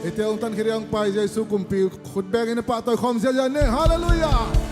Ite ông tan khiriang pai Giêsu kumpi khut beng ina pa toy khom zia ne hallelujah.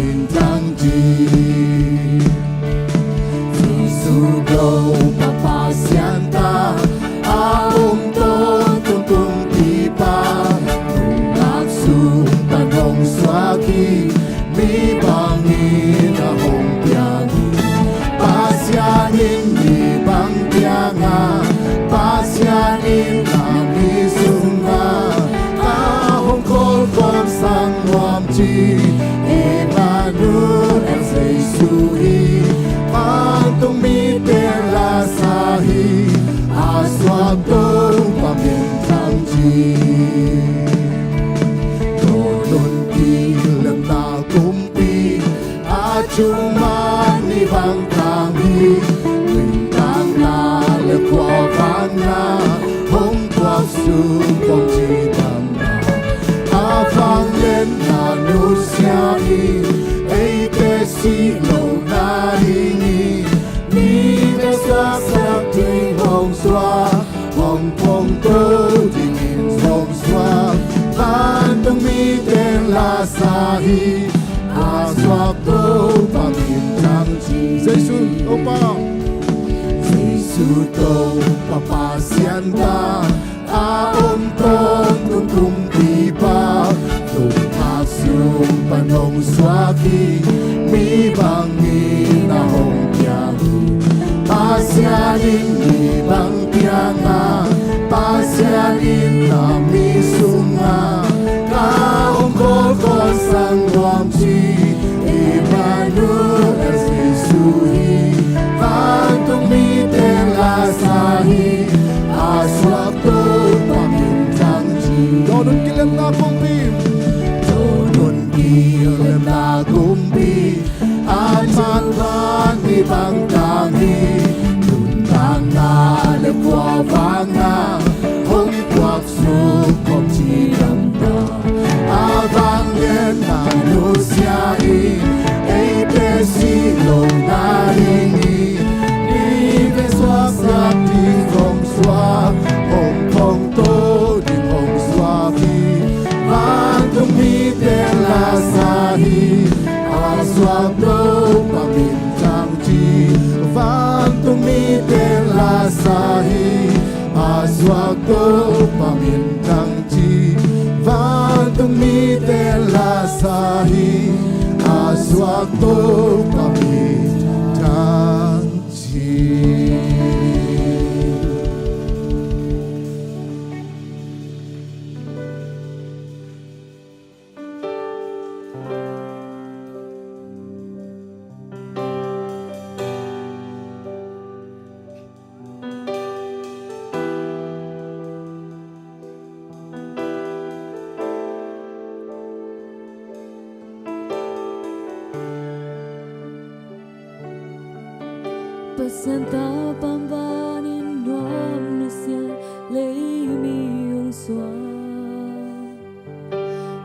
miền thăng chi Giêsu đâu papa sianta tôn tung pipa nung aksum tanong swaki mi bangin ahong piagi pasyanin mi bang pianga pasyanin kami sunga ahong kolkom sang wam chi Emmanuel el Jesuhi pantong mi tela sahi aswatong pamintang chi Donon tilang na kumpi at yuman ibang tangi Wintang na lekwakan na hong kwak sumkong chitang na Afang len na nusyai ay tesilo na hingi Ni beswak sak ting hong swa Hong Kong to dingin hong swa Tantong mi tela sahi aswak to pamintang chi Giêsu opa Giêsu to papasianta aom tong tung pipa tung aksum panong swaki mi bangin ahong piagi pasyanin mi bang pianga pasyanin kami sunga kahong kolkol sang wam chi Emmanuel el Jesuhi pantong mi tela sahi aswak to pamintang chi Donon kilang na kumpi Donon kilang na kumpi at matman ibang tangi Tuntang na lekwawang na hong kwak sukop chidam na Abang yen na nusyai ay pesilong na hingi Ni beswak sak ting hong swa Hong Kong to ding hong swaki Pantong mi tela sahi aswak to pamintang chi Pantong mi tela sahi aswak to pamintang chi Pantong mi tela sahi aswak to pamintang chi Pasanta pambanin nuam nusya lei mi ong swa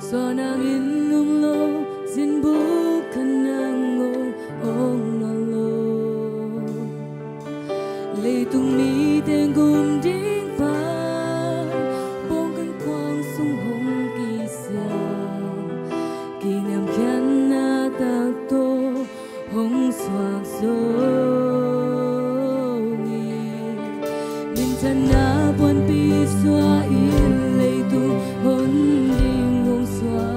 Sonang inung lo sin bukan nango ong nalo Leitung mi tenggum ding pa Bongkan kwang sung hong kisya Kinam kyan na takto hong swak so na buwan piswa ilay tu honding mong swa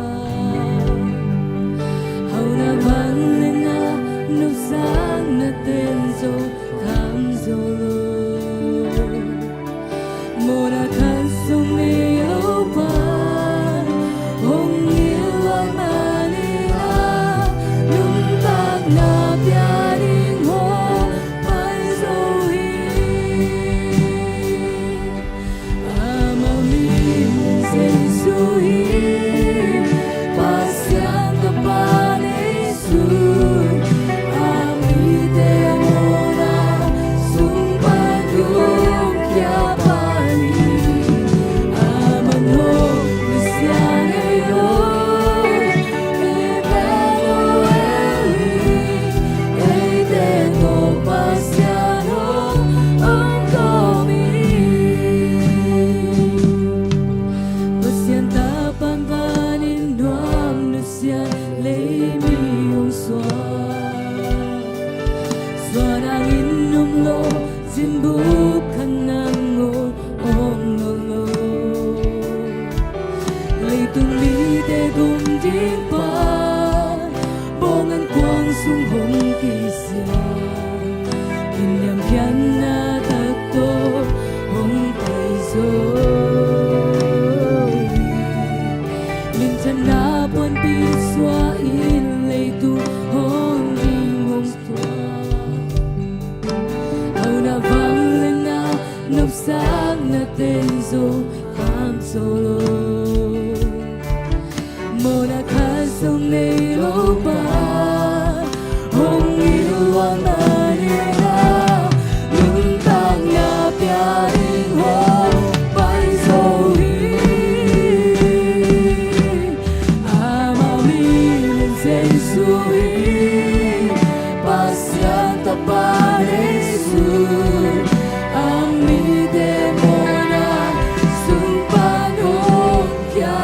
Hau na vanle na nusang na tenzo kam zolo Mora kansong liyaw pa hong iwang manila Lumpag na piyaring ho pa'y zohi Sumpa bukan nangon ong ngolo lấy tung mi để cùng điên pa bong an quang sung hong kỳ sia kinh nham pian na thật to hong tay rồi linh chân na buồn bi xóa in lấy tu hong ding hong xóa au na vang lên na ngập sáng na tên zo khang solo Mona kasong lelo ba hong iluang anira lung tang na piaring hong pai sohi amamilin sen sui pasyan taparesu amide mona sumpan hong kya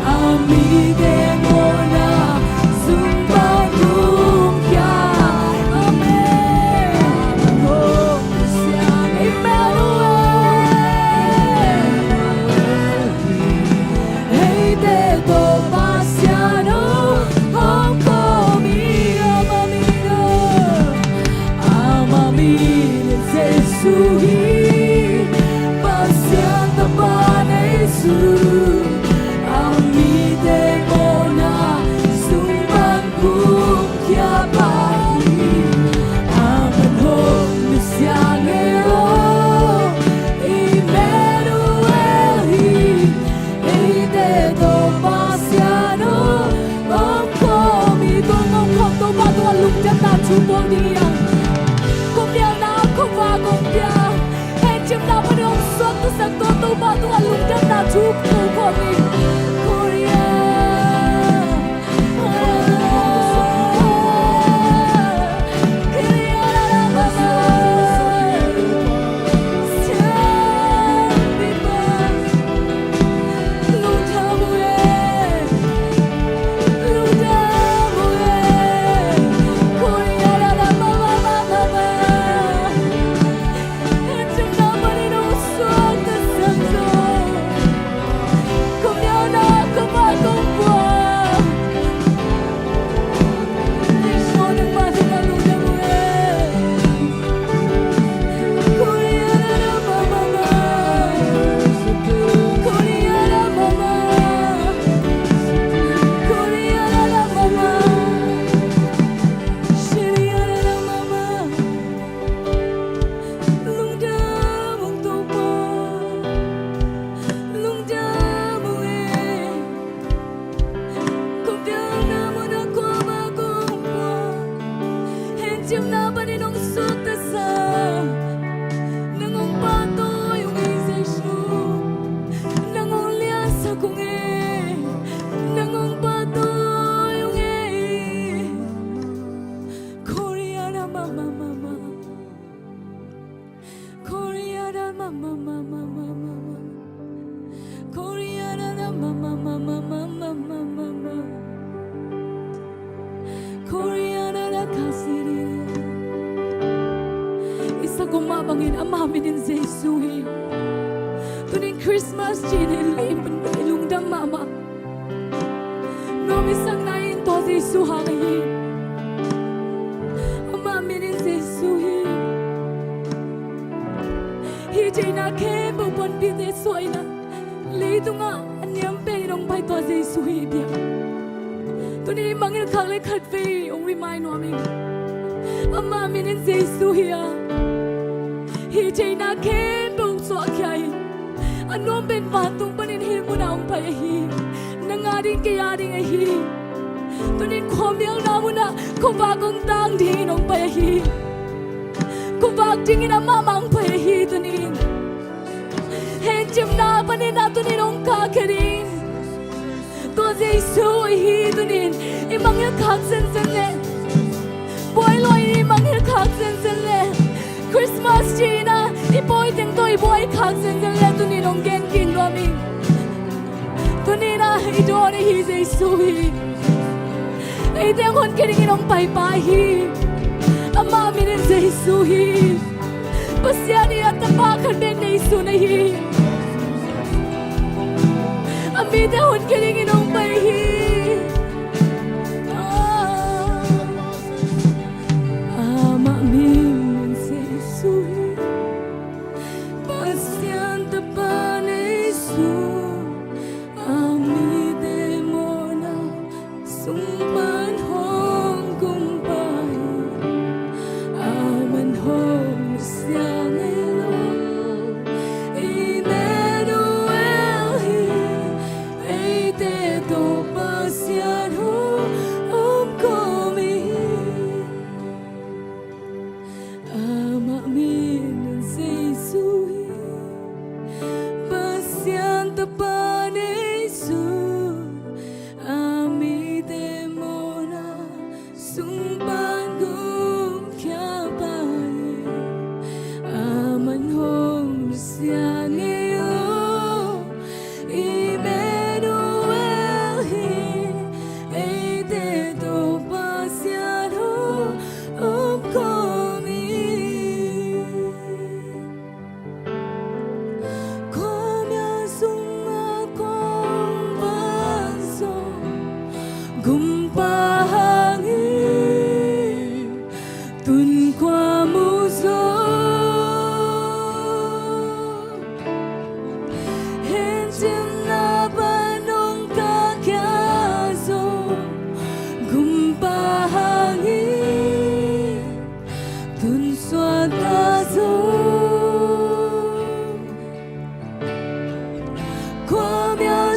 Amin. Bangin ama minin Jesuhi tuning Christmas jinin liman ilung dam mama no misang nain to Jesu hangi ama minin Jesuhi hi jina ke bopon bide soina leidunga anyam pe rong pai to Jesuhi bia tuning mangil khale khatve ong remind no mi ama minin Jesuhi ya hi jina ken bung so khay anom ben patung panin hi munaung pai hi nangading kaya ding hi tunin khomiang na muna khoba kong tang di nong pai hi khoba ding ina mamang pai hi tunin hen jim na panin na tunin ong ka kerin to Jesu hi tunin imang ya khak sen sen le boy loi imang ya khak sen sen le Christmas Gina, iboy ting to iboy khak sen sen le tu ni long gen kin lo mi. Tu ni na idoni hi Jesu hi. Ei teng hon kiring inong pai pai hi. Ama mi ni Jesu hi. Pasya ni at pa kan ben Jesu na hi. Ami teng hon kiring inong pai hi. Ama mi Hãy subscribe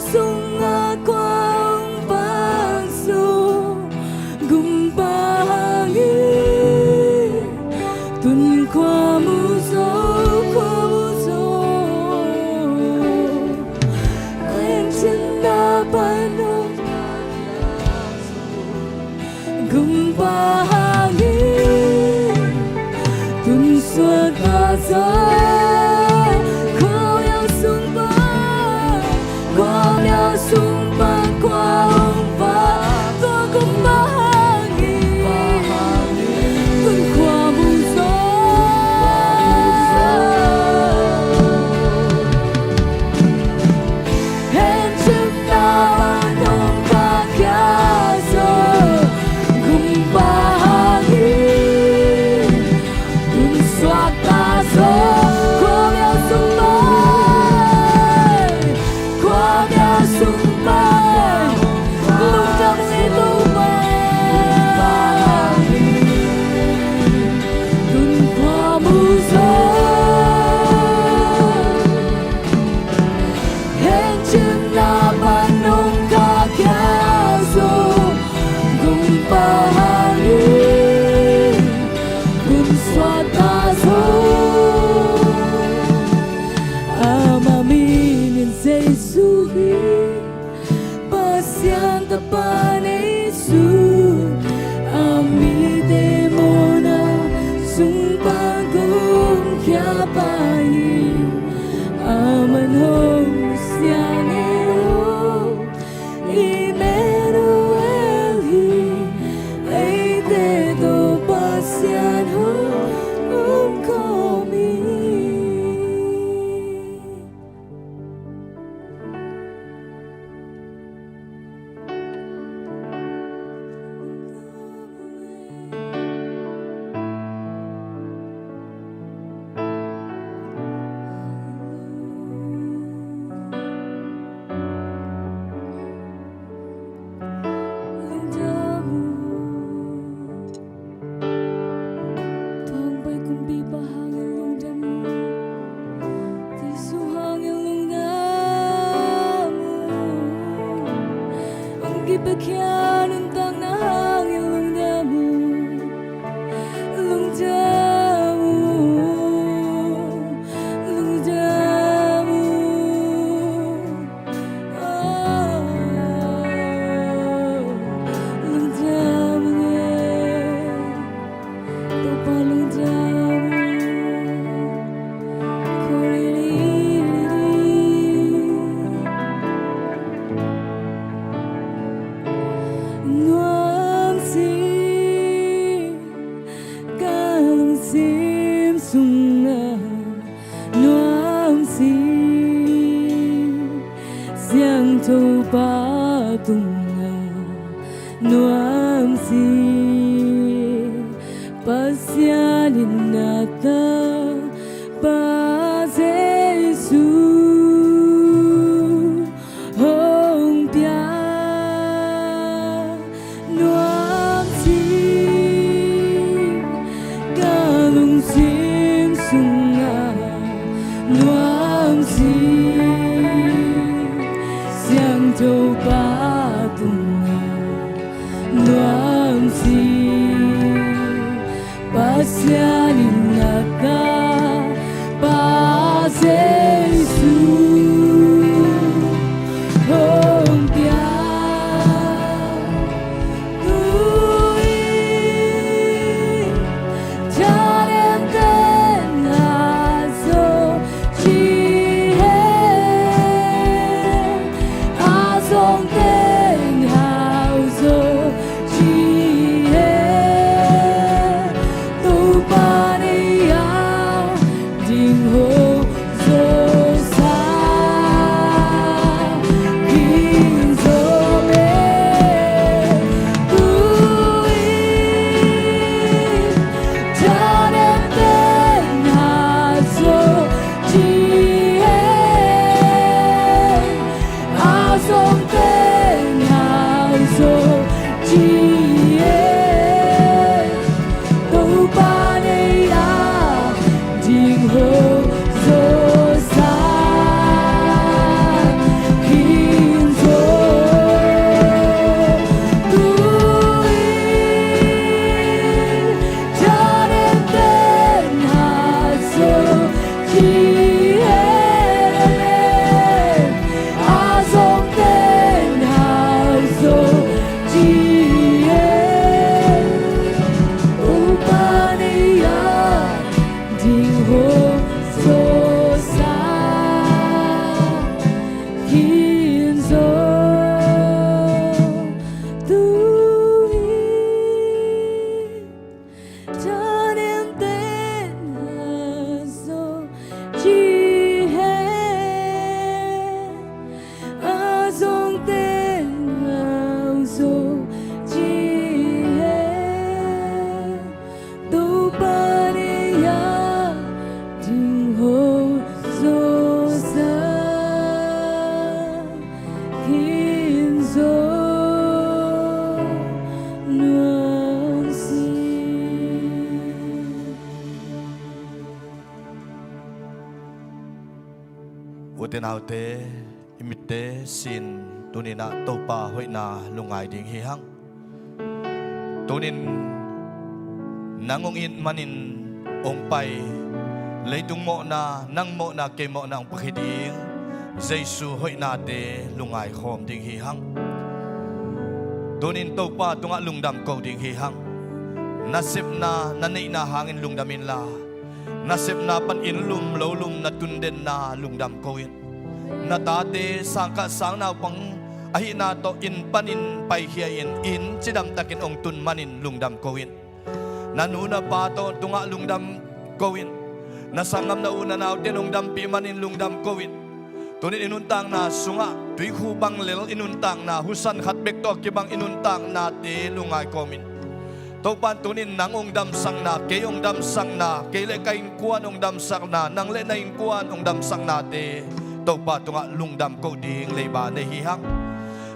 sunga quang bang su gum bahangi tun qua mu zo quen chân na bano gum bahangi tun suan ta za sumpah kuang ba to kung bahagi kun kwa muso hen chuk na nong kakyaso kung bahagi kun swat taso Pasyanin na tên nào thế imit tế xin tu nên na tàu pa hội na lungai ding hi hang tu nên nangong in manin ông pai lấy tung mộ na nang mộ na ke mộ na ông pakhi ding Giêsu hội na te lungai khom ding hi hang tu nên tàu pa tunga lungdam ko ding hi hang nasip na nei na hangin lungdamin la nasip na pan in lum lo lum na tunden na lungdam ko in na tate sangka sang na pang ahi na to in panin pai hia in chidam takin ong tun manin lungdam ko in nanuna pa to tunga lungdam ko in nasangam na una na ten lungdam pi manin lungdam ko in tunin inuntang na sunga tui khu bang lel inuntang na husan khat bek to ki bang inuntang na te lungai komin to pan tunin nang ong dam sang na ke ong dam sang na ke le kain kuan ong dam sang na nang le nain kuan ong dam sang na te to pa tunga lungdam ko ding le ba ne hi hang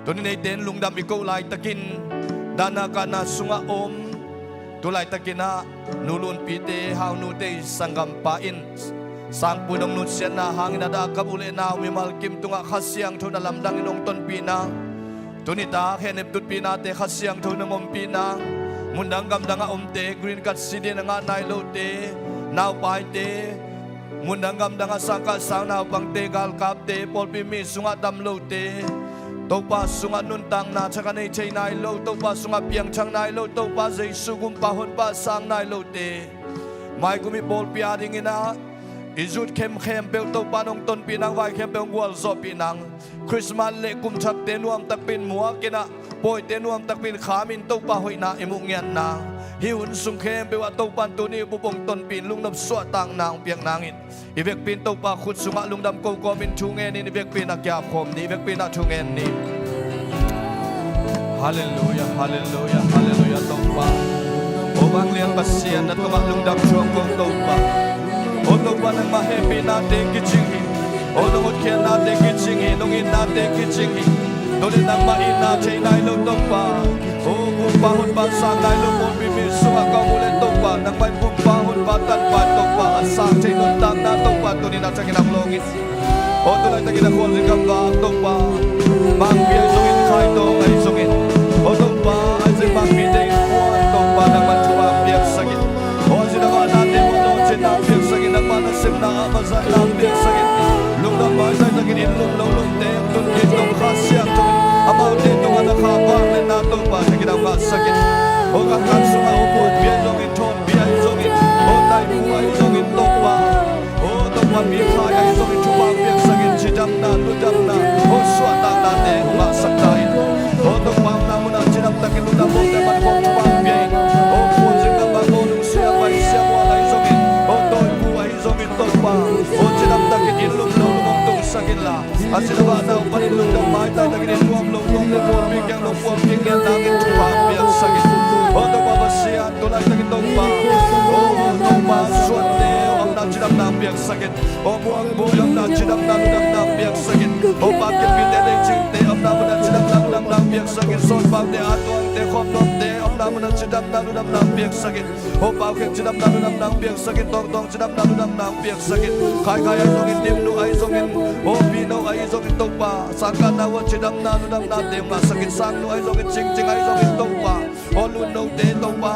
tunin nei ten lungdam i ko lai takin dana kana sunga om tulai takina nulun pite hau nu te sangam pa in sang pudong nut sian na hangin ada kap ule na mi mal kim tunga khasyang thona lamdang inong ton pina tunita henep tut pina te khasyang thona ngom pina mundang gam danga omte green cut city nga nai lo te naw pai te mundang gam danga sangka sang naw pang te gal kap te pol pi mi sunga dam lo te topa sunga nun tang na chaka nei chei nai lo topa sunga piang chang nai lo topa Jesu gum pa hon pa sang nai lo te mai gumi pol pi ading ina izut kem bel topa nong ton pinang vai kem bel wal zo pinang Christmas le kum chak te nuam tak pin mua kina poi te nuam tak pin khamin topa hoi na imung ngian na hiun sung kem be wa topan tu ni bubong ton pin lung nop so tang nang piang nangin ivek pin topa khut sunga lungdam ko ko min chunge ni ivek pin akya khom ni ivek pin chunge ni hallelujah hallelujah hallelujah topa o bang lian pasian na tunga lungdam chuang ko topa o topa nang ma happy na te kiching hi o nong kien na te kiching hi nong in na te kiching hi Dole nang main na chay nai lo topa o bumpa hon pa sang nai lo mon bimi sunga ka mule topa nang may bumpa hon pa tan pa topa asang chay non tang na topa tuni na sa kinang longit o tulay ta kinakon si kamba topa mang biyay sungin khai to ngay sungin o topa ay si mang biyay kuwan topa nang manchumang biyag sakit o sinama natin mo no chay nang biyag sakit nang manasim na amazay nang biyag sakit lungdang ba sa sakit lung te tun kitong khasyang Amaw dito nga nakabang na nato pa sa ginang sakit o kakang sunga o buwan biyay zongin ton biyay zongin o tay buhay zongin topa o topa biyay ay zongin chubang biyay sakit sidam na ludam na o suatang natin umasaktahin o topa na muna sinam takin ludam o teman kong chubang biyay o buwan singam bago nung siyang may siyang walay zongin o toy buhay zongin topa o sinam takin ilum lulong tung sakit la at sinaba na upanin lundang may tayo takin iluam lungkong lepon bigyan lungkong bigyan langit chupang biyag sakit o topa basiyan tulad takin topa o topa suwante o ang nachidam na biyag sakit o buang buyang nachidam na ludam na biyag sakit o bakit pinelay chingte ang naman nachidam na ludam na biyag sakit son pagde atuang te komnonte ang naman nachidam na ludam na biyag sakit o bakit chidam na ludam na biyag sakit tong chidam na ludam na biyag sakit Khai ay zongin dimno ay zongin o pino ay zongin topa sangka na wa chidam na ludam na te mga sakit sangno ay zongin ching ay zongin topa o lunaw te topa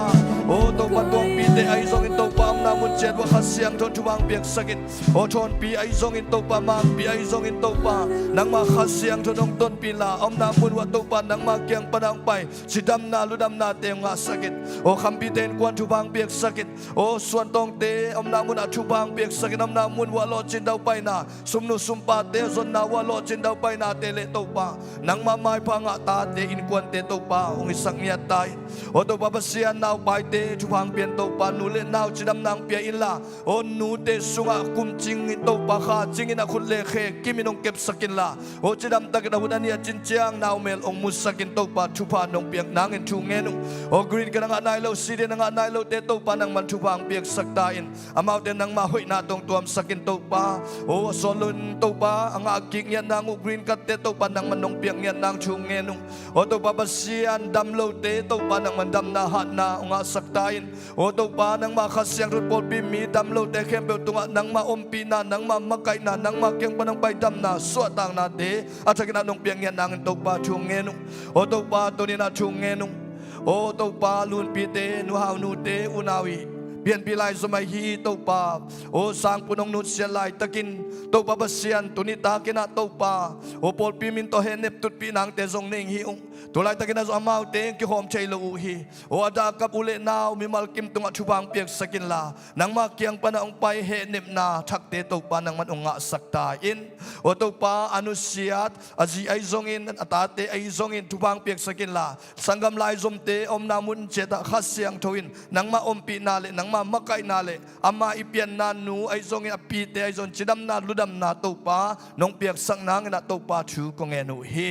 o topa tuang pite ay zongin topa ang namun ched wa khasyang ton chubang biyag sakit o chon pi ay zongin topa mang pi ay zongin topa nang makhasyang tonong ton pila ang namun wa topa nang magyang panang pay sidam na ludam na te mga sakit o kampiten kuan chubang biyag sakit o suan tong te ang namun at chubang biyag sakit ang namun wa lo chin daw pay na sumno sumpa te zon na wa lo chin daw pay na te le topa nang mamay pa nga ta te in kuan te topa ung isang niya tay o topa basiyan naw pay te chubang pian topa nule naw chidam nang pia ila o nu te sunga kum ching topa kha chingin akun le khe kiminong kep sakin la o chidam takina hudan niya chinchiang naw mel ong musakin topa chupa nong piang nangin chungenong o green ka nga nailo city nga nailo te topa nang man chupang piag saktain amaw te nang mahoy na tong tuam sakin topa o solon topa ang agking yan nang green kat te topa nang manong piang yan nang chungenong o topa basiyan damlo te topa nang mandam na hat na nga saktain o topa nang makasyang rut อลปีมีดำโลเตเข้มเปตุงนังมาอมปีนานังมามักไก่นานังมาเกียงปนังไปดำนาสวดต่างนาเตอาจจะกินนงเปียงเงียนางตกปลาช่วงเงนุโอตกปลาตัวนี้นาช่วงเงนุโอตกปลาลุนปีเตนูฮาวนูเตอุนาวีเปลี่ยนปีลายสมัยฮีตกปาโอสร้างปุนงนุษย์เสียลายตะกินตกปาบเสียนตุนิตากินาตกปาโอปอลปีมินโตเฮเนปตุดปีนางเตซงเนงฮีองตัวลายตะกินาสามาวเตงกิหอมเชยลูฮีโออาดากับอุเลนาวมีมัลกิมตุงชุบางเปียกสกินลานางมาเกียงปนาองไปเฮเนปนาทักเตตกปานางมันองะสักตาอินโอตกปาอนุเสียดอาจีไอซงอินอาตาเตไอซงอินชุบางเปียกสกินลาสังกำลายซมเตอมนามุนเจตาขัดเสียงทวินนางมาอมปีนาเลนางมามักไกนาเลอามาอิเปียนนานูไอซงอินอปีเตไอซงจิดำนาลุดำนาตกปานองเปียกสังนางนาตกปาชูกงเอนุฮี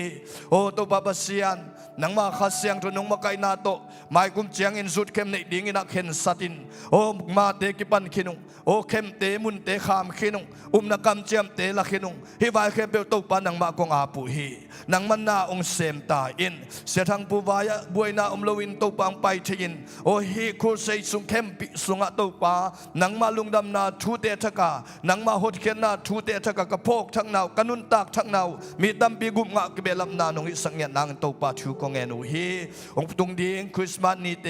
โอตกปาบเสียนนางมาขัดเสียงทนงมาไกนาโตไม่กุมเจียงอินสุดเข้มในดิ่งอินักเห็นสัตินโอมาเตกิปันขินุงโอเข้มเตมุนเตขามขินุงนักกำเจียมเตละขินุงฮิวายเข้มเปลตกปานางมากงอาปุฮีนางมันนาองเสมตาอินเสียทางปูวายะบวยนาลวินตกปางไปเทียนโอฮีคูเซสุงเข้มปิสุงะตกปานางมาลุงดำนาทูเตทกานางมาหดเขียนนาทูเตทกากระโพกทั้งนาวกันุนตากทั้งนาวมีดำปีกุมงะกเบลำนานงอิสังเงียนางตกปาชูกงเอนุฮีองตุงดิงคริสต์มาสนี่เต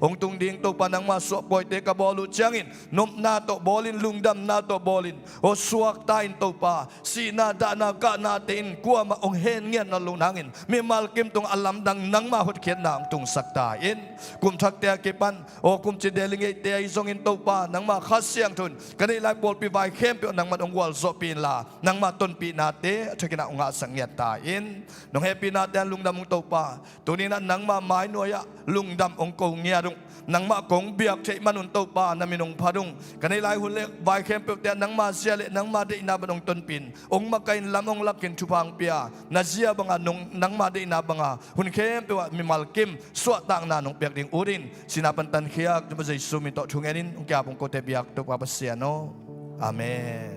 องตุงดิงตกปานางมาสวบอยเตกบอลุจังอินนมนาโตบอลินลุงดำนาโตบอลินโอสวกตายตกปาสีนาดานากะนาเตนกัวมาองเฮนเงียนนาลุงนางอินมีมัลกิมตุงอัลลัมดังนางมาหดเขียนนางตุงสักตาอินกุมทักเตะเก็บันโอกุมจิเดลิงเอเตยซงอินตกปานางมาขัดเสียงทุนกันในไลฟ์บอลปีไวเข้มเปียนางมาองวอลโซปีนลานางมาต้นปีนาเตชกินาองอาสังเงียตาอินน้องเฮปีนาเตลุงดำองตกปาตัวนี้นั้นนางมาไม้หน่วยลุงดำองกงเงียรุงนางมากงเบียกเชมันอุนโตปานามินงพาดุงกันในลายหุ่นเล็กใบเข้มเปียกแต่นางมาเสียเล็นางมาได้นาบังต้นปินองมาไกลำองลักกินชุพังเปียนาเสียบังนงนางมาได้นาบังหุ่นเข้มเปียมีมัลกิมสวดต่างนานองเปียกดิ่งอุรินสินาปันตันเขียกจะมาใจสุมิโตชุงเอนินองแกปงโกเตเบียกตุกปาเสียโนอาเมน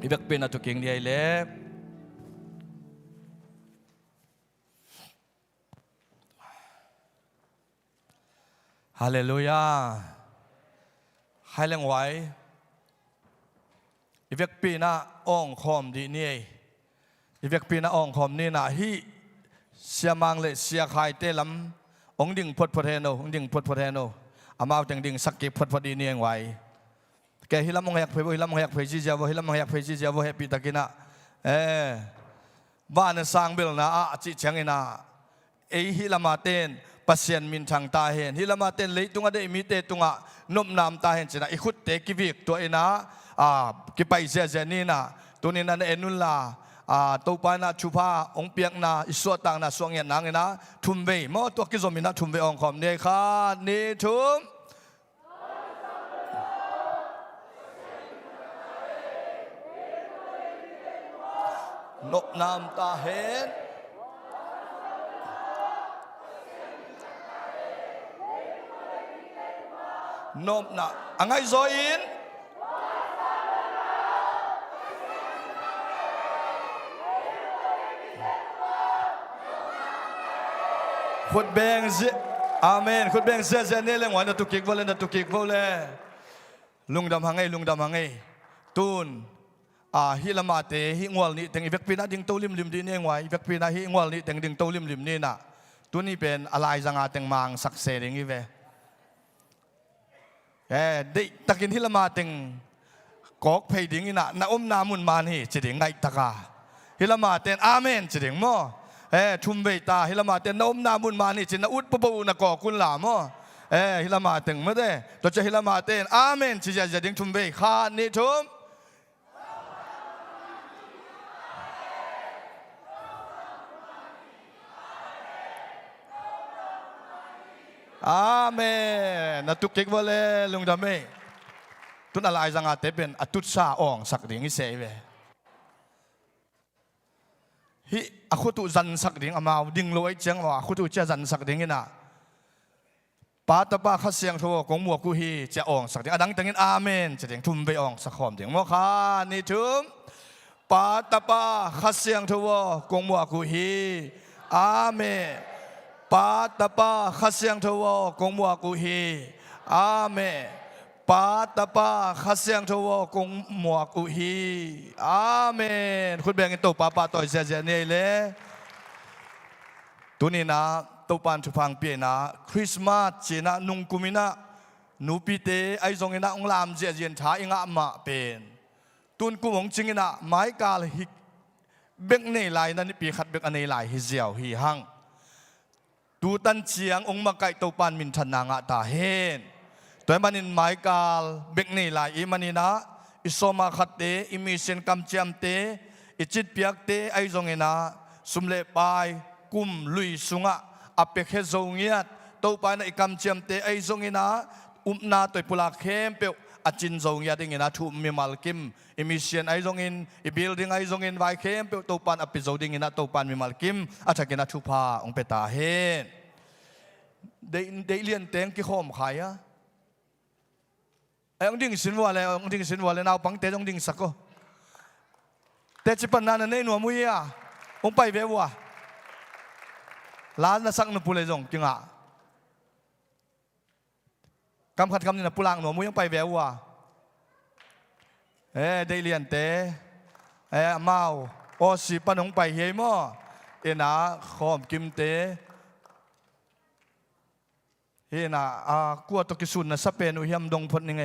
อีเบกเป็นตุกิงเดียเล็บฮาเลลูยาให้แรงไว้อีเวกปีน่าอ่องคอมดีนี่อีเวกปีน่าอ่องคอมนี่นะฮีเสียมังเลยเสียไข่เตลัมองดิ่งพดพดเฮโนองดิ่งพดพดเฮโนอามาจังดิ่งสักเก็บพดพดดีนี่เองไว้แกฮิลามงแหกเพย์ฮิลามงแหกเพย์จีเจ้าฮิลามงแหกเพย์จีเจ้าเฮปีตะกินะบ้านสร้างเบลนะอาจิเชียงนะฮิลามาเตนปัสยันมินทางตาเห็นฮิลามาเตนเลยตุงะเดมิเตตุงะนมนามตาเห็นจีนะอิขุดเตกิวิกตัวเอนะกิไปเสียเจนี่นะตัวนี้นั่นเอนุลลาตัวไปนะชุพาองเปียกนะอิสวตังนะสวงเงียนนางเอนะทุมเวมอตัวกิจมินะทุมเวองคอมเนี่ยค่ะนี่ทุมนมนามตาเห็นนมนะอังไงโซอินขุดแบงเซอาเมนขุดแบงเซเซนี่เลยวันนั้นตุกิกวอลเลยตุกิกวอลเลยลุงดำหังไงลุงดำหังไงตูนฮิลามาเตฮิงวลนี่แต่งอีเวกปีน่าดิ่งโตลิมลิมดีนี่ไว้อีเวกปีน่าฮิงวลนี่แต่งดิ่งโตลิมลิมนี่น่ะตัวนี้เป็นอะไรจังอาแต่งมังสักเซริงอีเวได้ตะกินฮิลามาเต็งกอกเพย์ดิ้งน่ะน้าอมนามุนมานี่จะดิ้งไงตะกาฮิลามาเต็นอาเมนจะดิ้งมั้งชุมเบตาฮิลามาเต็นน้าอมนามุนมานี่จะน้าอุดปะปูนักกอกุนหลามั้งฮิลามาเต็งไม่ได้ตัวจะฮิลามาเต็นอาเมนจะดิ้งชุมเบข้านี่ชุมอาเมนนัตุกิกวะเลลุงดำเมตุนอะไรจังอาเตเป็นอตุษาอ่องสักดิ่งอิเสเวฮิอคุตุจันสักดิ่งอามาดิ่งลอยเจียงว่าอคุตุเจจันสักดิ่งน่ะปาตะปาขัดเสียงทัวกงมัวกุฮีจะอ่องสักดิ่งดังตังอินอาเมนจะดิ่งทุ่มไปอ่องสักขอมดิ่งมอคานี่ทุ่มปาตะปาขัดเสียงทัวกงมัวกุฮีอาเมนปาตะปาขัดเสียงทวกงมัวกุฮีอาเม ปาตาปาข้าเสียงทวกงหมวกอุฮีอาเมนคุณแบ่งตัวป้าต่อยเสียเนี่ยเลยตัวนี้นะตัวปานทุพังเปียนะคริสต์มาสเจนะนุงกุมินะนูปีเตไอซงนะองลามเจียนท้าอิงะมาเป็นตุนกุมงจิงนะไม้กาลฮิเบกเนลายนั่นปีขัดเบกอันเนลายฮิเจียวฮิฮังดูตันเจียงองมาไกตัวปานมินทนางะตาเฮนตัวมันนินไม้กาลเบกเนลายอิมันนินะอิโซมาขัดเตอิมิเซนกัมเจียมเตอิจิตเปียกเตไอซงนะสุมเลปายกุมลุยสุงะอเปกเฮโซเงียดตัวปานไอกัมเจียมเตไอซงนะนาตัวปุลาเข้มเปียวอาจินซงยาดิ่งนะทุมิมัลกิมอิมิเชียนไอซงอินอิบิลดิ้งไอซงอินไวเข้มเปียวตัวปานอภิโซดิ่งนะตัวปานมิมัลกิมอาจจะกินนะทุพาองเปตาเฮได้เลียนเต็งกี่ข้อมขายอะไอองดิ่งสินวัวเลยองดิ่งสินวัวเลยนาวปังเตองดิ่งสักก็แต่จิปันนันในหนัวมุยอะองไปเบวัวล้านนะสักนุปุเลยจงจริงอะคำขัดคำนี่นะปุลังหนูมุยังไปแววว่ะได้เรียนเตะเมาโอสิปนงไปเฮมอนะขอมกิมเตนะกัวตกิสุนนะสเปนอุยมดงพดยังไง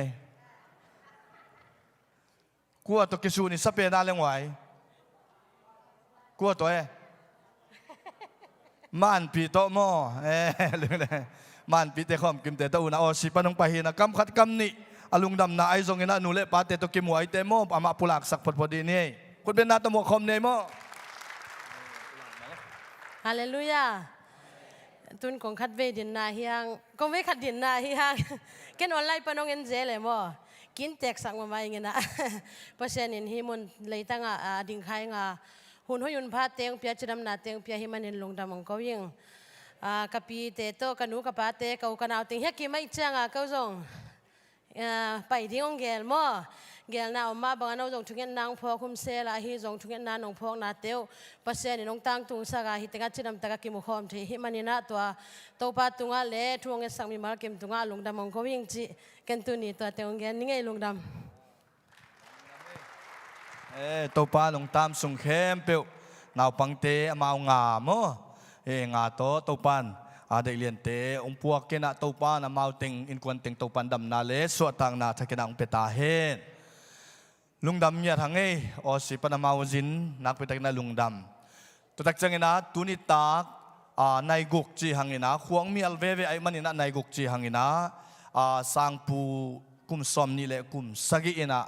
กัวตกิสุนนี่สเปนได้เรื่องไหวกัวตัวมันปีโตมอเรื่องอะไรมันปีเตขอมกิมเตตอุนะโอสิปนงไปเฮนะกำขัดกำนี่อลุงดำนาไอซงเงนะนูเล่ปาเตตกิมวยเตโมอามาปุลักสักพอดีนี่คุณเป็นนาตโมคอมเนโมฮาเลลูยาตุนของขัดเวดินนาเฮียงก็ไม่ขัดดินนาเฮียงแกนออนไลน์ปนองเงินเจเลยมั้งกินแจกสั่งมาไม่เงี้ยนะเปอร์เซ็นต์อินฮิมุนเลยตั้งดิ่งใครงาหุ่นหยุนพาเตียงเปียจดำนาเตียงเปียหิมันเห็นลงดำของเขายิงกับปีเตโตกันหนูกับป้าเตเขากันเอาติงเฮกิไม่เจียงเขาส่งไปที่องเกลมั้งเกลน่าออกมาบางอันเราส่งทุกอย่างนางพอคุมเซลาฮีส่งทุกอย่างนางนองพอกนาเตียวเปอร์เซ็นต์น้องตั้งตุงสักฮิตกันจิดำตะกิมุขอมที่หิมันนี่นะตัวป้าตุงเล่ทวงเงินสังมีมาเก็บตุงลงดำของเขายิงจีกันตัวนี้ตัวเตียงเกลนี่ไงลงดำตัวป้าลงตามส่งเข้มเปียวน่าปังเตมาเอางามงาโตตัวปันได้เรียนเตองพวกเกณฑ์ตัวปันมาเอาติงอินควนติงตัวปันดำนาเลสวดทางนาทักเกณฑ์องเปตาเฮนลุงดำเนี่ยทางไงโอสิปนมาเอาจินนักไปตักนาลุงดำตัวตักจังเงินะตุนิตากในกุกจีหังเงินะควงมีอัลเวเวไอมันนะในกุกจีหังเงินะสังปูกุมสอมนี่แหละกุมสกิเนะ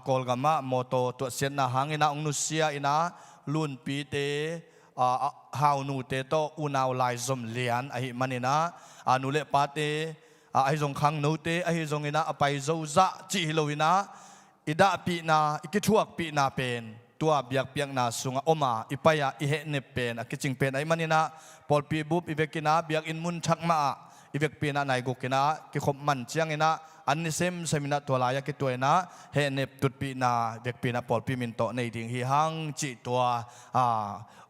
กอลกามะโมโตตัวเสียนะหังเงินะองนุเซียเนะลุนปีเตฮาวนูเตโตอุนาวไลซอมเลียนไอมันนี่นะนูเลปาเตไอซงขังนูเตไอซงเงินะไปโซซะจีฮิโลวินะอิดาปีนาอิกิทวกปีนาเป็นตัวเบียกเปียงนาสุงอมาอิปายาอิเฮเนเป็นกิจิงเป็นไอมันนี่นะพอลปีบุบอิเวกินาเบียกอินมุนชักมาอิเวกปีนาในกุกินะกิขบมันเชียงนะอันนี้เซมเซมินาตัวลายกิตัวนะเฮเนปตุดปีนาเบียกปีนาพอลปีมินโตในดิ่งฮิฮังจิตัว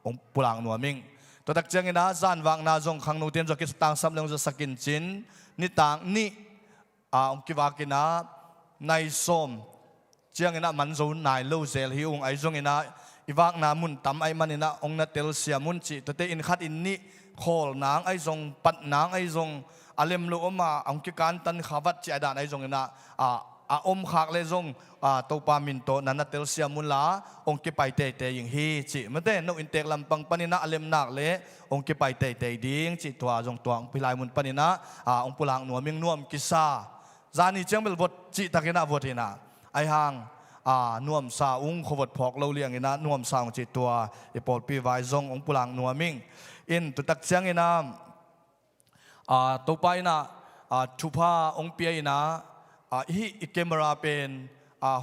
องปุลังนัวมิงตัวตักเชียงนะซานวางนาจงขังนูเตียนจกิสตังซับเลงจะสกินจินนิตังนี่องกิวากินะในสมเจียงนะมันจูนายลูเซลฮิวงไอจงนะอีวากนามุนตำไอมันนะองนัดเตลเซียมุนจิตัวเตอินขัดอินนี่โคลนางไอจงปัดนางไอจงอาเลมลูอมาองกิการตันขวัดจีดานไอจงนะอมขากเลจงตัวปามินโตนันนัดเตลเซียมุนลาองกิไปเตเตยิงฮีจิมันเตนกอินเตกลำปังปนินะอาเลมนักเลองกิไปเตเตดิ้งจิตัวจงตัวพิลายมุนปนินะองปุลังหนัวมิงนวมกิซาจานีเจียงเบลบดจิตะกินะบดหินะไอหางนวมสาอุ้งขวดพอกเราเลี้ยงนะนวมสาของจิตตัวไอปอดปีไวซงองปุลังนัวมิงอินตุตักเสียงนะตัวไปนะทุพาองเปียนะฮิอิเกมราเป็น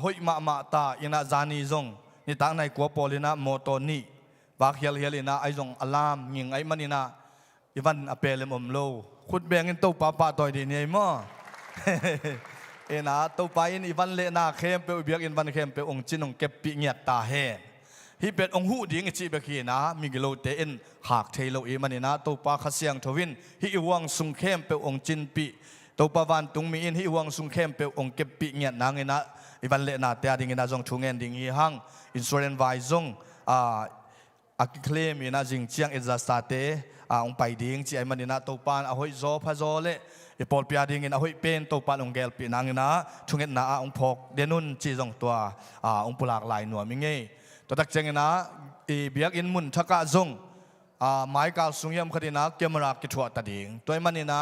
หอยมาตาอินะจานีซงนี่ตั้งในกัวปอลินะโมโตนี่วากเฮลนะไอซงอลามยิงไอมันนี่นะอีวันอเปเลมอมโลขุดแบงอินตัวป้าต่อยดีเนี่ยมั้งนะตัวไปอินอีวันเลนาเข้มเปอเบียกอินวันเข้มเปองจินองเก็บปีเงียตตาเฮฮิเป็ดองหูดิ้งจีเบกีนะมีกิโลเตอินหากเทโลเอมันนี่นะตัวปลาขเสียงทวินฮิวังสุงเข้มเปองจินปีต ตัวปวันตุงมีอินฮิวังสุงเข้มเปองเก็บปีเงียนนางเงินะอีวันเละนาเตียดิ่งนะจงทุงเงินดิ่งฮีหังอินสุเรนไวจงอักเคลมีนะจิงเชียงเอซาสตาเตองไปดิ่งจีไอมันนี่นะตัวปานอหอยโซพะโซเละอีปอลปียดิ่งนะอหอยเป็นตัวปานองเกลปีนางเงินะทุงเงินนะองพกเดนุนจีจงตัวองปุลากลายหนัวมิงเงตัวตักเจงนะอีเบียกอินมุนทักกะจงไม้กาลสุงยมคดีนะเกมรักกิจวัตรดิ่งตัวมันนี่นะ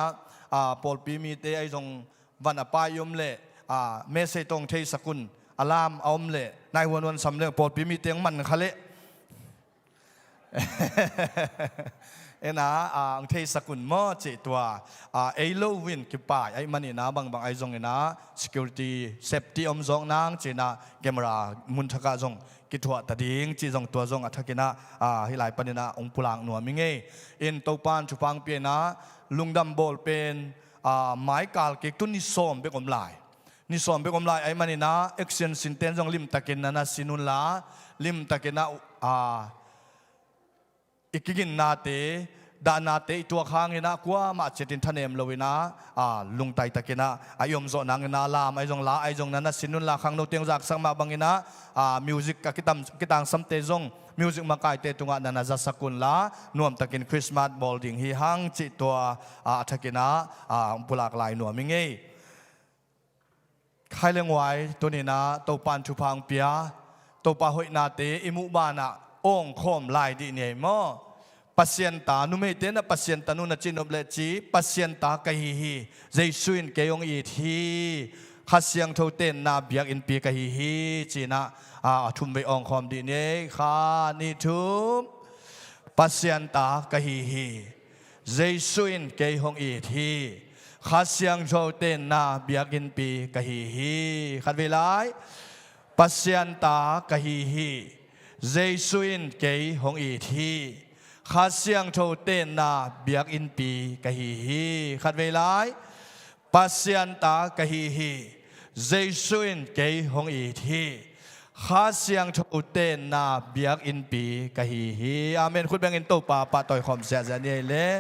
ปอลปีมีเตไอจงวันอปายยมเละเมสเซตงเทสกุลอารามอมเละนายวันสำเร็จปอลปีมีเตียงมันคะเละเอ็นะเทสกุลมอเจตัวเอโลวินกิปายไอมันนี่นะบางไอจงนะ security safety อมจงนางเจนะเกมรามุนทกาจงกิจวัตรดิ่งจีจงตัวจงอัฐกินะฮิไลปนินะองปุลังหนัวมิงเงอินตัวปานชุพังเปียนะลุงดำโบลเป็นไม้กาลเก็กตุนนิสอมเบกอมลายนิสอมเบกอมลายไอ้มันนี่นะเอ็กเซนสินเตนจงลิมตะเกนนะสินุนลาลิมตะเกนะอีกกินนาเตดานาเตตัวข้างเงินะกว่ามาเจตินทันเอมโลวินะลุงไตตะเกนะไอยมโซนางเงินะลามไอจงลาไอจงนั้นนะสินุนลาข้างโนเตียงจากสังมาบังเงินะมิวสิกกิตังสัมเตจงมิวสิกมาไกเตตุงะนันจะสกุลละนวมตะกินคริสต์มาสบอลดิ่งฮีฮังจิตตัวตะกินะปุลากลายหนัวมิงเงยใครเลี้ยงไว้ตัวนี้นะตัวปันชุพังเปียตัวปะหอยนาเตอิมุบานะองคมลายดีเนี่ยมอปัสยันตานุเมเตนะปัสยันตานุนจินอบเลจีปัสยันตากะฮีฮีเจสุอินเกยองอีทีขัดเสียงโทเตนนาเบียกอินปีกะฮีฮีจีนะทุมไปองคอมดีเนขานิทุมปัสยันตากะฮีฮีเจสุอินเกยองอีทีขัดเสียงโทเตนนาเบียกอินปีกะฮีฮีขัดเวลาปัสยันตากะฮีฮีเจสุอินเกยองอีทีขัดเสียงโทเตนนาเบียกอินปีกะฮีฮีขัดเวลาปัสยันตากะฮีฮีเจสุอินเกยองอีทีข้าเสียงทูเตนนาเบียกอินปีกะฮีฮีอาเมนคุณแบงอินโตปาปาต่อยคอมเสียจะเนี่ยเลย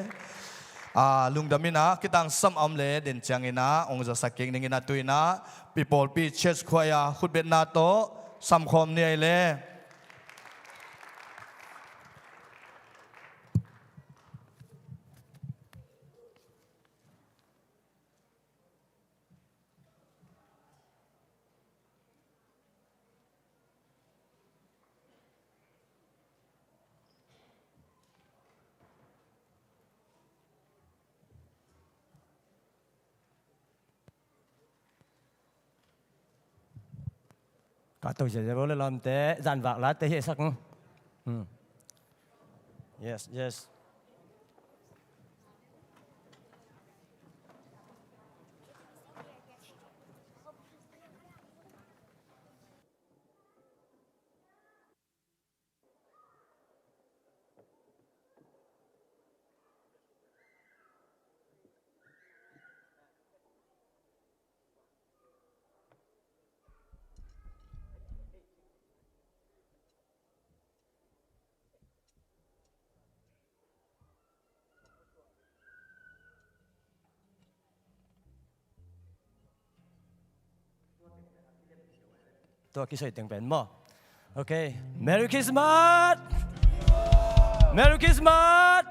ลุงดามินะคิดตั้งซ้ำอมเลเด่นจังอินะองค์จะสักเก่งนึงอินะตุยนะปีโปลปีเชสควายคุณเบนนาโตซ้ำคอมเนี่ยเลยก็ตัวจะรู้เลยลำเตะจันวักละเตะสักyes yes ตัวกี่สวยเต็งเป็นมั้งโอเค Merry Christmas Merry Christmas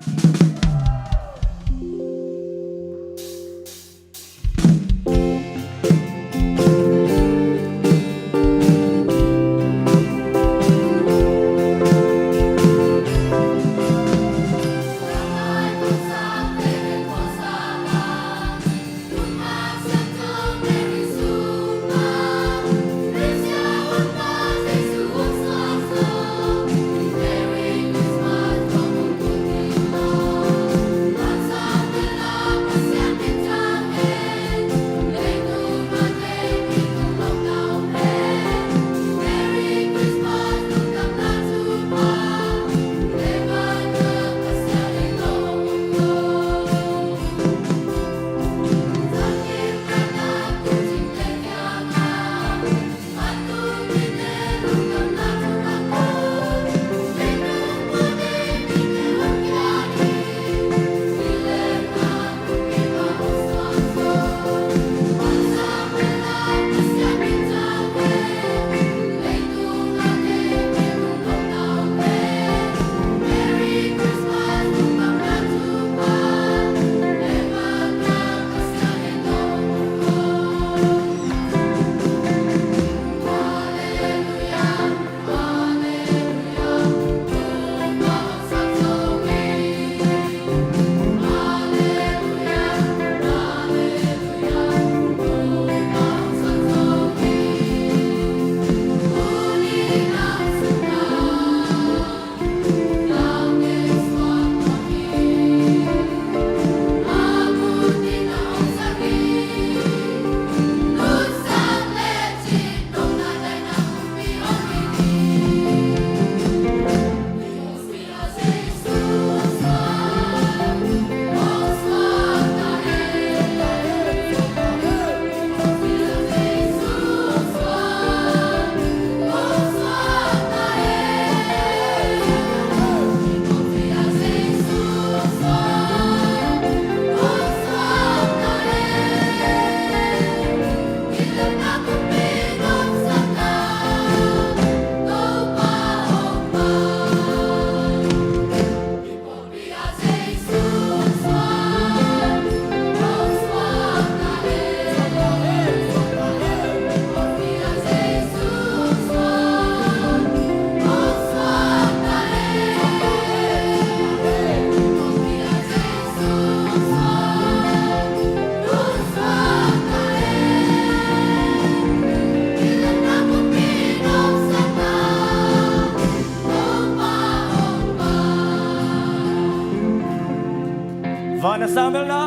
Hana sambil na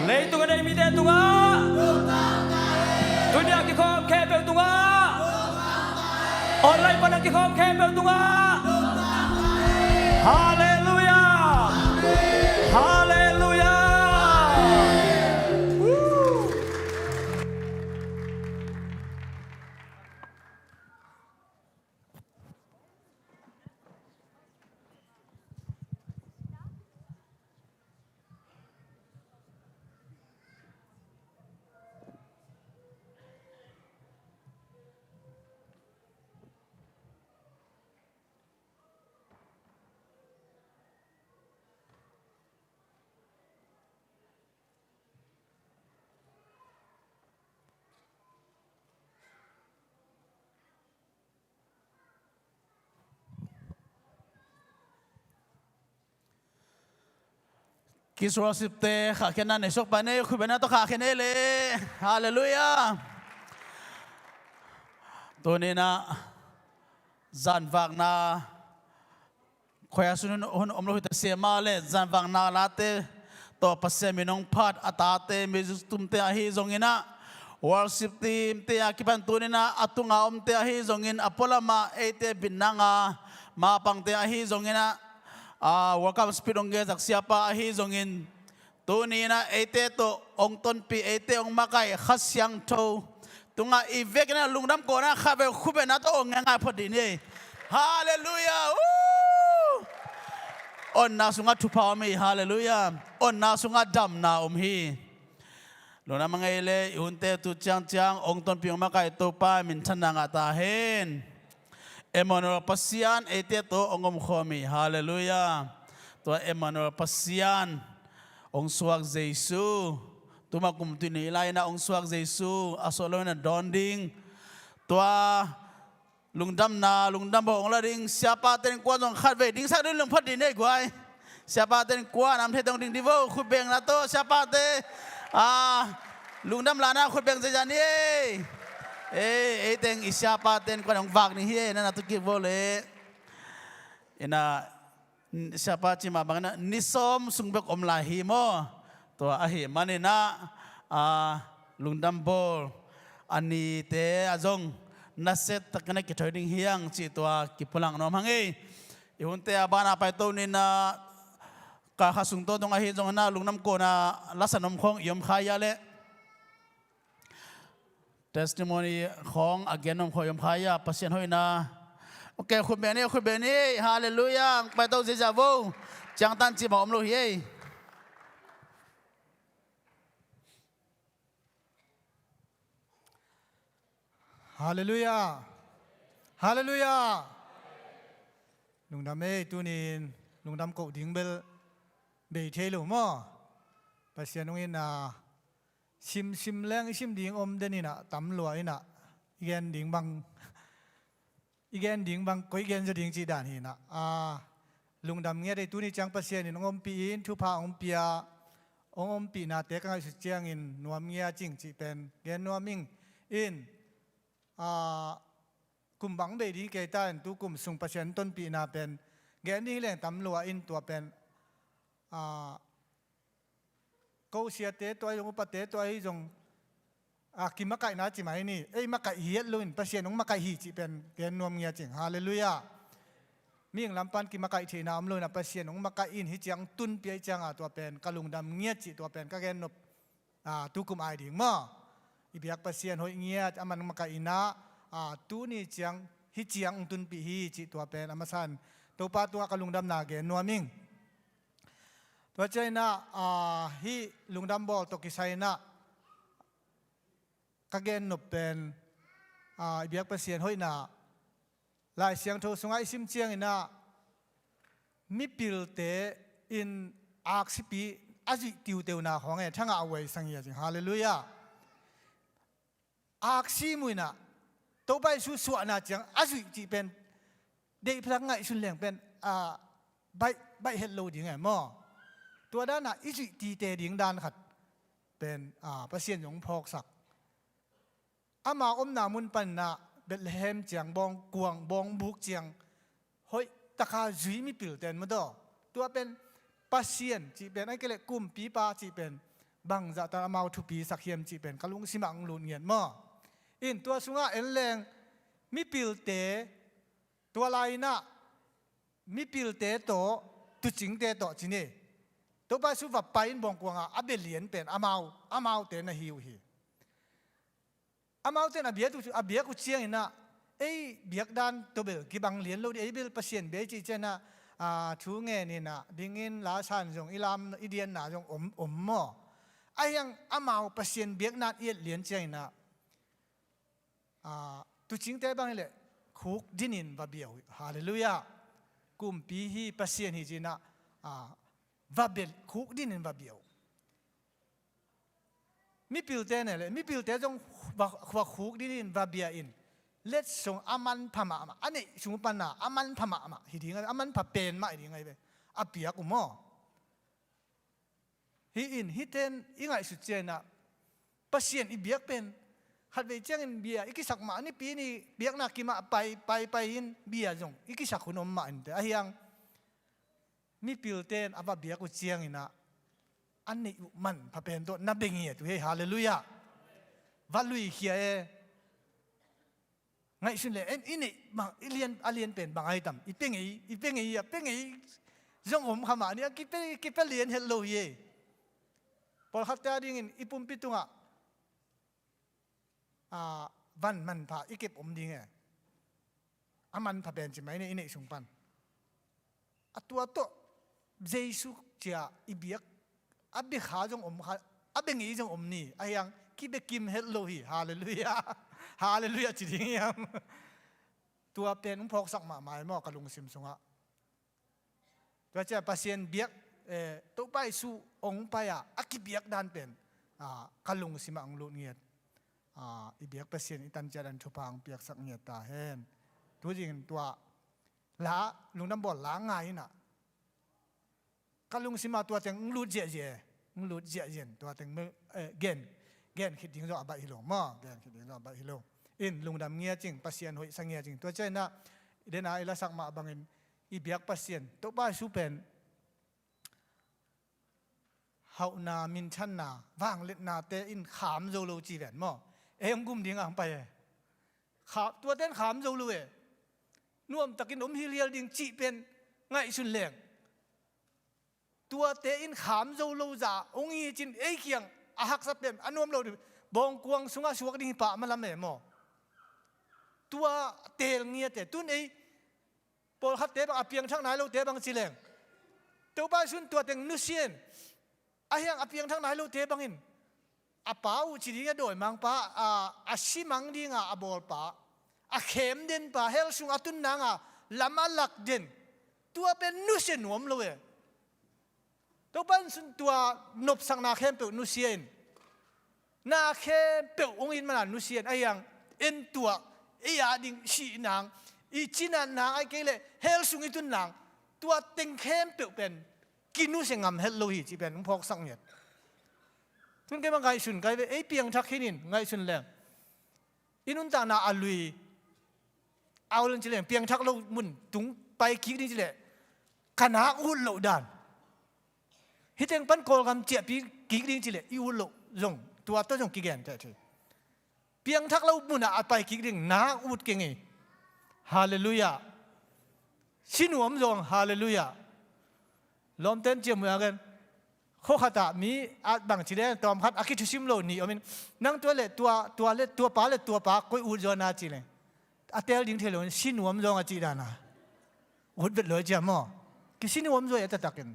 Lei tunga dai mi de tunga Dunia ki khom kebel tunga Online panang ki khom kebel tunga Hallelujah Hallelujah Kiswa sipte kakena nesok bane kubena to kakene le haleluya tone na zanvak na khoya sunun on omlo hita sema le zanvak na late to passe minong phat atate mezus tumte ahi zongina worship team te akipan tone na atunga omte ahi zongin apolama ete binanga mapang te ahi zongina wakam spidong gezak siapa ahi zongin tuni na ete to ong ton pi ete ong makai khasyang to tunga ivek na lungdam ko na khabe khube na to ong nga phodini hallelujah on na sunga thupa mi hallelujah on na sunga dam na hi lona mga ile hunte tu chang chang ong ton pi ong makai to pa min thana nga ta hen Emmanuel pasian ete to ongom khomi hallelujah to Emmanuel pasian ong suak Jesu tuma kumtini ilay na ong suak Jesu asolo na donding to lungdam bo ong lading siapa ten kwa dong khatve ding sa lung phot din nei gwai siapa ten kwa nam the dong ding divo khubeng na to siapa te lungdam lana khubeng jani teng siapa ten kwa dong vak ni hi na tu ki vole ina siapa cima bangna nisom sungbek om lahi mo to ahi manina lungdam bol ani te azong naset takna ki trading hiang chi to ki pulang no hangi ihunte abana pa to ni na ka khasung to dong ahi jong na lungnam ko na lasanom khong yom khaya le testimony khong again khong yom khaya pasien hoi na okay khubeni hallelujah pa to je javo chang tan chi ba om lo hi Hallelujah. Hallelujah. Lungdam tunin lungdam ko dingbel be thelo mo. Pasianungin na sim leng sim ding om denina tamlo ina. Igen ding bang ko igen je ding chi dan hina. Lungdam nge de tuni chang pasianin om pi in THUPHA om pia om pi na te ka su chiang in nuam ngia ching chi pen gen nuaming inกุมบังเบดีเกต้าตุกุมสุงประชันต้นปีนาเป็นแกนี่แหละตำรวจอินตัวเป็นกูเสียเตะตัวยังอุปเตะตัวไอ้จงกิมมะไก่น่าจิไหมนี่ไอ้มะไก่เฮียลุนประชันของมะไก่ฮีจิเป็นแกนนวมเงียจริงฮาเลลูยามีอย่างลำปันกิมมะไก่เทน้ำเลยนะประชันของมะไก่อินฮิจังตุนเปียจังตัวเป็นกะลุงดำเงียจิตัวเป็นก็แกนนบตุกุมไอดิ่งมั่งอีเบียกประเสียนหอยเงียอามันมากอินะตูนี่เจียงฮิเจียงตุนปีฮีจิตัวเป็นอามาสันตัวป้าตัวกลุงดำนาเกนนัวมิงตัวใจนะฮิลุงดำบอลตกิไซนะกเกนนบเป็นอีเบียกประเสียนหอยนะลายเสียงโทสงไอซิมเจียงอินะมิปิลเตอินอาร์ซิปีอาจิติวเตวนาของเอทั้งเอาไว้สังเกตจริงฮาเลลูยาอาชีมุยนะตัวไปสู้สวนนะจังอาชีจีเป็นเด็กพลังงานสุดแรงเป็นใบเฮลโลดิ่งไงมั่งตัวด้านน่ะอิจิตีเตดิ่งด้านขัดเป็นประเสียนของพอกศักอามาอมนามุนปันนะเบลเฮมจังบองกวงบองบุกจังเฮ้ยตะขาจุยมีปิลเตนมาดอตัวเป็น ปัสเซียนจีเป็นไอ้ก็เลยกุมปีปาจีเป็นบังจะตามาทุปีสักเฮียมจีเป็นกะลุงสิมังลุนเงียนมั่วอินตัวสุงะเอ็นแรงมีปิลเตตัวลายน่ะมีปิลเตโตตุจิงเตโตจีนี่ตัวไปสุวับไปอินบงกวงอ่ะอับเบลียนเป็นอามาเตนะฮิวฮีอามาเตนะเบียตุอาเบียกุเชียงน่ะเอ้เบียกดันตัวเบลกีบังเลียนโลดีไอ้เบลปัสเซียนเบจีเจน่ะชูเงินนี่นะดิ้งอินลาชันจงอิลามอิเดียนนะจงมั่วไอ้ยังอามาปัสเซียนเบียกนัดเอียดเลียนเจน่ะตุจิงเตบังเลยคุกดินินบาเบียวฮาเลลูยากุมปีฮีปัสเซียนฮีจีน่ะบาเบลคุกดินินบาเบียวมีปิลเตเนี่ยเลยมีปิลเตจงว่าคุกดินินบาเบียอินเล็ดส่งอามันพม่ามาอันนี้สมปันนะอามันพม่ามาฮิดีไงอามันพเป็นมาฮิดีไงเว้อาเปียกุมอฮิอินฮิเทนอีไงสุดเจนะปัสเซียนอีเบียกเป็นหัดไปเจ้าอินเบียอีกิสักมาอันนี้ปีนี้เบียกนักกิมาไปอินเบียจงอีกิสักคนอมมาอินแต่ไอ้ยังมีปิลเตนอาบเบียกุเจียงอินะอันนี้มันพเป็นตัวนับเบงียตัวเฮฮาเลลูยาวัดลุยเขียไงสุดเลยอินี่บางเลียนเป็นบางไอตัมอีเป็งอีจงอมขมาเนี่ยกิเปเลียนเฮลโลเย่พอขัดตาดิ่งอีปุ่มปิตุงอ่ะวันมันพาอีเก็บอมดิ่งอามันพาเป็นใช่ไหมเนี่ยอินี่สุงปันตัวโตเจสุเจ้าอีเบียกอับเบขาจงอมขาอับเบงีจงอมนี่ไอ้ยังกิเบกิมเฮลโลฮีฮาเลลูยาฮาเลลูยาจริงๆยังตัวเป็นพอกสักมาหมายมอกระลุงซิมสงะตัวเจ้าปัสเซียนเบียกตัวไปสู่องค์ไปอักเบียกดันเป็นกระลุงซิมังลุเงียดอีเบียกปัสเซียนอีตันเจริญทุพังเบียกสักเงียดตาเห็นตัวจริงตัวล้าลุงน้ำบ่อล้างไงน่ะกระลุงซิมาตัวเต็งลุดเจียตัวเต็งเกนคิดถึงเราอบายฮิโลมั่งเกนคิดถึงเราอบายฮิโลอินลุงดำเงียจริงปัสเซียนหอยสังเงียจริงตัวเจ้าน่ะเดน่าอิลาสักมาบังอินอีเบียกปัสเซียนตัวป้าสูเป็นเฮานามินชันนาวางเล็ดนาเตอินขามโจโลจีแวนมั่งกุมดิ่งอ่างไปขาตัวเต้นขามโจโลน่วมตะกินฮิเลียดิ่งจีเป็นไงสุนแรงตัวเตอินขามโจโลจ่าองค์จินเคียงอาหักสับเป็นอันนวมเราดิบองกวงสุงาสวกดิ่งป่ามันละแม่หมอตัวเตลเงียแต่ตุนปอลขัดเตบังเพียงทั้งไหนเราเตบังจีแรงตัวบ้านสุนตัวเต็งนุเซียนไอ้ยังเพียงทั้งไหนเราเตบังอินอาป้าอุจิดิ่งโดยมังป้าอาชิมังดิ่งอาบอลป้าอาเข็มเด่นป้าเฮลสุงอาตุนนางลำมาลักเด่นตัวเป็นนุเซียนหวมเลยตัวบ้านสุนตัวนบสังนาเข้มเปิลนุเซียนนาเข้มเปิลองอินมันนุเซียนไอ้ยังเอ็นตัวไอ้ยาดิ่งชีนางอีจีนันนางไอ้เกลเฮลสุงอิตุนนางตัวเต็งเข้มเปิลเป็นกินุเสงามเฮลโลหิจีเป็นพอกสังเงียดทุนแกมันไงสุนไงเอ้เปียงทักขินินไงสุนแรงอินุนตานาอลุยเอาเรื่องจีแรงเปียงทักเรามุนตุงไปคิดนี่จีแรงขณะอุ่นเหล่าด่านฮิตเองปั้นโกลกำเจี๊ยบปีกิกดิ้งจิเลอีวุโลจงตัวต้นจงกิเกนแต่ทีเพียงทักเราบุญอาไปกิกดิ้งน้าอุดเก่งฮาเลลูยาชินวมจงฮาเลลูยาลมเต้นเจียมเมือกันโคขัดมีอาบังจิเลตอมขัดอากิชุชิมโลนี่อามินนั่งตัวเล็ตัวป้าก็อุดจอนาจิเลอาเตลดิ้งเทลนชินวมจงอาจิดานาอุดเวทเลยเจียมกิชินวมจงเอตตักกัน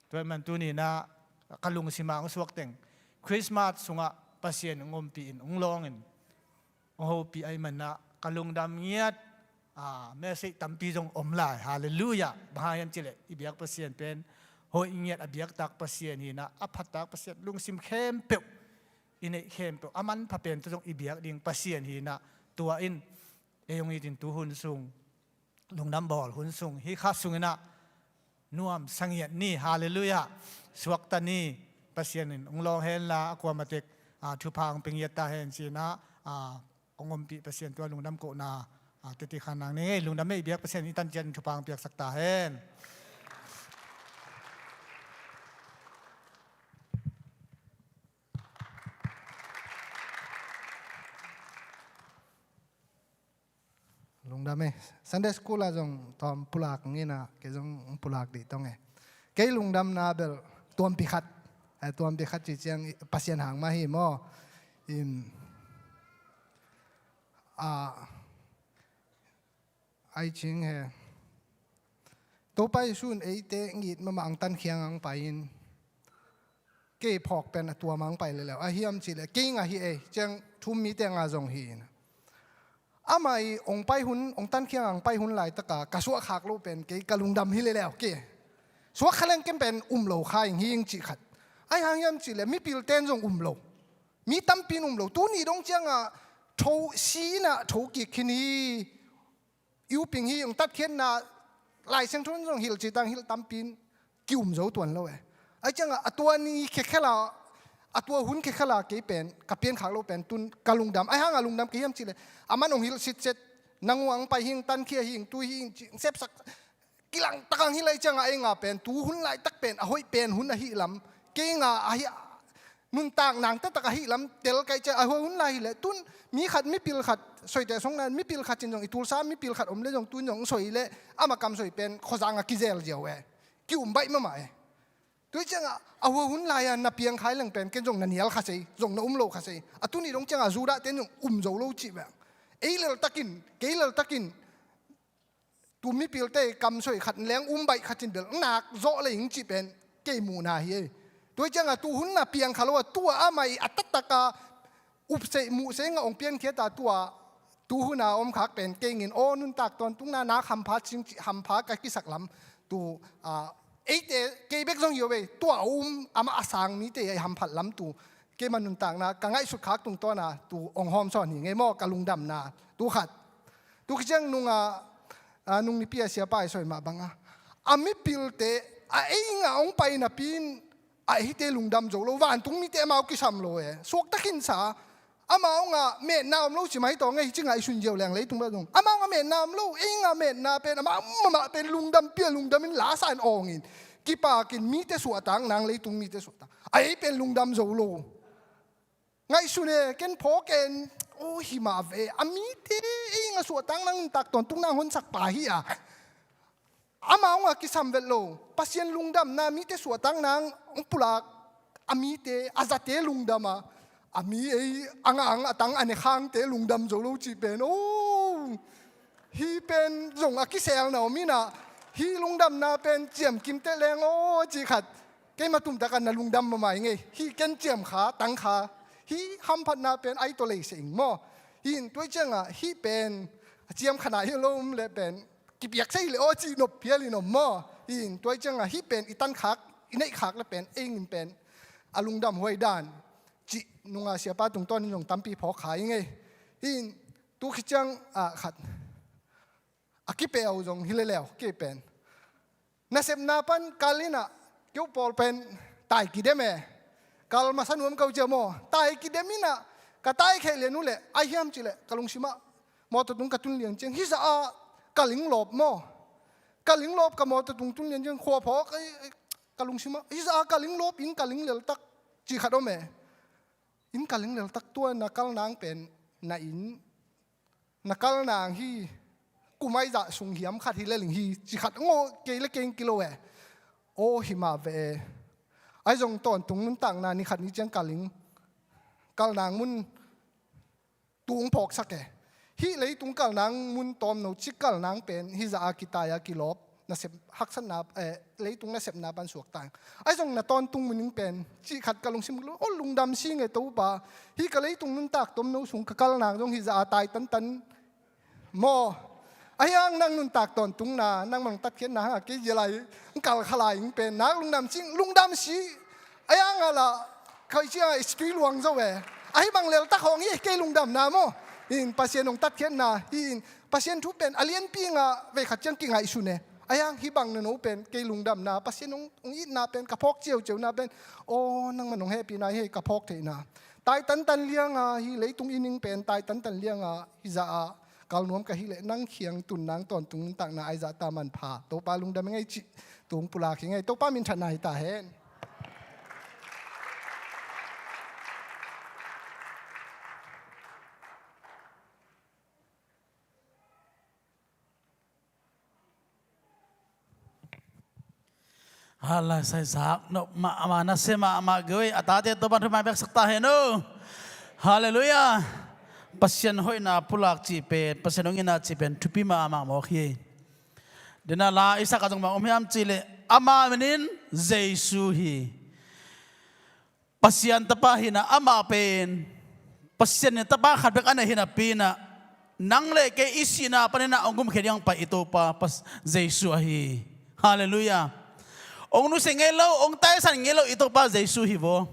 ตัวมันตัวนี้นะกลุงสิมาองสวกเต็งคริสต์มาสสุงะปัสเซียนงมปีนองลองอินโอ้โหปีไอมันนะกลุงดำเงียดแม่สิตั้มปีจงอมลายฮาเลลูยาบายันจิเลอีเบียกปัสเซียนเป็นโหอิเงียดอเบียกตักปัสเซียนนี่นะอภัตตักปัสเซียนลุงซิมเข้มเปียวอินเข้มเปียวอามันพะเป็นตัวจงอีเบียกดิ่งปัสเซียนนี่นะตัวอินยงอีตินตัวหุ่นสูงลุงน้ำบอลหุ่นสูงฮิคับสูงนะนวมสังเกตนี่ฮาเลลูยาสวกตานี่ปัสยานินองลองเฮนลาอความมาเตกทุพังเป็นเยตาเฮนสีนะองมปีปัสยานตัวลุงดำโกนาติขานางนี่ลุงดำไม่เบียกปัสยานิตันเจนทุพังเปียกสักตาเฮน ลุงดำไหม Sunday school อะจงทอมปุลากงี้นะเกจงปุลากดีต้องไงเกยลุงดำนาเบลตัวมพิขัดตัวมพิขัดจีเจียงปัสยันหางมาหิมอไอชิงเฮตัวไปสูนไอเตงีดมามังตันเคียงอังไปอินเกยพอกเป็นตัวมังไปเลยแล้วไอเฮียมจีเลยเก่งอะฮีเอจังทุ่มมีแต่งอาจงฮีนะอาไม่องไปหุนองตันเคียงอังไปหุนหลายตะกากระสวะขากโลเป็นเกยกะลุงดำฮีเลยแล้วเกยสวะขลังกันเป็นโลคายหิงจีขัดไอหางเฮียมจีเลยมีปิลเต้นจงโลมีตั้มปีนโลตัวนี้ต้องจังอ่ะโถสีน่ะโถกิคินีอิวปิงฮีองตัดเขียนน่ะลายเส้นทุนจงฮิลจีตังฮิลตั้มปีนกิ้วมโจตัวนั่นเลยไอจังอ่ะตัวนี้แค่ละตัวหุ่นแค่ละเกยเป็นกับเปลี่ยนขากโลเป็นตุนกะลุงดำไอหางลุงดำเกยมจีเลยอามันองฮิลสิเจ็ดนางวังไปหิงตันเคียหิงตัวหิงเซฟสักกิลังตะกังฮิเลยจังอ่ะเองอ่ะเป็นตัวหุ่นลายตักเป็นอ่ะห้อยเป็นหุ่นอ่ะฮิลำเก่งอ่ะนุ่นต่างนางตะกะฮิลำเตลไกจะอ่ะห้อยหุ่นลายเลยตุนมีขัดไม่ปิลขัดสวยแต่สงนั้นไม่ปิลขัดจริงจงอีทูลซาไม่ปิลขัดเลยจงตุนจงสวยเลยอามากำสวยเป็นข้อจางอ่ะกิเซลเจียวกิ้วใบมาใหม่ตัวจังอ่ะเอาหุ่นลายนับเพียงขายหลังเป็นกันจงนันเนียลขัดใส่จงนัโลขัดใส่อ่ะตุนี่จงจังอ่ะจูดาเต้นจงโจโลจีแบบเอเลลตะกินเกเลลตะกินตัวไม่ปิลเตะกำสวยขัดแรงใบขัดจินเบลหนักโจเลยหิงจีเป็นเกยมูนาเฮตัวจังอ่ะตัวหุ่นนับเพียงขลุ่ตัวอาไม่อัตตะกาอุปเสมูเสงองเพียงเทียตาตัวหุ่นอมขักเป็นเก่งเงินโอ้นุ่นตักตอนตุ้งนาคำพัดชิงคำพัดกิสักลำตัวเอเตเกย์เบกจงอยู่เว้ตัวอามาอาสังมีเตยคำพัดลำตัวเกมันนุ่นตักนะกังไงสุดขักตรงตัวนะตัวองหอมสอนหิงไงหม้อกะลุงดำนะตัวขัดตัวจังนุ่งนี่เปียเสียไปสวยมาบังอามิปิลเตไอ้งาองไปนะปีนไอ้เตลุงดำโจโลวันตุ้งมีเตมาเอากิสัมโลสวกตะกินสาอามาองะเมนนามโลจิไหมต่อไงจึงไอ้ชุนเจียวแรงเลยตรงนั้นตรงอามาองะเมนนามโลเองะเมนนาเป็นอามาเป็นลุงดำเปียลุงดำเป็นหลาสานองอินกิปากินมีแต่สวดตังนางเลยตรงมีแต่สวดตังไอ้เป็นลุงดำโจโลไงชุนเอเกนพอเกนโอ้หิมาเวอามีเตเองะสวดตังนางตักตอนตุ้งนางหนสักป่าฮีอะอามาองะกิสัมเวลโลปัสยันลุงดำนามีแต่สวดตังนางองปุลากอามีเตอาซาเตลุงดำมาอามีไอ้อังตังอันนี้ข้างเตลุงดำโจโลจีเป็นโอ้ฮีเป็นจงอากิเซลนะมีนะฮีลุงดำนาเป็นเจียมกิมเตแรงโอ้จีขัดเกมาตุ่มตะกันนะลุงดำมาใหม่ไงฮีเกนเจียมขาตังขาฮีฮัมพัดนาเป็นไอตัวเล็กเสียงมั่วฮีตัวเจ้าอ่ะฮีเป็นเจียมขนาดฮีลมเลยเป็นกิบยักษ์ใช่เลยโอ้จีนบเพียลินบมั่วฮีตัวเจ้าอ่ะฮีเป็นอีตันขักอีในขักแล้วเป็นเองเป็นอาลุงดำห้วยด้านจีนุ่งอาเสียป้าตรงต้นนี่นุ่งตั้มปีพอขายไงฮีตัวขี้จังขัดอากิเปเอาจงฮิเลแล้วเกเป็นนักเสพนาปันกาลินะเกี่ยวปอลเป็นตายกี่เดมกาลมาสนุมเขาเจอโมตายกี่เดมินะก็ตายแค่เลี้ยนู่นแหละไอเฮียมจิเลกาลุงชิมะมอตตุงกตุนเลี้ยงจริงฮิซากาลิงลบโมกาลิงลบกับมอตตุงตุนเลี้ยงจริงขวบพอกกาลุงชิมะฮิซากาลิงลบอินกาลิงเลี้ยตักจีขัดโอเมอินกาลิงเลี้ยตักตัวนักกาลนางเป็นนาอินนักกาลนางฮีกูไม่จะส่งเหี่ยมขัดที่เล่นฮีจีขัดโง่เกลเก่งกิโลโอ้หิมาเวไอ้จงตอนตรงนั้นต่างนานี่ขัดนี้เจียงกาลิงกาลนางมุนตุงพอกสักแกฮีเลยตุงกาลนางมุนตอมโนชิกาลนางเป็นฮิจะอากิตายากิลบน่าเสพฮักษณะเลยตุงน่าเสพนาบันสวกต่างไอ้จงน่ะตอนตุงมุนเป็นจีขัดกาลงซิมกโอ้ลุงดำซิงไอ้ตัวป่าฮีก็เลยตุงนั้นตักตอมโนสุงกาลนางจงฮิจะอาตายตันโมไอ้ยังนั่งนุ่นตากตอนตุงนานั่งมังตัดเขียนนาเกี่ยอะไรกาลขลายเป็นนักลุงดำซิงลุงดำซีไอ้ยังอะไรเขาเชื่อสตรีลวงเจ้าเวไอ้บางเลวตะของยี่เกี่ยลุงดำนาโมอินปัสเซียนองตัดเขียนนาอินปัสเซียนทุเป็นอเลียนปีงะเวขัดจังกิ่งไอชุนเนไอ้ยังฮิบังเนโนเป็นเกี่ยลุงดำนาปัสเซียนองอินนาเป็นกระพกเจียวนาเป็นโอ้นั่งมันองเฮปีนาเฮกระพกเทนาตายตันเลี้ยงฮิเลยตุงอินิงเป็นตายตันเลี้ยงฮิจะกาลนวมกะฮิเลนั่งเคียงตุนนางตอนตุงต่างนาไอจะตามันพาโตปาลุงดำไงจิตุงปุลาคิงไงโตปามินชนายตาเห็น Allah sai sak no ma na se ma goi atate to ban ma bek sakta he no. Hallelujah. Pasien hoi na pulak chi pe pasien ong ina chi pen thupi ma mo khi. Dena la isa ka jong ma om chile ama menin Jesu hi. Pasien tapa hina ama pen pasien tapa khat bek ana hina pina nang le ke isina panena ongum khediang pa ito pa pas Jesu hi. Hallelujah. Ong nu se ngelo ong tai san ngelo ito pa Jesu hi bo.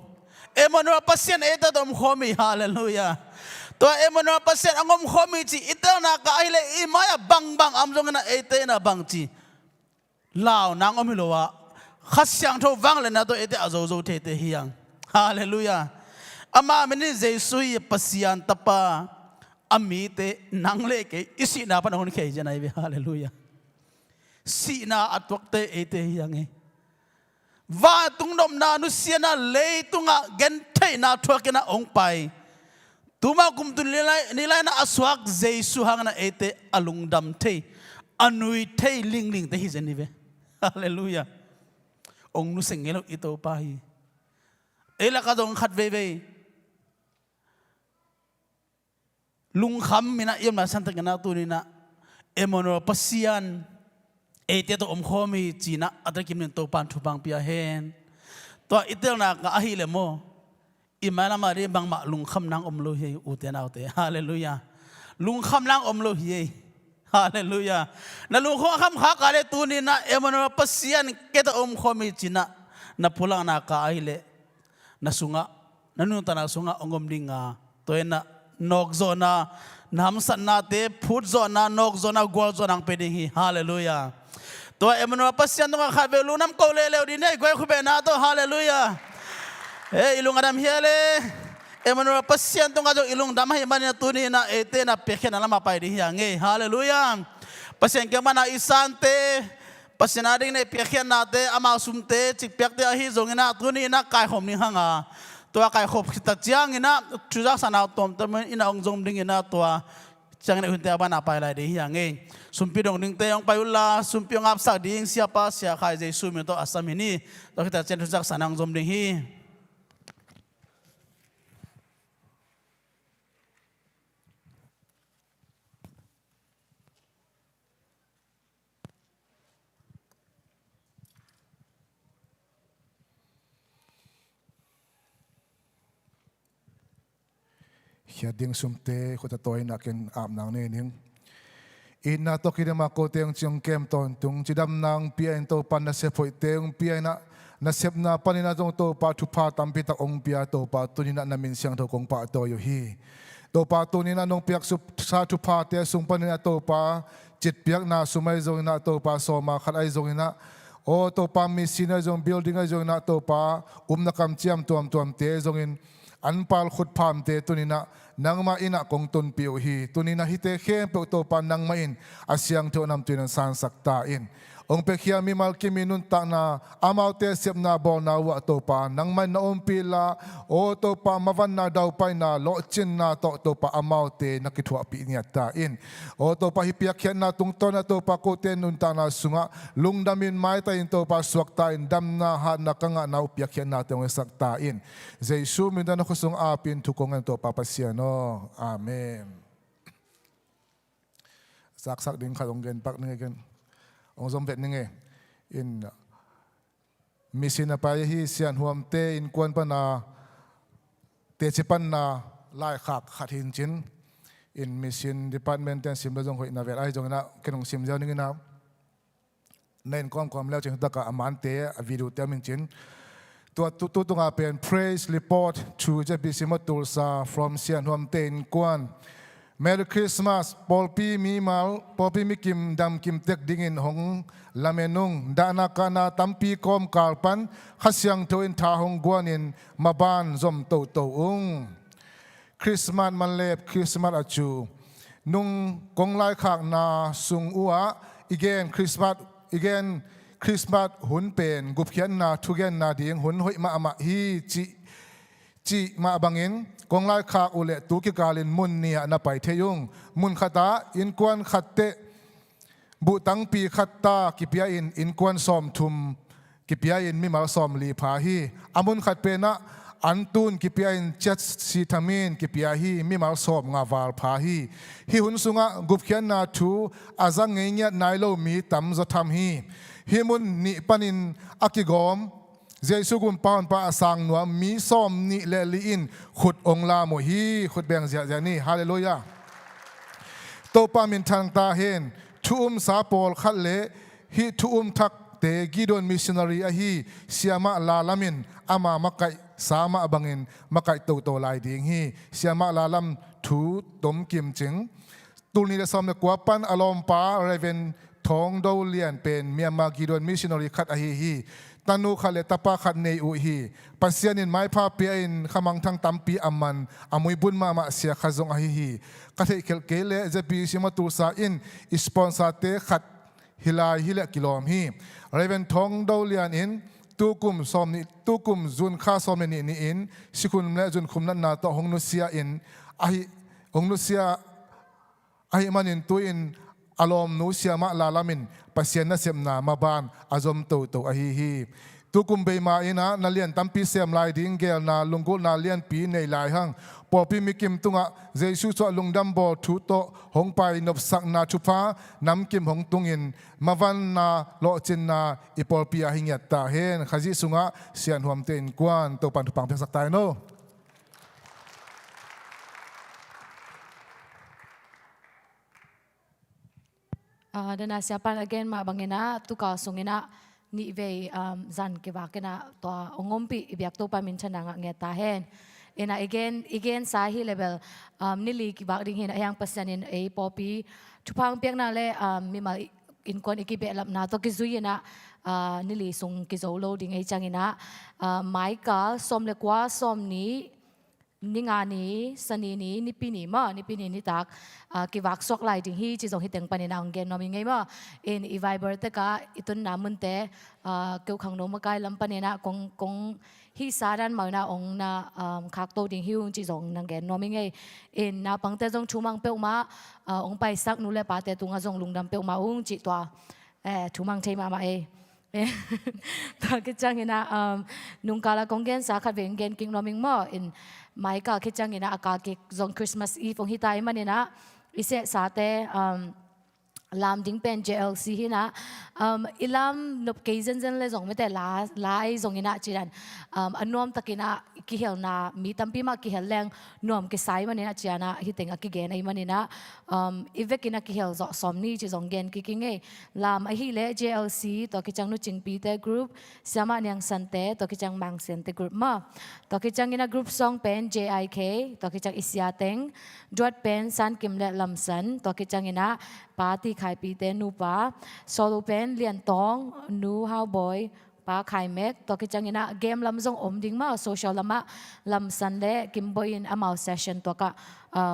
Emono pasien eta dom khomi. Hallelujah. To emono pasien angom khomi chi ito na ka aile imaya bang amjong na ete na bang chi. Lao nang om hilowa khasyang tho wang le na to ete azo te hiang. Hallelujah. Ama meni Jesu hi pasien tapa amite nang le ke isi na panahon ke janai be. Hallelujah. Si na atwak te ete hiang e. Va tung nom na nu sia na le tunga gen thei na thuak na ong pai. Tuma kum tu nilai na aswak Jesu hang na ete alung dam thei anui thei ling te hi jani be. Hallelujah. Ong nu sengelo ito pa hi. Ela ka dong khat ve. Lung kham mina yem na santa kana tu ni na emono pasian ete to om khomi china atakim nen to pan thu bang pia hen to itel na ka ahi le mo imana mari bang ma lung kham nang om lo hi u te na te. Hallelujah. Lung kham nang om lo hi. Hallelujah. Na lung kham kha ka le tu ni na emono pasian ke to om khomi china na pulang na ka ahi le na sunga nanu ta na sunga ongom dinga to na nok zona nam san na te phut zona nok zona gol zona ang peding hi. Hallelujah. To emono pasien to ka velu nam ko le di nei goi khu be na to. Hallelujah. Ilung adam hiale emono pasien to ka jo ilung dam hi man tu ni na ete na pekhen na ma pai di hiang e. Hallelujah. Pasien ke mana isante pasien ading ne pekhen na te ama sumte chik pek te hi zong na tu ni na kai hom ni hanga. To kai khop kita chiang ina chuja sana tom tam ina ong jong ding ina to chang ne hunte abana pai lai de hiang e. Sumpi dong ding te ong pai ulla sumpi ong ap sak ding siapa sia khai Jesu mi to asamini to kita chen chuja sana ong jom ding hi. Hiya ding sumte kota toy na ken am nang ne ning in na to kidama ko te ang chiong kem ton tung chidam nang pia to pan na se foi te ang pia na sep na panina jong to pa thu pa tam pi tak ong pia to pa tunina na min siang to kong pa to yo hi to pa tunina nong piak sup sa thu pa te sung panina to pa chit piak na sumai jong na to pa so ma khat ai jong na o to pa mi sina jong building ai jong na to pa na kam chiam tuam te jong in anpal khut pham te tunina nangma ina kong tun piu hi tunina hite khem pe to pan nangma in asyang tho nam tuin san sakta in ong pe khia mi mal ki minun ta na amaute sep na bo na wa to pa nangma na ompila o to pa mavan na daw pai na lo chin na to pa amaute na kithwa pi nya ta in o to pa hipia khian na tung to na to pa ko ten nun ta na sunga lungdamin mai ta in to pa suak ta in dam na ha na kanga na upia khian na tong sakta in Jesu min na khusung apin thukongan to pa pasiano. Amen. Sak din khalong gen pak nge gen ong zom vet nge in misina pa hi sian huam te in kwan pa na te chipan na lai khak khatin chin in mission department ten sim jong hoi na vet ai jong na kenong sim jaw ning na nen kom leo chen ta ka amante a video te min chin tu tunga pen praise report to ZBCM Tulsa from sian huam te in kwan. Merry Christmas, Polpi mi kim dam kim tek dingin hong lamenung dana kana tampi kom kalpan khasyang to in tha hong guanin maban zom to ung Christmas manlep Christmas achu nung kong lai khak na sung ua Christmas hun pen gup khian na thugen na ding hun hoi ma hi chi ma bangin kong lai khak ule tu ki kalin mun nia na pai theyung mun khata in kwan khatte bu tang pi khatta ki pia in kwan som thum กิปยาอินมีมาสอมลีพาฮีอามุนขัดเป็นนะอันตุนกิปยาอินเจ็ดซีทามินกิปยาฮีมีมาสอมงาวาลพาฮีฮิหุนสุงะกุบเขียนนาทูอาจังเงียนายโลมีตัมจะทำฮีฮิมุนนิปันินอากิกอมเจสุกุมปานปะสังนัวมีสอมนิเลลีอินขุดองลาโมฮีขุดแบงเจียนี่ฮาเลลูยาโตปามินทางตาเห็นทุมสาปอลขัดเลฮิทุมทักเตกิดอนมิชชันนารีอาฮีเสียมาลาลามินอามามักไกสามาบังอินมักไกโตโตลายดิ่งฮีเสียมาลาลัมทูตมกิมจิงตุลนี้จะสอมเนกว่าปันอารมณ์ปาเรเวนทองดาวเลียนเป็นเมียมากิดอนมิชชันนารีขัดอาฮีตันุขัดเลตปาขัดเนอุฮีปัสยานินไม้พาเปียอินขมังทั้งตัมปีอามันอามุยบุญมาเสียขจงอาฮีกัดเกเลจะปีสิมาตูสาอินอิสปอนซาเตขัดฮิลาฮิเลกิโลมฮีเรเวนทองดาวเลียนอินตูกุมสอมนิตูกุมจุนข้าสอมนี่อินสิคุณและจุนคุมนันนาต่อหงนุเซียอินอาฮิหงนุเซียอาฮิมันอินตัวอินอารมณ์นุเซียมาลาลามินปัสยานะเสมนามาบานอาจอมโตโตอาฮิฮีตูกุมเบมาอินะนาเลียนตัมปีเซมลายดิ่งเกลนาลุงกุนาเลียนปีในลายหังปอปีมิกิมตุงะเจสุสลุงดัมบอทุโตหงไปนบสักนาชุฟ้านำกิมหงตุงินมาวันนาโลจินนาอิปอลปีอาหิงยัตตาเฮนขจิสุงะเสียนหวมเตนกวนตัวปันทุปังเพียงสักตายโนเดน่าเสียปัน again มาบางเงินะตุกาสงเงินะนี่เวจันเก็บว่ากันนะตัวองค์ปีเบียกตัวปามินชนะเงตาเฮนเอ็นะ again สาฮีเลเวลนี่ลีกิบากดิ่งเห็นยังปัสยานินปอปีทุพังเปียกนั่นเลยมีมาอินคอนอีกเบลับนาตัวกิจุยนะนี่ลีส่งกิจโลดิ่งจังนะไมค์ก็สมเล็กว่าสมนี้นี่งานนี้สนีนี้นี่ปีนี้มั้งนี่ปีนี้นี่ตักกิวักสกไลดิ่งฮีจีส่งฮิตเต็งปานินาองเกนนอมิงไงมั้งเอ็นอีไวเบอร์เตก้าอิตุนน้ำมันเตะเกี่ยวขังโนมกายลำปานินาคงฮีสารันมาหน้าองน่ะคักโตดิ่งฮิวจีส่งนังเกนนอมิงไงเอ็นน้าปังเตะส่งชูมังเปียวมาองไปสักนู่นเลยปาเตตุงส่งลุงดำเปียวมาจีตัวชูมังเทมาตัวคิดจังเห็นนะนุ่งกาลากงเกนสาขัดเวงเกนกิงนอมิงมั้งเอ็นไม่ก็คิดจังเห็นนะอากาศกิจงคริสต์มาสอีฟของฮิตายมันเนี่ยนะอิเสสาเตลามดิ้งเป็น JLC ฮินะอิลามนบเกย์เซนเลยส่งไม่แต่ลาส่งยินะจีรันอันนวมตะกินะกิเฮลนามีตั้มปีมากิเฮลแรงนวมกิสายมันเนี่ยจีนะฮิตเองกิเกนไอมันเนี่ยนะอีเวกินะกิเฮลสอมนี่จีส่งเกนกิกิงเอลามไอฮิเล JLC ตัวกิจังนุจิงปีเตกรุ๊ปสามาเนียงสันเตตัวกิจังมังเซนเตกรุ๊ปมาตัวกิจังยินะกรุ๊ปซองเป็น JIK ตัวกิจังอิสยาเต็งดวดเป็นซันกิมเลลำสันตัวกิจังยินะปาตีไข่ปีเตนูปาโซโลเป็นเลียนตองนูฮาวบอยปาไข่เมกตัวกิจังยินะเกมลำซงอมดิ้งมาโซเชียลลำมาลำสันเล่กิมบอยินอมาเซสชั่นตัวก็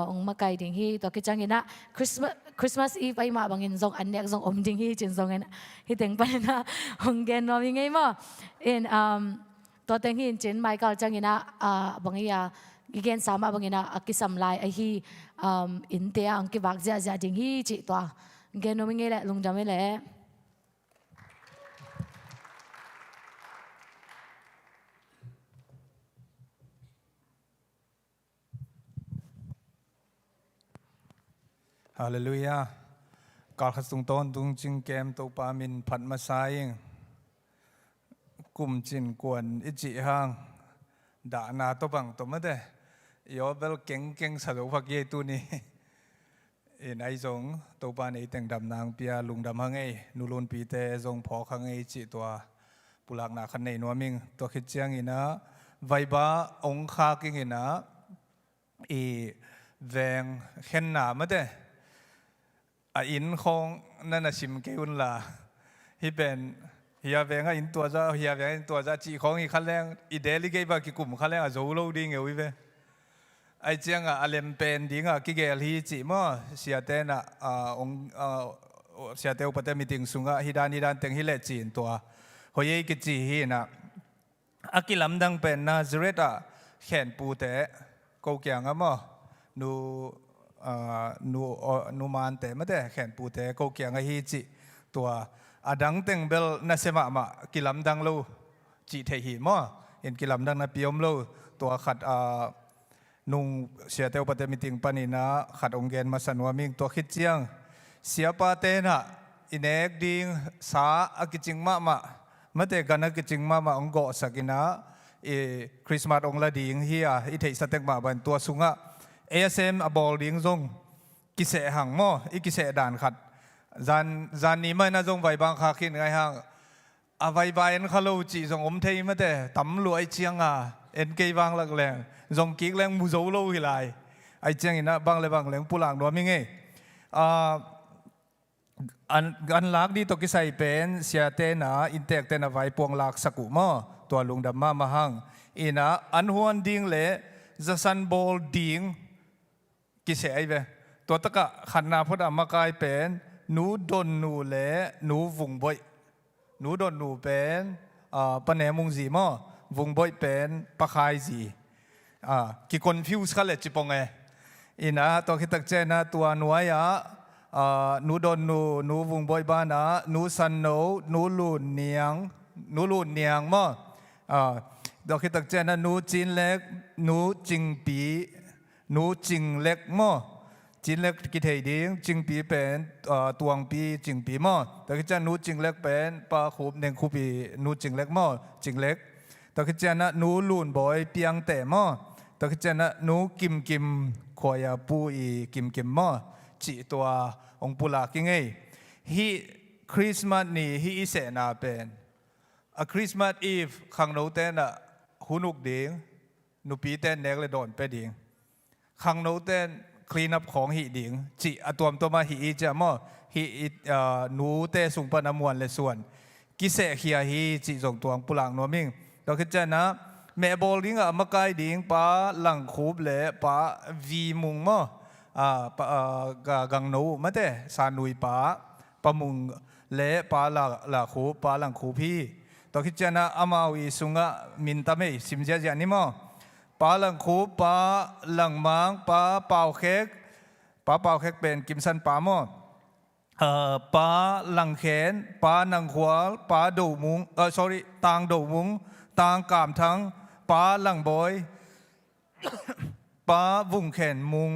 องมาไก่ดิ้งฮีตัวกิจังยินะคริสต์มาสอีฟไอมาบางยินซงอันเนี้ยซงอมดิ้งฮีจินซงเงินฮิตเต็งไปนะองเกนนอมิงไงมาเอ็นตัวเต็งฮีจินไมเคิลจังยินะบางอย่างอีกเกนสามารถบางอย่างนะกิสัมไลไอฮีอินเดียอังกิบักเจ้าดิ้งฮีจิตัวเกนนอมิงไงแหละลุงจำไม่แหละฮาเลลูยาการขัดสงต้นตุงจิงเกมตัวปามินผัดมาสายกุมจินกวนอิจิฮังด่านาตัวบังตัวมาเดยอเบลเก่งสะดวกพักเยตุนี่เอ็นไอจงตัวปานไอแต่งดำนางเปียลุงดำฮังไอนูรุนปีเตจงพอขังไอจิตัวปุลักนาขันในนัวมิงตัวคิดเจียงอินะไวบ้าองคากิงอินะอีแวงเข็นหนามาเดอินคงนั่นน่ะชิมเกอุนละที่เป็นเฮียแวงอินตัวจะเฮียแวงอินตัวจะจีของอีขั้นแรงอีเดลิเกย์บากิกุมขั้นแรงอ่ะโจโลดิ้งเอวิเวไอเจียงอ่ะอเลมเป็นดิ้งอ่ะกิเกลฮีจีมั่วเสียเตน่ะองเสียเตอุปเตมิติงสุงอ่ะฮิดานเต็งฮิเลจีนตัวหอยกิจีฮีน่ะอากิลำดังเป็นนาซาเรตอ่ะแขนปูเตะกูเกียงอ่ะมั่วนูมานเตะไม่ได้แขนปูเตะกูเกียงไอฮีจิตัว ดังเต็งเบลน่าเสมามากิลำดังโลจีเทหิมอเห็นกิลำดังน่าเปียมโลตัวขัดนุงเสียเตวปฏิมิติงปานินะขัดองเกนมาสันวามิงตัวคิดเจียงเสียปาเตนะอินเอกดิงสาอากิจิงมาเตกันอากิจิงมาองโกสักินะคริสต์มาสองละดิงเฮียอิเทสเต็กมาบันตัวสุงะASM อบอลดิงซงกิเสหังมออีกิเสด่านขัดจานนี้ไม่น่าจงไว้บางคาคินไงฮังไว้ใบอันขลุ่ยจีจงอมเทยมาแต่ตำรวจเชียงเอ็นเกย์บางหลักแรงจงกิ๊กแรงมูโซโลหิลายไอเชียงอินะบางเลยบางแรงปุหลังด้วยมิงอันลักดีตกิใส่เป็นเสียเตนะอินเตกเตนะไว้ปวงลักสกุมอตัวลุงดำมาหังอินะอันหวนดิงเละจะสันบอลดิงกิเสไอเวตัวตะกะขันนาพดามากายเป็นหนูดนหนูเละหนูวุงบ่อยหนูดนหนูเป็นปะเนมุงสีมอวุงบ่อยเป็นปะคายสีกี่คนฟิวส์กันเลยจิปงอินะตัวคิดตักเจนะตัวหน่วยหนูดนหนูวุงบ่อยบ้านะหนูสันโนหนูลูนเนียงมอตัวคิดตักเจนะหนูจีนเล็กหนูจิงปีหนูจิงเล็กมอจิงเล็กกิเทดิงจิงปีเป็นตวงปีจิงปีมอแต่คิดจะหนูจิงเล็กเป็นปลาคูบเน่งคูปีหนูจิงเล็กมอจิงเล็กแต่คิดจะนะหนูลูนบ่อยเปียงแต่มอแต่คิดจะนะหนูกิมขอยาปูอีกิมมอจีตัวองปุลากิงไงฮีคริสต์มาสนี่ฮีอิเสนาเป็นคริสต์มาสอีฟขังโนเตนะหุนุกดิงนูปีเต้นเนกเลยโดนไปดิงขังโนเต้นคลีนอัพของหีดิงจีตัวมาหีจะมอหีหนูเตสุงปนามวนเลยส่วนกิเสเขียหีจีส่งตัวปุลังนัวมิงเราคิดจะนะแม่บอลดิงมากายดิงป้าหลังคูบเลยป้าวีมุงมอกังโนมาเตสานุยป้ามุงเละป้าหลังคูป้าหลังคูพี่เราคิดจะนะอามาวิสุงะมินตาเมสิมเจจานิมอป้าหลังคูป้าหลังมังป้าเป่าเค้กเป็นกิมซันป้ามอป้าหลังแขนป้าหนังขวาป้าดูมุงตางดูมุงตางกามทั้งป้าหลังบอยป้าวุ้งแขนมุง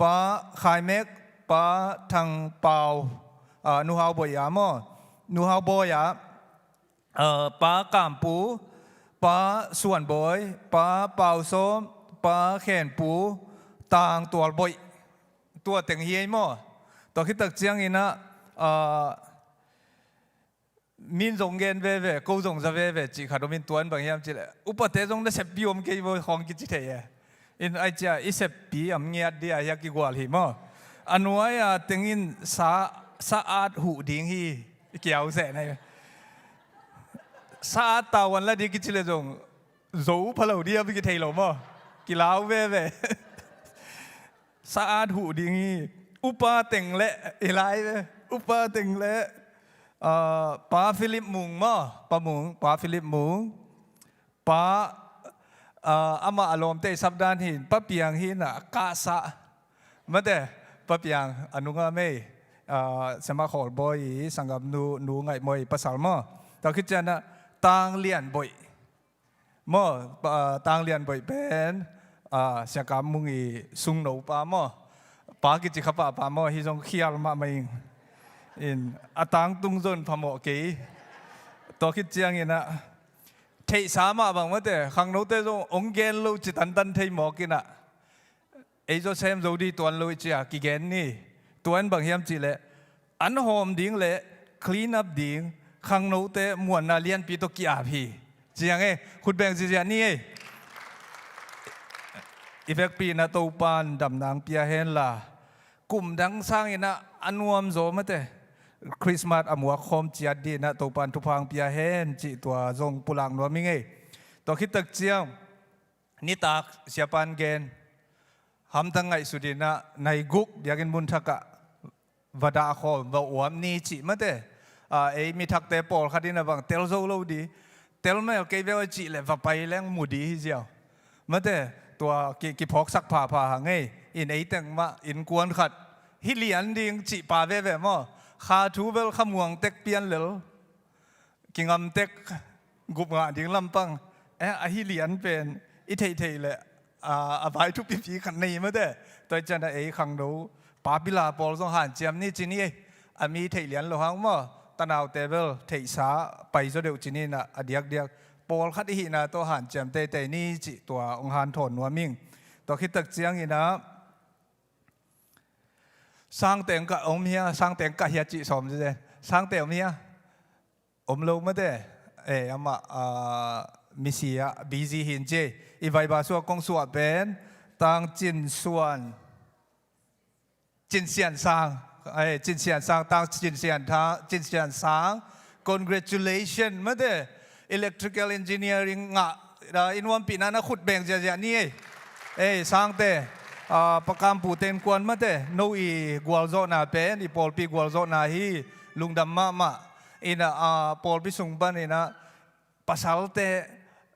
ป้าขายเมกป้าทางเป่านูฮาวบอยามอนูฮาวบอยป้ากามปูป้าส่วนบอยป้าเป่าส้มป้าแขนปูตางตัวบอยตัวเต็งเฮียมอตัวคิดตักเจียงอินะมินจงเงินเว่กูจงจะเว่จีขาดมินตัวนั้นบางอย่างจีเลยอุปเทศจงได้เสพปีอมเกี่ยวของกิจเทียอินไอเจ้าอิเสพปีอมเงียดดีอยากกิกว่าหิมออันว่าตึงอินสะอาดหูดิ้งฮีเกี่ยวเสนไงสะอาดตาวันละดีกิจเลยจงรูพะเราดีอ่ะกิจเทียหรอมอกิลาวเว่สะอาดหูดิ้งฮีอุปเต็งเละอะไรเว่อุปเต็งเละป้าฟิลิปมุงมาป้าฟิลิปมุงป้าอามาอารมณ์เตะสัปดาห์หินป้าเปียงหินกาสะมาเตะป้าเปียงอนุงาเมสมาขอบ่อยสังกับนูไงบ่อยภาษามาแต่คิดจะนะต่างเลียนบ่อยมาต่างเลียนบ่อยเป็นเสียกับมุงอีสุงหนูป้ากิจขับป้าฮิจงเขียลมาเองอินต่างตุงจนพมอกีตัวคิดเจียงอินะเทสามาบางว่าแต่ขังโนเตจงองเกนลูจิตันเทหมอกินะเอโจเซมโจดีตัวลูจิอากิเกนนี่ตัวนั้นบางเฮียมจีเละอันหอมดิ้งเละคลีนอัพดิ้งขังโนเตมวนนาเลียนปีโตกิอาพีเจียงคุณแบงจีเจียนี่อีเฟกปีนาตูปานดำนางเปียเฮนล่ะกลุ่มดังสร้างอินะอันวมโซมาเตคริสต์มาสอมัวคอมจีดดีนะตัวปันทุพังเปียเฮนจีตัวจงปุลังนัวมิงตัวคิดตักเจียงนิตากเสียปันเกนหำตั้งไงสุดีนะในกุกอยากกินบุญทักะวดาคอมว่าอวมนี่จีมาเตมีทักเตปอลคดีนะบังเตลโซโลดีเตลไม่เอาเกเวลจีเลยว่าไปแรงมูดีเจียวมาเตตัวกิพอกสักผ่าหางอินไอแต่งมาอินกวนขัดฮิเลียนดิงจีป่าเว่มอ ข้าทูเวลขมวงเต็กเปียนเหลวกิงำเต็กกุบงาดิ่งลำปังอหิเลียนเป็นอิเทเทเลยอบายทุกปีขันนี้มาเด้ตัวจันเอขังดูปาบิลาปอลสองหันเจียมนี่จีนี่มีเทเลียนโลหังมั้งตะนาวเตเบิลเทสาไปจนเดียวจีนี่นะเดียกปอลคัดหินะตัวหันเจียมเตนี่จีตัวองหันถอนนัวมิงตัวคิดตักเจียงอีนะสร้างแต่งกับองเมียสร้างแต่งกับเฮียจีสมจีเจสร้างแต่งเมียอมโลมาเด้อามามิเซียบีซีหินเจอีไวบาสัวกงสัวเป็นตั้งจินส่วนจินเซียนสร้างจินเซียนสร้างตั้งจินเซียนท้าจินเซียนสร้าง congratulation มาเด้ electrical engineering งะอินวันปีนั้นขุดแบ่งเจานี่สร้างแต่ประกำปูเต็นกวนมาเด้โนอีกวลโซนาเป็นอีปอลปีกวลโซนาฮีลุงดำมาอินะปอลปีสุงบันอินะpasal te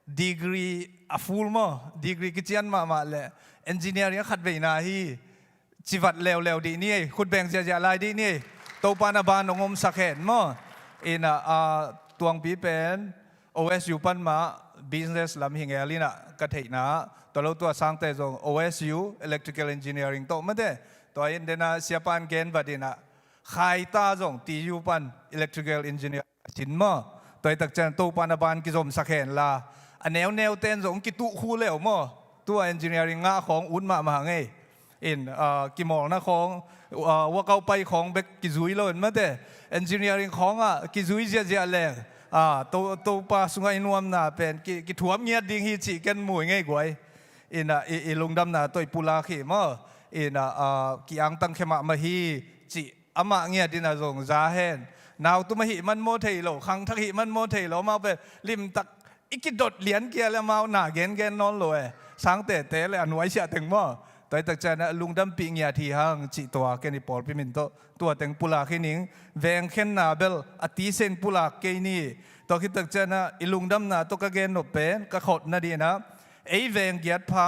degree full mo degree kichian ma le engineering khat ve na hi chivat lew di ni khut beng ja lai di ni to pana ban ngom sakhen mo ina tuang pi pen OSU pan ma business lam hingelina ka theina to lo to sang te jong OSU electrical engineering to ma de to in dena siapan gen badina khai ta jong TU pan electrical engineer chin moตัวตักจันตัวปานบานกิจมสักแห่งลาอันแนวเต้นสงกิตุคู่เลี้ยวมั้งตัวเอนจิเนียริงงาของอุ่นมาไงกิมอลนะของว่าเขาไปของเบกกิจุยเลยมั้งแต่เอนจิเนียริงของกิจุยเจียแรงตัวปาสุงไงนวมน่ะเป็นกิถ่วมเงียดดิ่งฮีจีกันมวยไงกวยลงดำน่ะตัวปุลาขีมั้งกิอังตังเขมาฮีจีอามาเงียดิน่ะส่งซาเฮนนาวตัวมาหิมันโมเทโลขังทักหิมันโมเทโลมาเป็นริมตักอีกดดเหรียญเกียร์แล้วมาหน้าเกนนอนเลยสังเตเลยอันไว้เสียถึงมั้งแต่ตักใจนะลุงดำปีเงียทีหังจีตัวแกนี่ปอลพิมินโตตัวแต่งปุลาขี้นิ่งแวงเข็นนาเบลอติเซนปุลาเกนี่ตัวคิดตักใจนะอีลุงดำนะตัวกเกนนบเป็นกขดนาดีนะแวงเกียรพา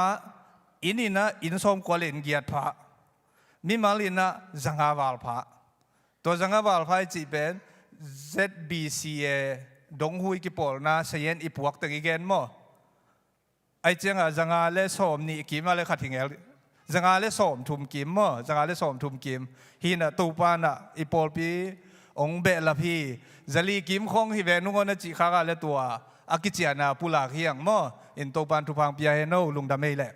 อินี่นะอินสมกวาเลนเกียรพามิมาลินะจังหาวาลพาตัวจังหวะไฟจีเป็น ZBCM ดงหุยกิปอลนะเสียนอีพวกตึงอีกแกนมั้งไอเจ้าจังหวะเล่สอมนี่กิมอะไรขัดทิ้งเอลจังหวะเล่สอมทุ่มกิมมั้งจังหวะเล่สอมทุ่มกิมฮีน่ะตูปานะอีปอลปีองเบลละพี่จะลีกิมคงฮีเวนุงอนจิขากาเลตัวอากิจยานาปุลาเฮียงมั้งอินตูปานทุพังปียาเฮโนลุงดำเมย์แหละ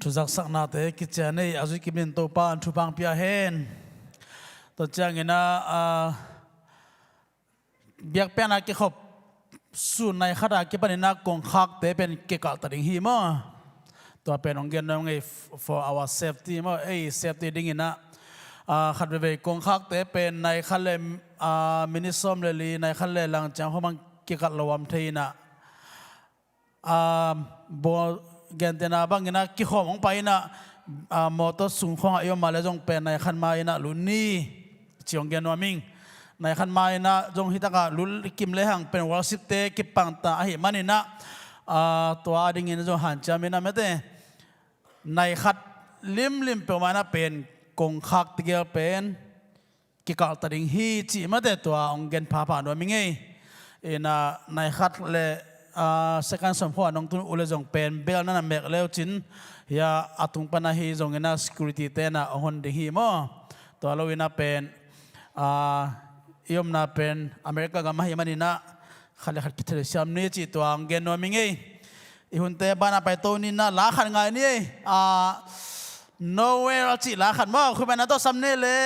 ทุจักสักนาเตกิจเนยอาจุกิมินโตปานทุพังพิอาเฮนตัวจังเงินะเบียกเป็นอะไรขบส่วนในขณะที่เป็นนักกงคักเตเป็นเกี่ยวกับตัดหิมะตัวเป็นองค์เงินองค์ for our safety มั้งsafety ดิ่งนะขัดไปกงคักเตเป็นในขั้นเลยมินิซอมเลยในขั้นเลยหลังจากเขามันเกี่ยวกับระวมทีนะบัวเกณฑ์นาบางนะกิขอมองไปนะมอเตอร์สูงของอายุมาแล้วจงเป็นในขันมานะลุนนี่เชียงเกณฑ์วามิงในขันมานะจงฮิตกะลุนกิมเลหังเป็นวอลสิบเตกิปังตาหิมันนี่นะตัวดิ่งนี่จงหันจามินะเมตในขัดลิมเปมานะเป็นกงคักติเกลเป็นกิกาตัดดิ่งฮีจีเมตตัวองเกณฑ์พาผ่านวามิงในขัดเลsecond สมพรน้องตุนอุเลจงเป็นเบลนั่นเมกเลวจินยาอัตุงปนาฮีจงเงิน security เตนะอหอนดิฮีมอตัวเราวินาเป็นยมนาเป็นอเมริกากับมาฮิมันนี่นะขัดขัดคิดเลยซ้ำนี่จีตัวเงินว่ามิงอีหุ่นเตบ้านไปโตนี่นะล้าขัดไงนี่no way เราจีล้าขัดมั้งคุณเป็นนักต่อซ้ำนี่เลย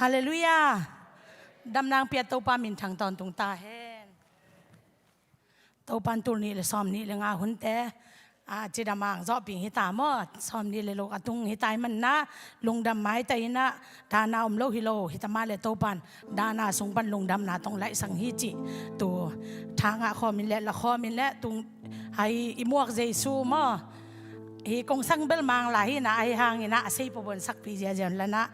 ฮาเลลูยาดำนางเปียโตปามินทางตอนตุงตาแฮน tàu pan tu ni le Sawm ni le nga HUNTE chỉ đam mang rõ bình hi ta mò Sawm ni le lo atung hi tai man na lung dam mai tai na ta na lo hi lo hi ta ma le tàu pan da na sung pan lung dam na tong lai sang hi chi tu thang a kho min le la kho min le tung hai i muak Jesu mo hi kong sang bel mang la hi na ai hang ina sei po bon sak pi ja jan la na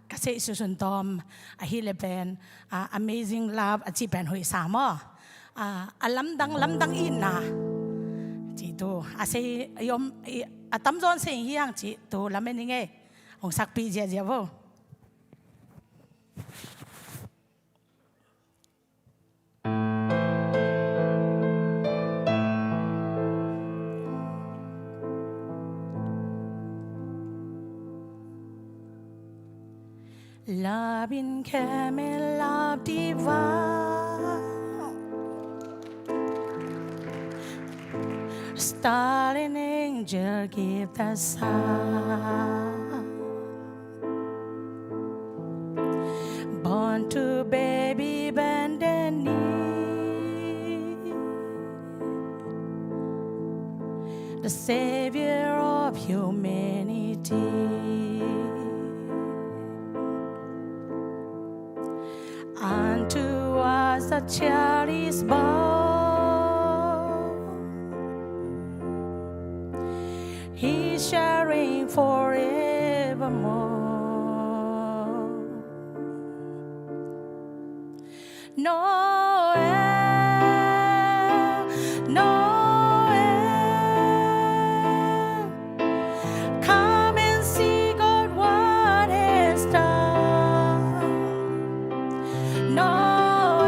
kasi susun tom a hi le pen amazing love a chi pen hoi sa mo alam dang in na chỉ tu say yom tam zon say hiang chỉ tu làm nên nghe ông sắc pi giờ vô La bin keme la diva Starling angel give the sound Born to baby bend the knee The savior of humanity Unto us a child is born He shall reign forevermore. Noel, Noel, come and see God what has done. Noel,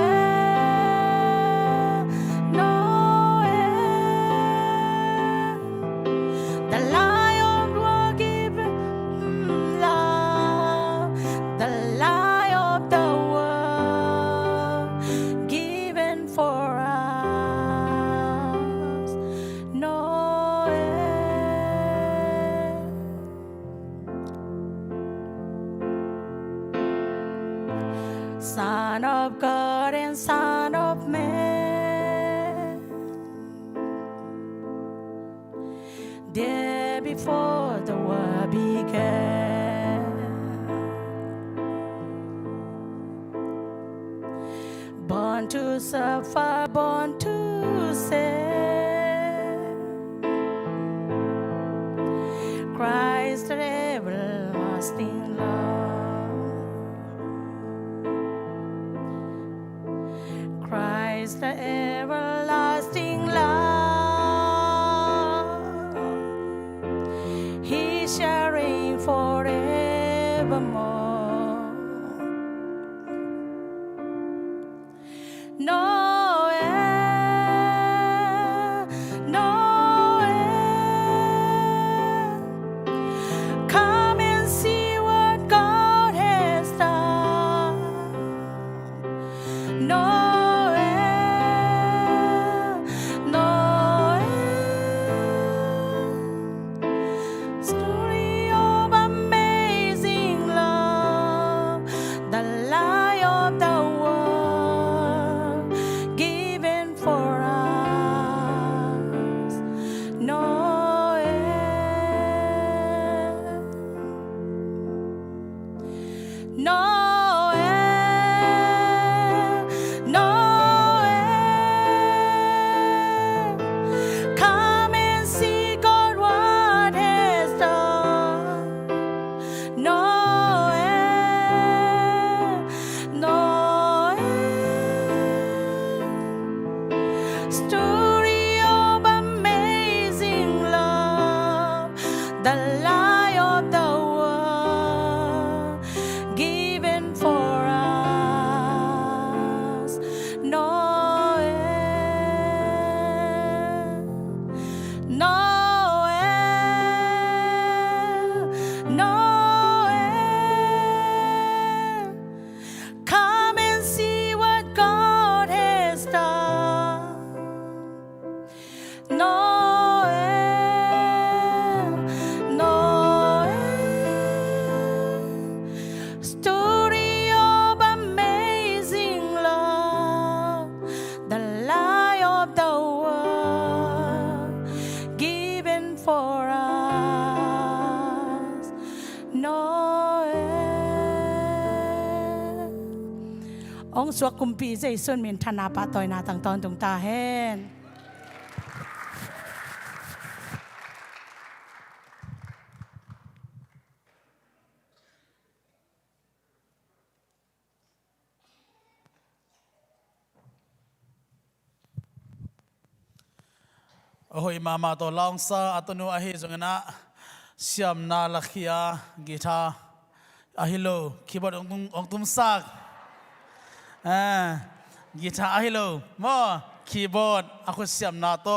Noel, the Lion will give love, the Lion of the world, given for us. Noel, Son of God and Son of Man. There before the world began, born to suffer, born to save, Christ the everlasting love, Christ the everlasting love. He shall reign forevermore. Noel, Noel, come and see what God has done. Noel, Noel, story of amazing love, the light of the world, given for us. Noel, Noel, Noel, come and see God what has done. Noel, Noel, story of amazing love, the light of the world, given for us. Noel, Noel, Noel, come and see what God has done. Noel, Noel. for us Noel องสวกกุมปีใจส่วนมินธนาปาตอยนาต่างตอนตรงตาเฮนโอ้ยมาตัวลองซาอัตโนอาฮิจงนะเสียมนาลักยากีตาร์อาฮิโลคีย์บอร์ดองตุมซักกีตาร์อาฮิโลมอคีย์บอร์ดaku siam na to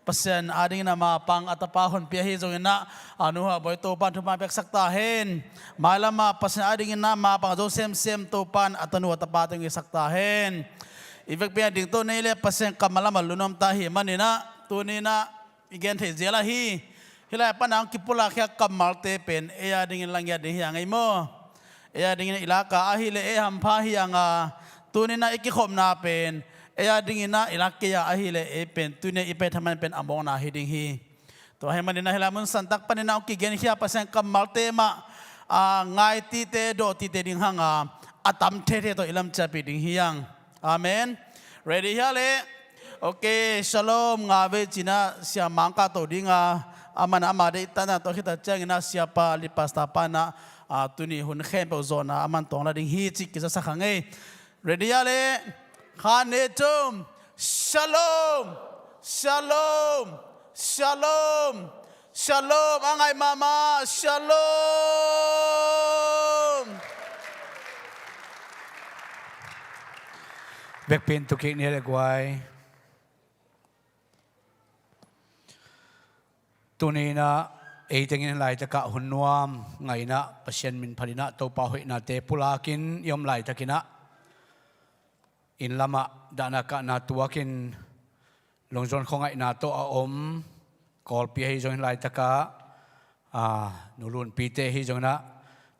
pasien ading na mapang atapahon piahi jong na anu ha boy to pan thuma pek sakta hen malama pasien ading na mapang jo sem to pan atanu atapatong sakta hen ivek pia ding to nei le pasien kamalama lunom ta hi manina tu ni na igen the jela hi hilai panang kipula kya kamal te pen eya ding lang ya ding yang ai mo eya ding ilaka ahile e ham pha hi anga tu ni na ikikhom na pen eya ding na ilaka ya ahile e pen tu ne ipe thaman pen among na hi ding hi to he manina hilamun santak panina kigen khia pasen kamal te ma ngai ti te do ti te ding hanga atam the to ilam chapi ding hi yang amen ready hale Okay, shalom ngawe Cina siya mangka to dinga aman amade tana to kita ceng na siapa lipas tapana tuni hun khem pe zona aman tong la ding hi chi kisa sakhange ready ale khane tum shalom shalom shalom shalom angai mama shalom Bekpin tukik ni le guai tu ni na ei tengin lai ta ka hunnuam ngai na pasien min phalina to pa hoi na te pulakin yom lai takina in lama dana ka na tuakin longjon khongai na to a om kol pi hi jong lai ta ka nulun pi te hi jong na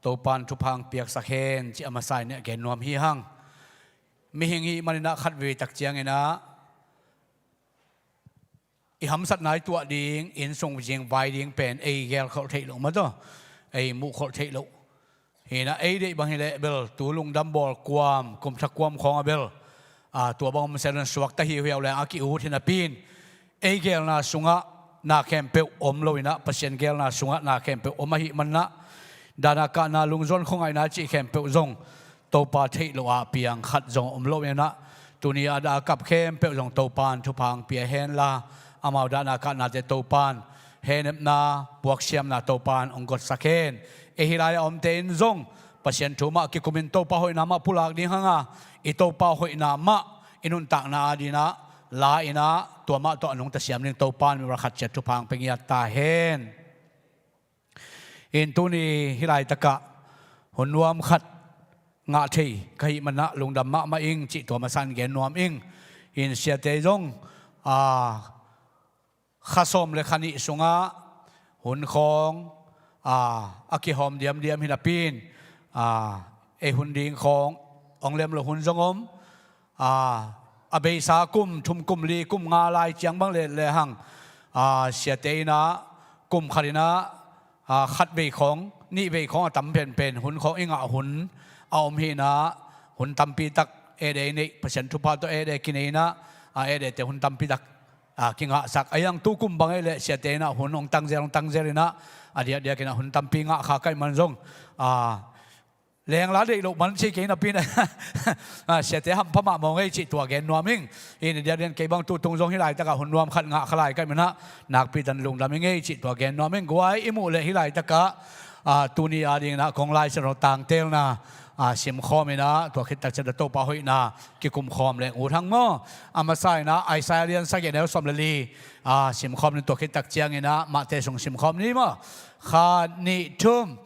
to pan thu phang piak sakhen chi amasai ne gen nuam hi hang mi hingi manina khat ve tak chiang ena i ham sat nai tua ding in song jing vai ding pen ei gel khol thei lo ma to ei mu khol thei lo hina ei dei bang hele bel tu lung dam bol kwam kum thak kwam khong abel tua bang sen suak ta hi hiaw le aki u thina pin ei gel na sunga na kem pe om loina pasien gel na sunga na kem pe om hi man na dana ka na lung zon khongai na chi kem pe zong to pa thei lo a piang khat zong om lo na tunia da kap kem pe zong to pan thu phang pia hen la amau dana ka na te to pan henep na puak siam na to pan onggot sakhen e hilai om te in zong pasien thuma ki kumin to pa hoi na ma pulak ding hanga i to pa hoi na ma inun tak na adina la ina to ma to anung ta siam ning to pan mi ra khat chet thu phang pengia ta hen in tuni hilai taka hunwam khat nga thei kai mana lungdam ma ing chi to ma san gen nuam ing in sia te zong khasom le khani sunga hun khong aki hom diam hinapin e hun ding khong ong lem lo hun zongom abei sa kum thum kum li kum nga lai chiang bang le hang sia te na kum kharina khat bei khong ni bei khong tam pen hun khong inga hun aom hi na hun tampi tak ede nei pasien thu pa to ede kineina ede te hun tampi tak kinga sak ayang tukum bangai le siatena hunong tangzerina dia kina hun tampi nga kha kai manjong leng la de lo man chi ke na pin siate ham phama mongai chi tua gen nuaming in dia den ke bang tu tung jong hi lai ta ka hun nuam khat nga khalai kai mana nak pi dan lung laming ei chi tua gen nuaming guai imu le hi lai ta ka tuni ading na kong lai sero tang tel na sim khom ina to khit tak chada to pa hoi na ki kum khom le u thang mo amasai na ai sai lian sa ge ne som le li sim khom ni to khit tak chiang ina ma te song sim khom ni mo kha ni thum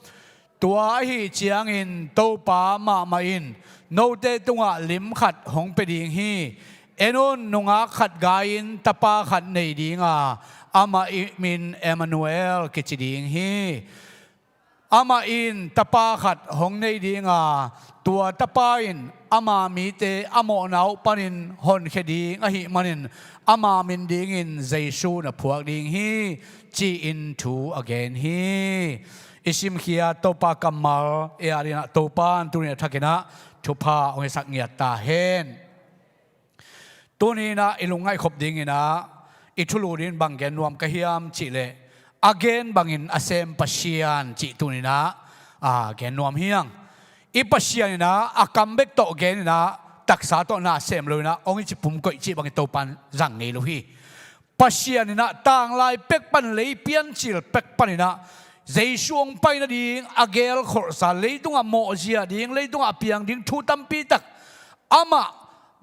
tua hi chiang in to pa ma in no te tunga lim khat hong pe ding hi enon nunga khat gain tapa khat nei dinga ama min Emmanuel ki chi ding hi อามาอินตะปาขัดหงในดีงาตัวตะปาอินอามามีเตอโมนาวปันินหนเคดีงอหิมันินอามามินดิงินเจสูนะพวกดิงฮีจีอินทูอเกนฮีอิชิมขียโตปากัมมาลเออารินะโตปานตุเนียทักนะทุพาองสักเงียตาเฮนตัวนี้นะอิลุงไงขบดิงินะอิทุลูดินบังเกนรวมกะฮิยามจิเลagain bangin asem pasian chi tunina gen nuam hiang I pasian na akambek to gen na taksa to na sem loina ongi chi pum koi chi bang to pan jang ngei lo hi pasian na tang lai pek pan lei pian chil pek panina zai suang pai na ding agel khor sa lei tunga mo zia ding lei tunga piang ding thu tam pi tak ama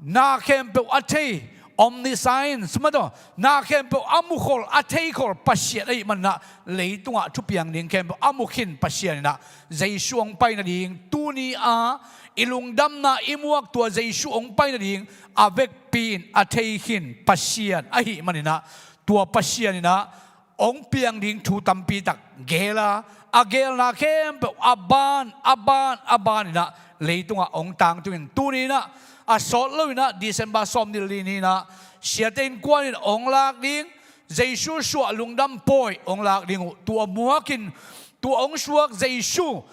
na kem pe athei omniscience mato na kempo amukhol atheikol pasya ai manna leitunga thupiang ning kempo amukhin pasya na jaisuang pai na ding tuni a ilungdam na imuak tua jaisuang pai na ding avek pin atheikhin pasyan ahi manina tua pasya ni na ong piang ding thu tampi tak gela agel na kempo aban na leitunga ong tang tuin tuni na a sot lo na December Sawm ni lini na siatin kwanin ong lak ding Jesu suwa lungdam poi ong lak ding tua muakin tua ong suak Jesu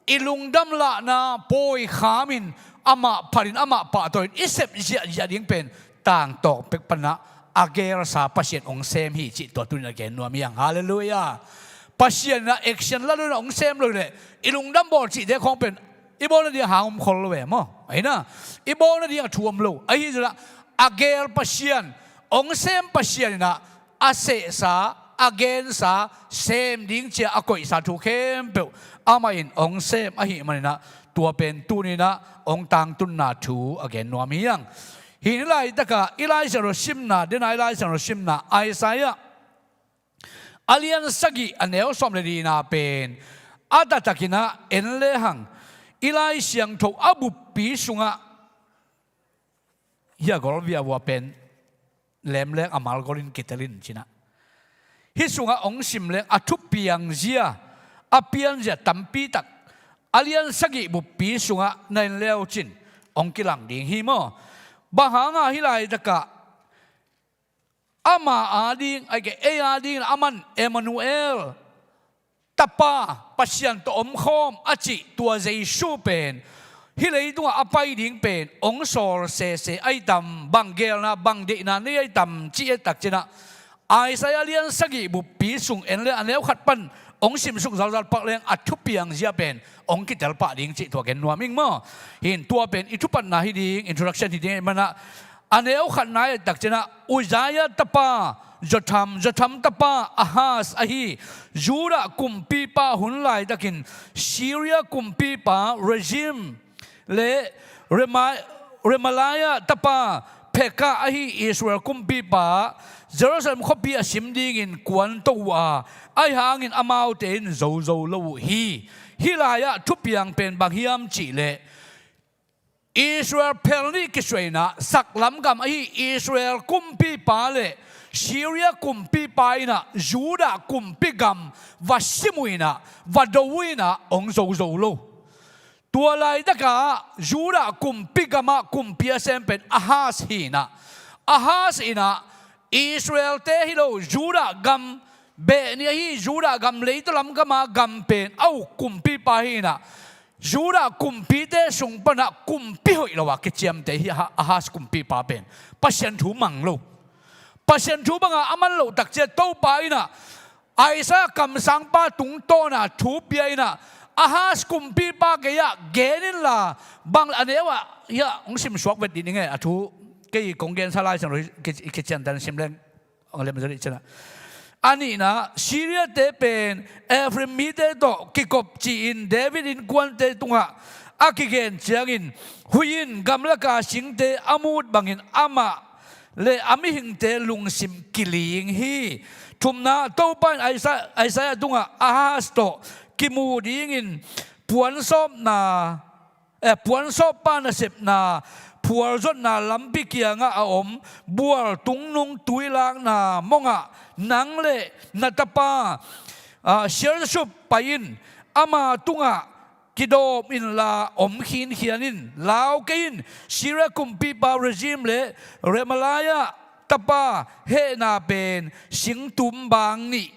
ilungdam la na poi khamin ama parin ama pa toin isep ja ding pen tang tok pek pana agel sa pasien ong sem hi chi to tun again no miang hallelujah pasien na action la lo ong sem lo le ilungdam bol chi de khong pen ibo na dia hangum khol lo we mo ai na ibo na dia thuam lo ai jula agel pasian ong sem pasian na ase sa again sa sem ding chia akoi sa thu khem pe ama in ong sem ahi manina tua pen tu ni na ong tang tun na thu again no miang hin lai taka ilai sa ro sim na den ai lai sa ro sim na Isaiah alian sagi anel som le di na pen ata takina enle hang ilai siang tho abu pi sunga ya gol via wa pen lem lek amal golin kitalin china hi sunga ong sim lek athu piang zia apian zia tampi tak alian sagi bu pi sunga nain leo chin ong kilang ding hi mo bahanga hilai taka ama ading age e ading aman Emmanuel tapa pasyan to om khom achi tua Jesu pen hilei tunga apai ding pen ong sol se ai tam bangel na bang de na ni ai tam chi tak china Isaiah lian sagi bu pi sung en le aneu khat pan ong sim suk zal pak leng athu piang zia pen ong ki tel pa ding chi to gen nuaming mo hin tua pen ithu pan na hi ding introduction hi ding mana aneu khat na tak china Uzziah tapa Jotham tapa Ahaz ahi Juda kumpi pa hunlai takin Syria kumpi pa regime le Remaliah tapa Peka ahi Israel kumpi pa Jerusalem khopi asim dingin kwan towa ai hangin amau ten zo lo hi hilaya thupiang pen banghiam chi le Israel pelni kiswena saklam gam ahi Israel kumpi pa le Syria kumpi paina Juda kumpi gam vasimuina vadowina ong zo lo tua lai taka Juda kumpi gama kumpi asempen Ahaz ina Israel te hilo Juda gam be ni hi Juda gam leito lam gama gam pen au kumpi pahina Juda kumpi te sung pana kumpi hoi lawa ke chiam te hi Ahaz kumpi pa pen pasien thu mang lo pasien thu banga aman lo tak che to pa ina Aisa kam sang pa tung to na thu pia ina Ahaz kumpi pa ke ya genin la bang anewa ya ong sim swak vet din nge athu cái công gen salai sang rồi cái chân tan sim lên ông làm gì chana ani na Syria te pen every mite to kikop chi in David in kwan te tunga akigen chiangin huin gamla ka singte amut bangin ama le ami hingte lungsim kiling hi thumna to pan Isaiah tunga Ahaz to kimu dingin puan sop pa na sep na pual zot na lampi kia nga aom bual tung nung tuilang na monga nang le natapa share sup pain อามาตุงะกิโดมินลาอมขินเขียนินลาวกินศิระกุมปีปาเรจิมเลเรมาลายะตะปาเฮนาเป็นสิงตุมบางนี่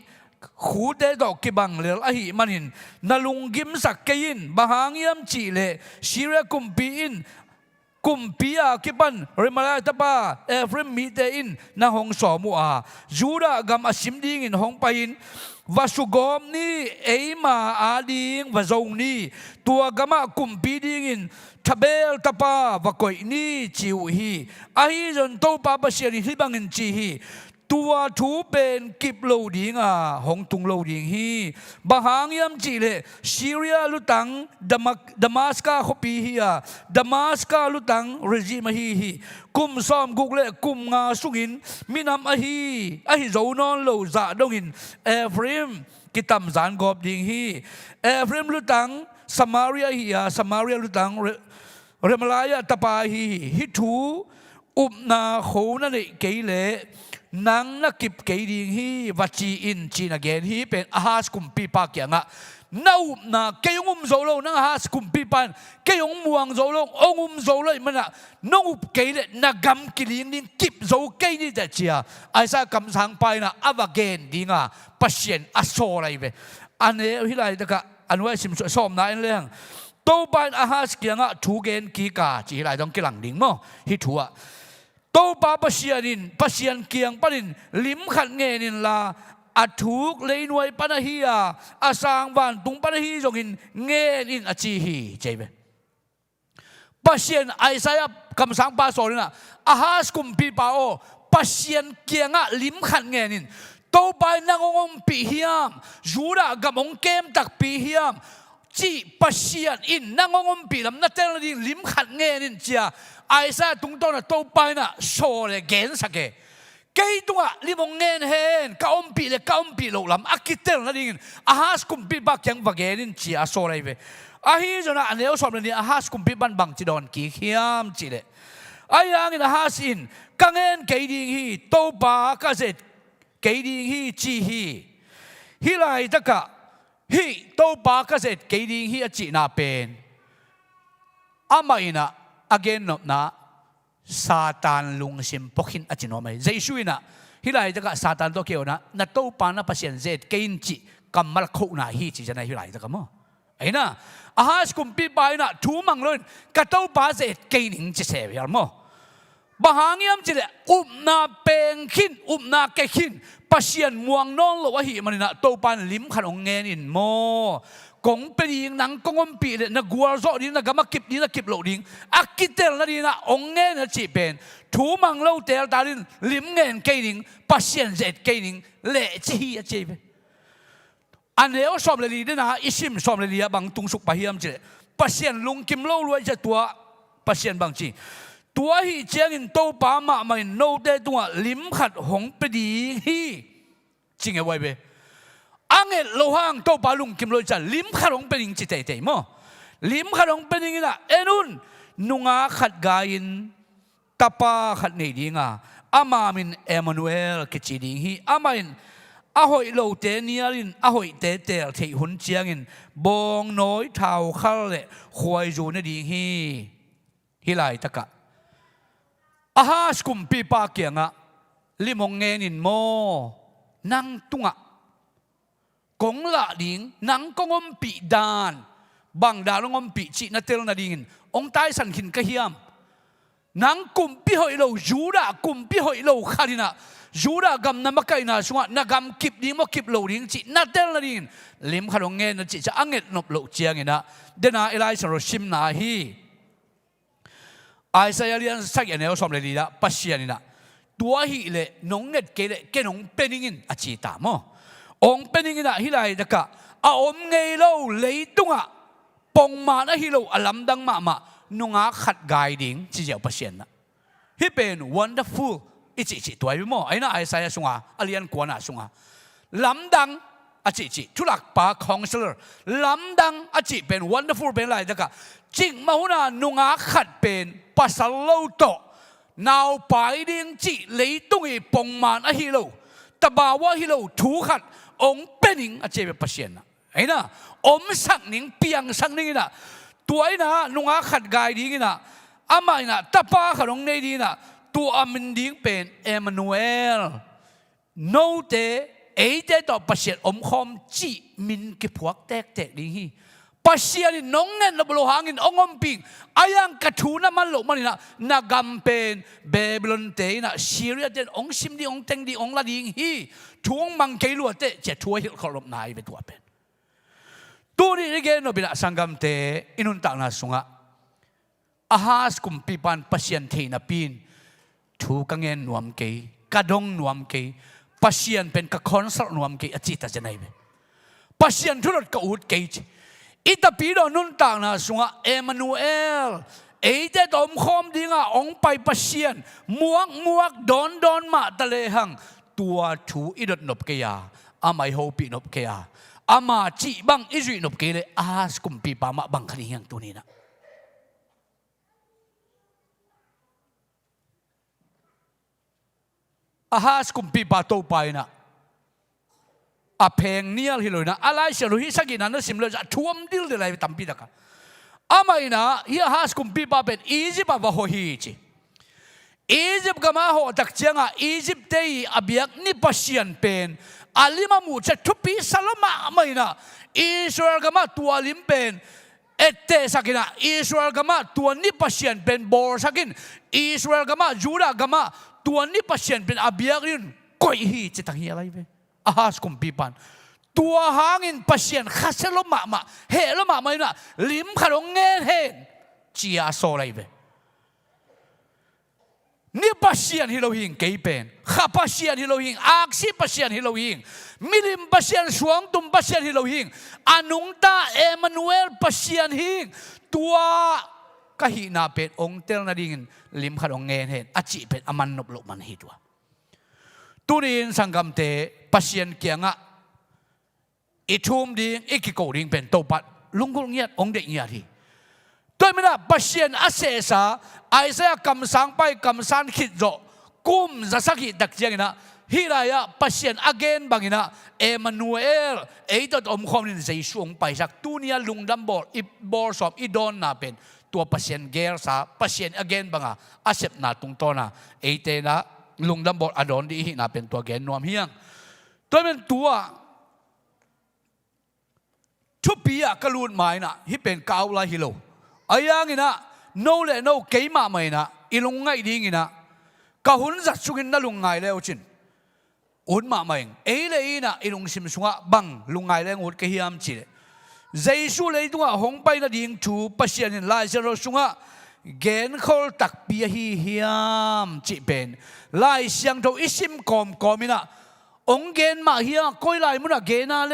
ขูเตดอกกิบังเลอหิมันินนาลุงกิมสักเกินบางยามจีเลศิระกุมปีอินกุมปีอากิบันเรมาลายตะปาเอฟริมมีเตอินนาหงสอมัวจูดากำอสิมดิงินหงไปอินวาสุกอมนี่เอมาอาดิงวาจงนี่ตัวกามะกุมปีดิงินทเบลตะปาวกอยนี่จิวฮีอาฮีจนโตปาบเชียริฮิบังอินจีฮีตัวทูเป็นกิบโลดิงหงตุงโลดิงฮีบางหางยามจีเลซีเรียลุตังดามัสกาขปีฮีดามัสกาลุตังเรจิมฮีกุมซอมกุกเลกุมงาสุกินมินามอฮีโจนอนโลซาดงอินเอฟริมกิตามจานกอบดิงฮีเอฟริมลุตังสมาเรียฮีสมาเรียลุตังเรมาลายะตะปาฮีฮิทูอุบนาโขนั่นเองเกเลนังนักกิบเกดิงฮีวัจีอินจีนักเกนฮีเป็นอาหารกุมปีปากอย่างน่านาเกยงโซโลนังอาหารกุมปีปันเกยงมวงโซโลองโซโลมันน้องอุบเกยเลนักกำกิลิงดิงกิบโซเกยนี่แต่เชียไอ้ซากำสังไปนะอวเกนดิงปัศยันอโซอะไรเวอันนี้ที่ไรตะกะอันว่าสิมสอมนายเรื่องโตปันอาหารเกียงถูเกนกีกาจีไรต้องกิลังดิงมั้งฮิทัวโตปาปัศยันเกียงปนินลิมขัดเงินินลาอัถูกเลยหน่วยปนฮีอาสางวันตุงปนฮีจงอินเงินินอจีฮีเจ็บปัศยันไอซายคำสั่งปาโซนินะอาหารกุมปีปาโอปัศยันเกียงลิมขัดเงินินโตไปนังองปีฮิยามจูระกับองเกมตักปีฮิยามจีปัศยันอินนังองปีลำนัดเตลดิลิมขัดเงินินเจียไอ้ซาตุงต้นโตไปนะโซ่เลยเกณฑ์สักเกย์ตัวลิมงเงินเห็นก้าวปีเลยก้าวปีลงลำอักกิเตลนั่นเองอาหารกุมปีบักยังบักเกนินจีอาโซ่เลยเว้อาฮีจนะอันเดียวสอบเลยนี่อาหารกุมปีบันบังจีดอนกี่ขยามจีเลยไอ้ยังอินอาหารสินกังเงินเกย์ดิ้งฮีโตปากาเซตเกย์ดิ้งฮีจีฮีไรตะกะฮีโตปากาเซตเกย์ดิ้งฮีจีน่าเป็นอามาอินะagain no na satan lung sim pokhin achino mai jaisuina hilai daga satan to keona na to pa na pasien zet kein chi kamal kho na hi chi jana hilai daga mo aina ahas kumpi pai na thu manglon ka to pa zet kein chi se yar mo bahangiam chi le na peng khin na ke khin pasien muang non lo wa hi manina to pan lim khan ong ngen in moกงเป็นยิงนังกงอมปีเลยนักกัวโซนี่นักกำมักกิบนี่นักกิบโลดิงอักกิเตลนั่นนี่นะองเงินจีเป็นถูมังเล่าเตลตาลินลิมเงินเกนิงปัศยันเจ็ดเกนิงเละจีจีเป็นอันเดียวสอบเลยดีนะอิชิมสอบเลยดีบางตุงสุกปะเฮียมจีปัศยันลุงกิมเล่ารวยจะตัวปัศยันบางจีตัวฮีเจียงินโตปามาไม่โนเตตัวลิมขัดหงไปดีฮีจริงเอาไว้เบอังเอโลหังโตปาลุงกิมโลจันลิมขารองเป็นยิงจิตใจมั้งลิมขารองเป็นยิงนะเอ็นุนนุงาขัดกายินตาปาขัดเนดิงอามามินเอมานูเอลกิจิดิงฮีอามาอินอาหอยโลเตเนียลินอาหอยเตเตลเทหุนเจียงินบองน้อยเท้าข้าเล่ควยจูนดิงฮีฮิไลตะกะอาฮาสกุมปีปาเกียงลิมงเงินินโมนังตุงกงละดิงนังกงอมปีดานบังดาลงอมปีจีนัเตลนาดิงองตายสันขินกะเฮียมนังกุมปีหอยโลจูระกุมปีหอยโลคารินะจูระกำนำมาไกนาสวะนักำกิบดิงมากิบโลดิงจีนัเตลนาดิงลิมขนงเงินจีจะอังเงินนบโลเจียงนะเดน่าเอไลส์โรชิมนาฮีไอซายาเลียนสักอย่างเดียวสมเลยดีละปัศยานี่นะตัวฮีเล่นงเงินเกเล่เกนงเป็นยิงอาชีตามอองเป็นยังไงนะฮิไลตะกะอาอมเงยโลเลยตุงะปงมานะฮิโลอลัมดังมานุงาขัดไกดิ้งจีเจ้าปัศยันนะฮิเป็น wonderful อิจิตัวไอ้โมไอ้น่ะไอ้สายสุงาอเลียนกวนน่ะสุงาลำดังอจิทุลักปาคองเซลร์ลำดังอจิเป็น wonderful เป็นอะไรตะกะจริงมาหุนานุงาขัดเป็นปัสโลโตนาวไปดิ้งจีเลยตุงอีปงมานะฮิโลตบาวะฮิโลถูขัดองเป็นยิงอาเจเป็นปัศยันนะไ ไอ้น่ะสักนิ่งเปียงสักนิ่งน่ะตัวไอ้น่ะนุ่งอาขัดกายดีน่ะอามาน่ะตาป้าขนมในดีน่ะตัวอามินดิ้งเป็นเอมานูเอลโนเตไอ้เจ้าต่อปัสเซียนคอมจีมินกิพวกแตกดีปัสเซียนน้องเงินระเบิดหางเงินองปิงอายังกระทูน่ะมันหลงมันน่ะนักกำเป็นเบบิลอนเตน่ะซีเรียเตองซิมดีองเต็งดีองละดีฮีทวงมังเกลัวเตจะทัวหิลขลบนายไปตัวเป็นตัวนี้เองโนบิละสังกัมเตอินุนตักนาสุงะอาหาสกุมปีปันปัสเซียนเทน่ะปีนทูกังเงินนวมเกกระดงนวมเกปัสเซียนเป็นกะคอนสักนวมเกอจิตจะไหนเบปัสเซียนทุรดกะอุดเกจอิตาปีโดนุนต่างนะสุงะเอมานูเอลเอเจตอมคอมดิงะองไปปัสเซียนมวกดอนมาตะเลหังตัวทูอิดนบเกียอาไม่โฮปีนบเกียอามาจีบังอิจุนบเกเลอาสกุมปีปามาบังคดียังตัวนี้นะอาหาสกุมปีปาโตไปนะอาเพงเนียลฮิโลนะอะไรเชลุฮิสักินันสิมเลจะท่วมดิลเดลัยตั้มปีตะกะอามาอินะฮิอาหาสกุมปีปาเป็นอียิปต์ว่าโฮฮิจิอียิปต์ก็มาโหตักเจียงอ่ะอียิปต์เตยอาเบียกนิปัสเซียนเป็นอาลิมามูจะทุบปีสลมาไม่นะอิสราเอลก็มาตัวลิมเป็นเอเตสักินะอิสราเอลก็มาตัวนิปัสเซียนเป็นบอร์สักินอิสราเอลก็มาจูดาก็มาตัวนี้ปัสเซียนเป็นอาเบียกินก้อยฮีจะตั้งเฮียอะไรไปอาหาสกุมปีปันตัวหางินปัสเซียนข้าเซลมาเฮลมาไม่นะลิมขนมเงินเฮจีอาโซอะไรไปนี่ปัสเซียนฮิโลหิงเกยเป็นข้าปัสเซียนฮิโลหิงอักซิปัสเซียนฮิโลหิงมิลิมปัสเซียนสวงตุมปัสเซียนฮิโลหิงอานุงตาเอมานูเอลปัสเซียนหิงตัวก็หินาเป็นองเตลนาดิ่งลิมขนมเงินเห็นอาจิเป็นอามันนบลมันหิตัวตุนินสังกัมเตปัสเซียนเกียงะอิทุมดิ่งอิกิโกดิ่งเป็นโตปัดลุงกุลเงียดองเด็กเงียดที่ด้วยไม่ได้ปัสเซียนอาเซซาไอเสียกำสังไปกำสันขิดโจกุมจะสักหิดักเจียงนะฮิรายะปัสเซียนอเกนบางนะเอมานูเอลไอตัวอมคอมนินใจช่วงไปสักตุนียลุงดัมบอลอิบอลสอบอิดอนนาเป็นตัวปัสเซียนเกลซาปัสเซียนอเกนบางอาเซปนาตุงโตนะไอเตนะลุงดัมบอลอดอนดีนาเป็นตัวเกนนวมเฮียงตัวเป็นตัวทุบปีอะกระลุนหมายนะที่เป็นกาวลาฮิโลอายังงี้นะโนเลโนเกยมาไม่นะอีลุงไงดีงี้นะกะหุ่นจัดสุกินนั่ลุงไงแล้วจินอุ่นมาไม่เอเลยนะอีลุงซิมสุงะบังลุงไงแล้วอุดเกียมจิเจสุเลยตัวหงไปนะดิ่งจูปัสเซียนไล่เจรสุงะเกนขอลตักเปียฮีเฮียมจิเป็นไล่เสียงตัวอิสิมกอมินะองเกนมาเฮียก้อยไล่มุนะเกนาเล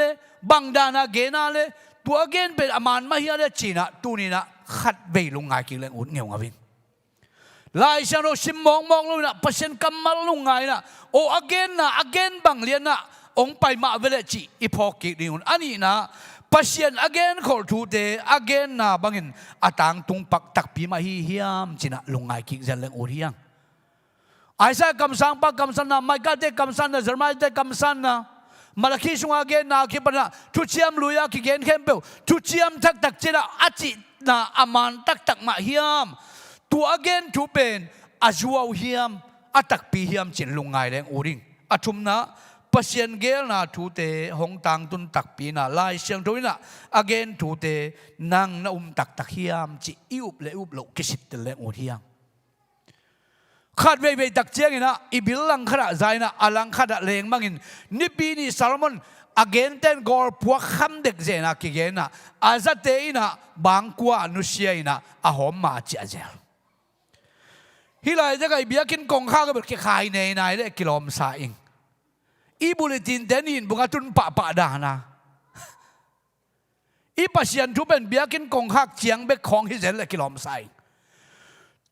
บังดานะเกนาเลตัวเกนเป็นอามานมาเฮียเลจีนะตูนี่นะขัดเบลุงไงกิเลงอุ่นเงียวงาวินไล่เสียงเราซิมมองลุนะปัสเซียนกำมาลุงไงนะโออเกนบังเลียนนะองไปมาเวลจีอีพอกินี่อุ่นอันนี้นะปัสเซียนอเกนขอทูเตอเกนนะบังอินอาตังตุงปักตักปีมาฮีเฮียมจีนะลุงไงกิเจเลงอุ่นเฮียงไอ้สักคำสั่งปักคำสั่งนะไม่ก็เตคำสั่งนะจร์มาเตคำสั่งนะมาลคิสุงอเกนนะคิดปนะทุเชียมลุยาคิเกนเข้มเปลทุเชียมตักเจนะอาจินะอามันตักมาเฮียมตัวอเกนทุเป็นอาจัวเฮียมอาตักปีเฮียมจินลุงไงแรงอูริงอาชุมนะปัสเซียนเกลนะทุเตหงตังตุนตักปีนะไล่เสียงตัวนี้นะอเกนทุเตนังนะตักเฮียมจิอิอุบเลอุบโลกิสิตเลงอูเฮียงขาดเวตักเจียงนะอีบิลลังขระใจนะอลังขระเลงมังอินนิปีนี่ซาลมอนอเกนเตนกอลพวกคำเด็กเจนะกิเกนะอาซาเตอินะบางกัวนุเซียนะอาหอมมาเจเจลฮิไลจะไก่เบียกินกงข้าวก็แบบขายในเลยกิโลมสายอิงอีบุลตินเดนินบุกตุนปะดานะอีปัสยันทุเป็นเบียกินกงข้าวเจียงเบกของฮิเซนเลยกิโลมสาย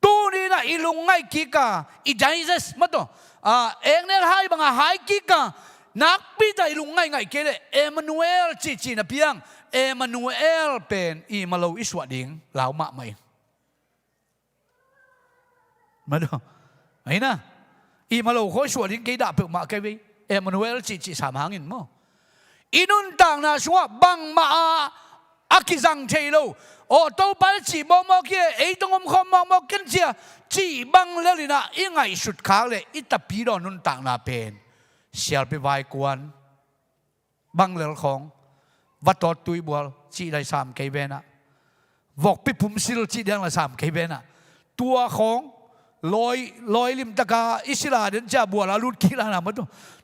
ตัวนี้นะอีลุงไงกิกาอีใจเจสมาตัวเองเนี่ยให้บังหายกิกานักพิจารณาลุงไงเกลเอมานูเอลจีนะเพียงเอมานูเอลเป็นอีมาโลอิสวดิงเหล่ามาไม่มาดูไอ้นะอีมาโลโคสวดิงเกดาเปิดมาเกวีเอมานูเอลจีสามหางอินมั้ง inun tang na sunga bang ma akizang thelo o to pal chi mo mo kia ei tongom khom mo mo ken chia chi bang lelina ingai sut khang le itapi do nun tang na pen sial pe vai kwan bang lel khong vatot tui bol chi dai sam ke bena vok pi pum sil chi dang la sam ke bena tua khong loi lim taka isila den cha bua la lut kila na ma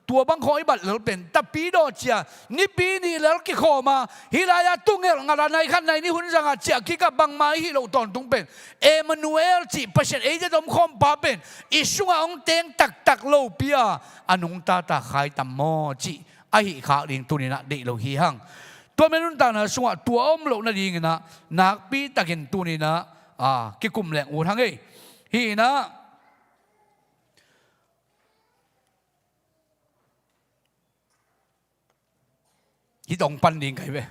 ตัวบางคนบัดเหลือเป็นตะปีโดเจียนี่ปีนี้แล้วกี่ข้อมาฮิลายาตุงเอลงาในขั้นในนี่หุ่นจังอาเจียกี่กับบางไม้ฮิโลตอนตุงเป็นเอมานูเอลจีประเสริฐเอจะดมคอมปาเป็นอิสุงองเตงตักโลเปียอนุงตาขายตัมโมจีไอขาลิงตัวนี้นะเด็กโลหิหังตัวเมนุนตานะสุงตัวอมโลนาดีงนะนักปีตะกินตัวนี้นะกี่กลุ่มแหลงอูทั้งเอฮีนะฮิตองปันดิงใครเว้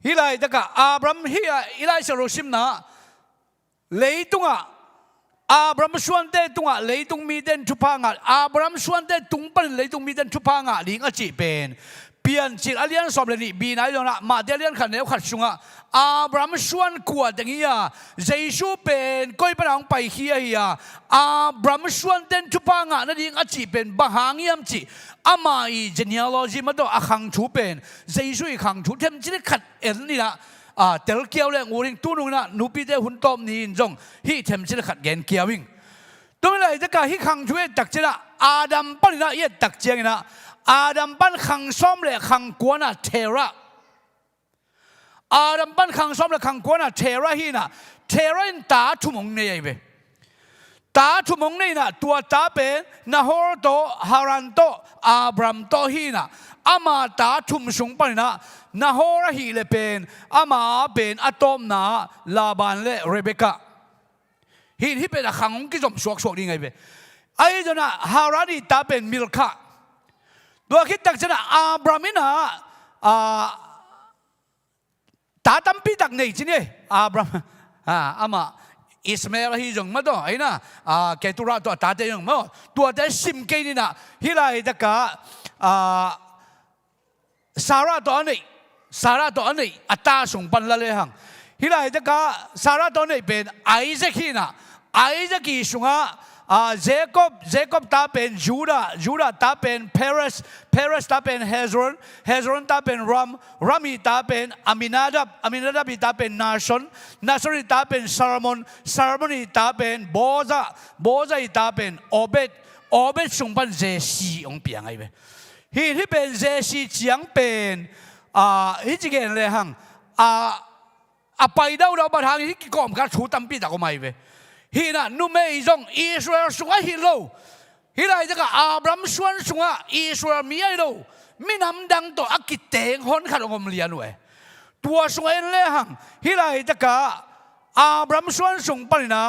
ฮิไลตะกะอับรามฮิไลสโรซิมนะเลยตุงอับรามชวนเตตุงเลยตุงมีเดนทุพังอับรามชวนเตตุงปันเลยตุงมีเดนทุพังลิงอจิเป็นเปลี่ยนจิตอเลียนสอบเลยนี่บีนายลงนะมาเดียเลียนขันเนวขัดชุงอับรามชวนกวดอย่างนี้เจซูเป็นก้อยปนังไปเฮียอับรามชวนเดนทุพังนั่นลิงอจิเป็นบางหางยามจิอามาอี genealogy มาดูอาขังชูเป็นเจสุอีขังชูเทมจิตขัดเอ็นนี่นะเตลเกียวเลยงูริงตู้นุ่งนะนูปีเตหุ่นต้มนี่จงฮีเทมจิตขัดเกนเกียววิ่งตัวเมื่อไรจะกะฮีขังชูเอตักจินะอาดัมปันนะเอตักเจียงนะอาดัมปันขังซ้อมเลยขังกวนนะเทระอาดัมปันขังซ้อมเลยขังกวนนะเทระฮีนะเทระอินตาทุ่มงเนี่ยไอ้เว้ตาทุ่มงนี่นะตัวตาเป็นนาฮอร์โตฮารันโตอับรามโตฮีนะอามาตาทุ่มสูงไปนะนาฮอร์ฮีเลเป็นอามาเป็นอะตอมนาลาบานเลเรเบคาฮีที่เป็นขังกิจมสวกนี่ไงเว้ไอ้เจ้าน่ะฮารานีตาเป็นมิลคาตัวคิดตักเจ้าน่ะอับรามินะตาตั้มปีตักเนี่ยจริงเนี่ยอับรามอามาอิสมาเอลฮีจงมาตัวไอ้น่ะแกตุระตัวตาเตยงมาตัวแต่ซิมเกนี่น่ะฮิไลตะกะซาร่าตัวนี้อัตตาส่งปันละเลยหังฮิไลตะกะซาร่าตัวนี้เป็นไอแซคฮีน่ะไอแซคฮีส่งเจคอบตาเป็นยูดาตาเป็นเพเรสตาเป็นเฮซรอนตาเป็นรัมีตาเป็นอามินาดับตาเป็นนาชอนตาเป็นซาร์มอนตาเป็นโบซาตาเป็นโอเบตส่งปันเจซีองเปียงไงเว้ที่เป็นเจซีเจียงเป็นที่จริงเลยหังไปดาวบัดหังที่ก่อมการถูตั้มปีตะก็ไม่เว้ฮีน่ะนุ่มเอจงอิสราเอลสุงฮิโลฮีไรจะกับอับรามชวนสุงอิสราเอลมีไอโลมีน้ำดังตัวอักกิเตงฮอนขัดองมเลียนเว้ตัวสุงเอ็นเลหังฮีไรจะกับอับรามชวนสุงปนินา